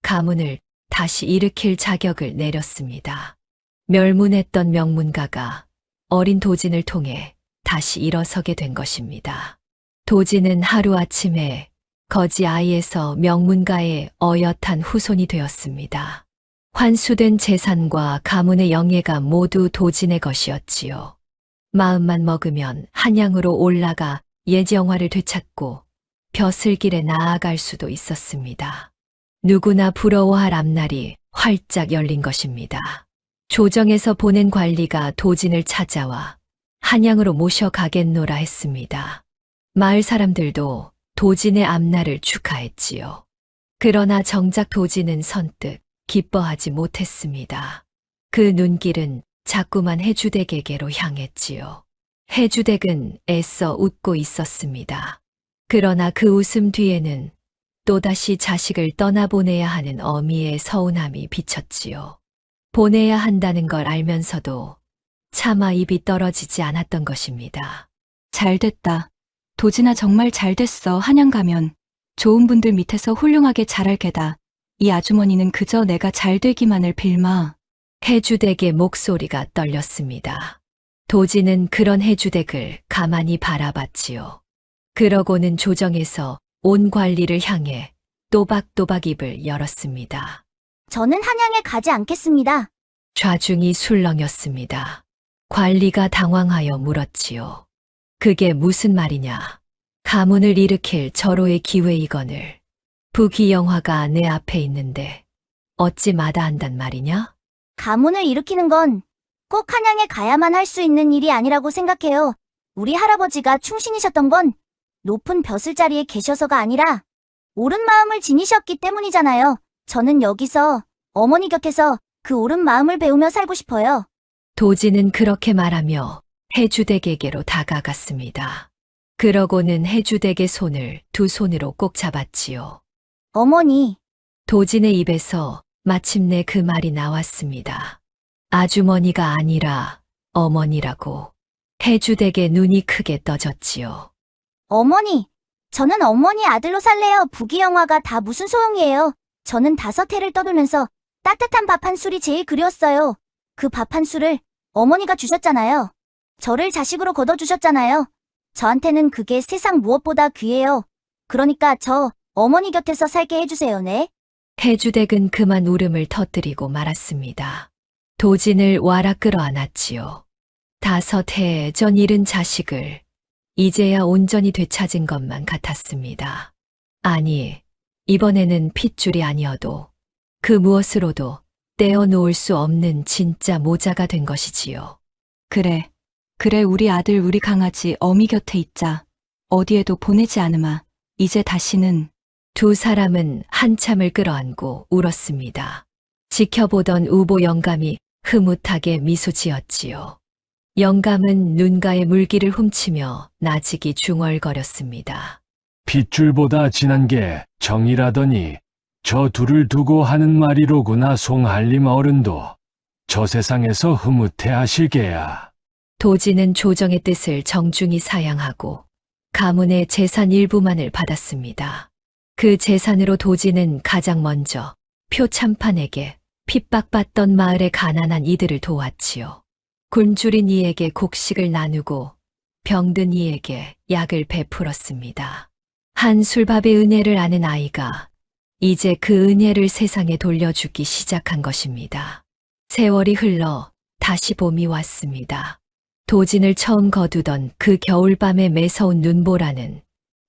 가문을 다시 일으킬 자격을 내렸습니다. 멸문했던 명문가가 어린 도진을 통해 다시 일어서게 된 것입니다. 도진은 하루아침에 거지 아이에서 명문가의 어엿한 후손이 되었습니다. 환수된 재산과 가문의 영예가 모두 도진의 것이었지요. 마음만 먹으면 한양으로 올라가 예지영화를 되찾고 벼슬길에 나아갈 수도 있었습니다. 누구나 부러워할 앞날이 활짝 열린 것입니다. 조정에서 보낸 관리가 도진을 찾아와 한양으로 모셔가겠노라 했습니다. 마을 사람들도 도진의 앞날을 축하했지요. 그러나 정작 도진은 선뜻 기뻐하지 못했습니다. 그 눈길은 자꾸만 해주댁에게로 향했지요. 해주댁은 애써 웃고 있었습니다. 그러나 그 웃음 뒤에는 또다시 자식을 떠나보내야 하는 어미의 서운함이 비쳤지요. 보내야 한다는 걸 알면서도 차마 입이 떨어지지 않았던 것입니다. 잘됐다. 도진아 정말 잘됐어. 한양 가면 좋은 분들 밑에서 훌륭하게 자랄 게다. 이 아주머니는 그저 내가 잘되기만을 빌마. 해주댁의 목소리가 떨렸습니다. 도진은 그런 해주댁을 가만히 바라봤지요. 그러고는 조정에서 온 관리를 향해 또박또박 입을 열었습니다. 저는 한양에 가지 않겠습니다. 좌중이 술렁였습니다. 관리가 당황하여 물었지요. 그게 무슨 말이냐? 가문을 일으킬 절호의 기회이거늘 부귀영화가 내 앞에 있는데 어찌 마다한단 말이냐? 가문을 일으키는 건 꼭 한양에 가야만 할 수 있는 일이 아니라고 생각해요. 우리 할아버지가 충신이셨던 건 높은 벼슬 자리에 계셔서가 아니라 옳은 마음을 지니셨기 때문이잖아요. 저는 여기서 어머니 곁에서 그 옳은 마음을 배우며 살고 싶어요. 도진은 그렇게 말하며 해주댁에게로 다가갔습니다. 그러고는 해주댁의 손을 두 손으로 꼭 잡았지요. 어머니, 도진의 입에서 마침내 그 말이 나왔습니다. 아주머니가 아니라 어머니라고. 해주댁의 눈이 크게 떠졌지요. 어머니, 저는 어머니 아들로 살래요. 부귀영화가 다 무슨 소용이에요. 저는 5해를 떠돌면서 따뜻한 밥 한 술이 제일 그리웠어요. 그 밥 한 술을 어머니가 주셨잖아요. 저를 자식으로 거둬주셨잖아요. 저한테는 그게 세상 무엇보다 귀해요. 그러니까 저 어머니 곁에서 살게 해주세요, 네? 해주댁은 그만 울음을 터뜨리고 말았습니다. 도진을 와라 끌어안았지요. 5해 전 잃은 자식을 이제야 온전히 되찾은 것만 같았습니다. 아니, 이번에는 핏줄이 아니어도 그 무엇으로도 떼어놓을 수 없는 진짜 모자가 된 것이지요. 그래. 그래 우리 아들 우리 강아지 어미 곁에 있자. 어디에도 보내지 않으마. 이제 다시는. 두 사람은 한참을 끌어안고 울었습니다. 지켜보던 우보 영감이 흐뭇하게 미소 지었지요. 영감은 눈가에 물기를 훔치며 나직이 중얼거렸습니다. 핏줄보다 진한 게 정이라더니 저 둘을 두고 하는 말이로구나. 송한림 어른도 저 세상에서 흐뭇해 하실게야. 도진은 조정의 뜻을 정중히 사양하고 가문의 재산 일부만을 받았습니다. 그 재산으로 도진은 가장 먼저 표 참판에게 핍박받던 마을의 가난한 이들을 도왔지요. 굶주린 이에게 곡식을 나누고 병든 이에게 약을 베풀었습니다. 한 술밥의 은혜를 아는 아이가 이제 그 은혜를 세상에 돌려주기 시작한 것입니다. 세월이 흘러 다시 봄이 왔습니다. 도진을 처음 거두던 그 겨울밤의 매서운 눈보라는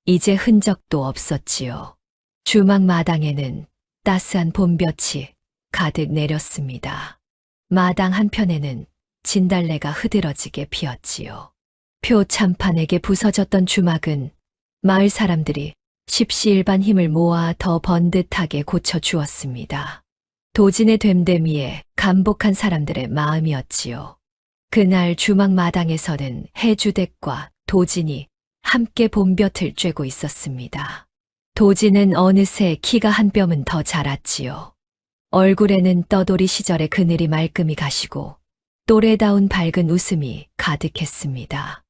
이제 흔적도 없었지요. 주막 마당에는 따스한 봄볕이 가득 내렸습니다. 마당 한편에는 진달래가 흐드러지게 피었지요. 표참판에게 부서졌던 주막은 마을 사람들이 십시일반 힘을 모아 더 번듯하게 고쳐주었습니다. 도진의 됨됨이에 감복한 사람들의 마음이었지요. 그날 주막 마당에서는 해주댁과 도진이 함께 봄볕을 쬐고 있었습니다. 도진은 어느새 키가 한 뼘은 더 자랐지요. 얼굴에는 떠돌이 시절의 그늘이 말끔히 가시고 또래다운 밝은 웃음이 가득했습니다.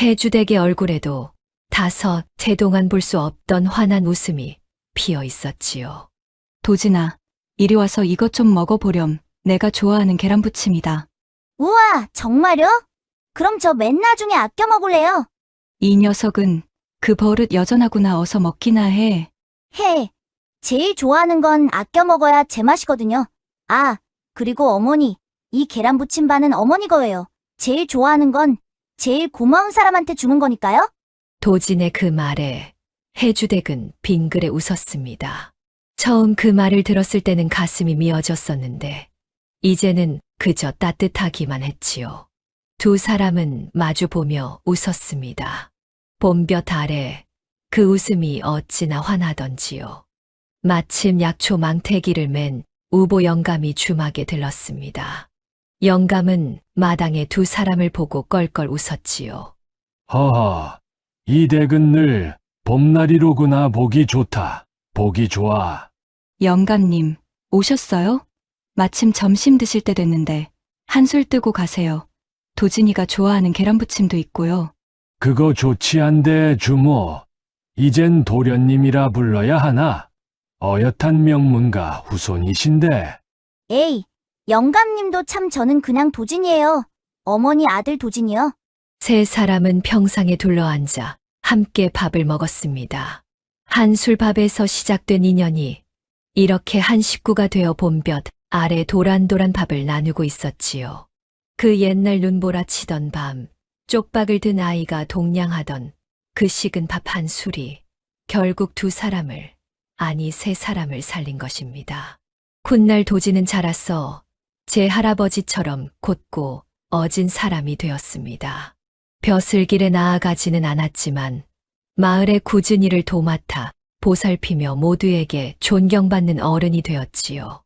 해주댁의 얼굴에도 다섯 해 동안 볼 수 없던 환한 웃음이 피어 있었지요. 도진아, 이리 와서 이것 좀 먹어보렴. 내가 좋아하는 계란부침이다. 우와, 정말요? 그럼 저 맨 나중에 아껴 먹을래요. 이 녀석은 그 버릇 여전하구나. 어서 먹기나 해. 제일 좋아하는 건 아껴 먹어야 제맛이거든요. 아, 그리고 어머니, 이 계란부침반은 어머니 거예요. 제일 좋아하는 건 제일 고마운 사람한테 주는 거니까요. 도진의 그 말에 해주댁은 빙그레 웃었습니다. 처음 그 말을 들었을 때는 가슴이 미어졌었는데 이제는 그저 따뜻하기만 했지요. 두 사람은 마주보며 웃었습니다. 봄볕 아래 그 웃음이 어찌나 환하던지요. 마침 약초 망태기를 맨 우보 영감이 주막에 들렀습니다. 영감은 마당에 두 사람을 보고 껄껄 웃었지요. 허허, 이 댁은 늘 봄날이로구나. 보기 좋다. 보기 좋아. 영감님, 오셨어요? 마침 점심 드실 때 됐는데 한술 뜨고 가세요. 도진이가 좋아하는 계란부침도 있고요. 그거 좋지 않대, 주모. 이젠 도련님이라 불러야 하나? 어엿한 명문가 후손이신데. 에이, 영감님도 참 저는 그냥 도진이에요. 어머니 아들 도진이요. 세 사람은 평상에 둘러앉아 함께 밥을 먹었습니다. 한술밥에서 시작된 인연이 이렇게 한 식구가 되어 봄볕 아래 도란도란 밥을 나누고 있었지요. 그 옛날 눈보라치던 밤, 쪽박을 든 아이가 동냥하던 그 식은 밥 한 술이 결국 두 사람을, 아니 세 사람을 살린 것입니다. 훗날 도진은 자라서 제 할아버지처럼 곧고 어진 사람이 되었습니다. 벼슬길에 나아가지는 않았지만 마을의 굳은 일을 도맡아 보살피며 모두에게 존경받는 어른이 되었지요.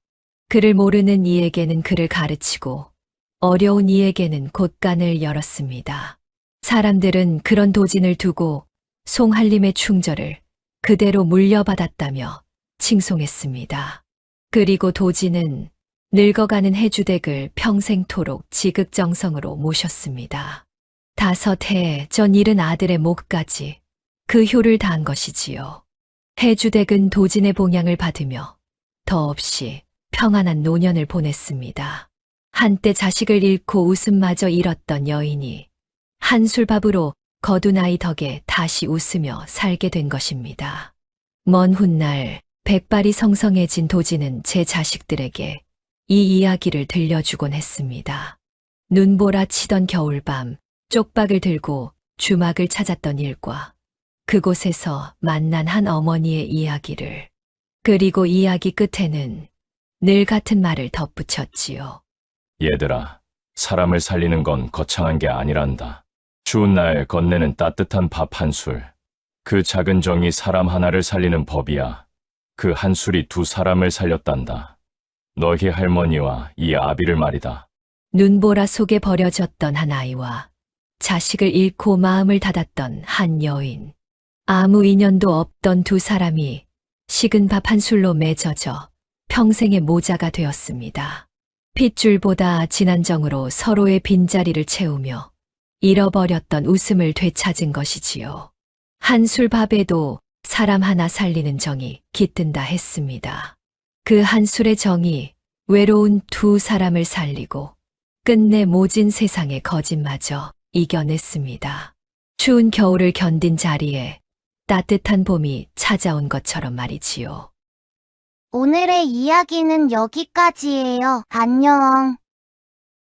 그를 모르는 이에게는 그를 가르치고 어려운 이에게는 곳간을 열었습니다. 사람들은 그런 도진을 두고 송할림의 충절을 그대로 물려받았다며 칭송했습니다. 그리고 도진은 늙어가는 해주댁을 평생토록 지극정성으로 모셨습니다. 5해 전 잃은 아들의 목까지 그 효를 다한 것이지요. 해주댁은 도진의 봉양을 받으며 더없이 평안한 노년을 보냈습니다. 한때 자식을 잃고 웃음마저 잃었던 여인이 한술밥으로 거둔 아이 덕에 다시 웃으며 살게 된 것입니다. 먼 훗날 백발이 성성해진 도진은 제 자식들에게 이 이야기를 들려주곤 했습니다. 눈보라 치던 겨울밤, 쪽박을 들고 주막을 찾았던 일과 그곳에서 만난 한 어머니의 이야기를, 그리고 이야기 끝에는 늘 같은 말을 덧붙였지요. 얘들아, 사람을 살리는 건 거창한 게 아니란다. 추운 날 건네는 따뜻한 밥 한 술. 그 작은 정이 사람 하나를 살리는 법이야. 그 한 술이 두 사람을 살렸단다. 너희 할머니와 이 아비를 말이다. 눈보라 속에 버려졌던 한 아이와 자식을 잃고 마음을 닫았던 한 여인. 아무 인연도 없던 두 사람이 식은 밥 한 술로 맺어져 평생의 모자가 되었습니다. 핏줄보다 진한 정으로 서로의 빈자리를 채우며 잃어버렸던 웃음을 되찾은 것이지요. 한술밥에도 사람 하나 살리는 정이 깃든다 했습니다. 그 한술의 정이 외로운 두 사람을 살리고 끝내 모진 세상의 거짓마저 이겨냈습니다. 추운 겨울을 견딘 자리에 따뜻한 봄이 찾아온 것처럼 말이지요. 오늘의 이야기는 여기까지예요. 안녕.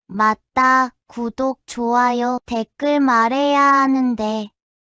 맞다. 구독, 좋아요, 댓글 말해야 하는데.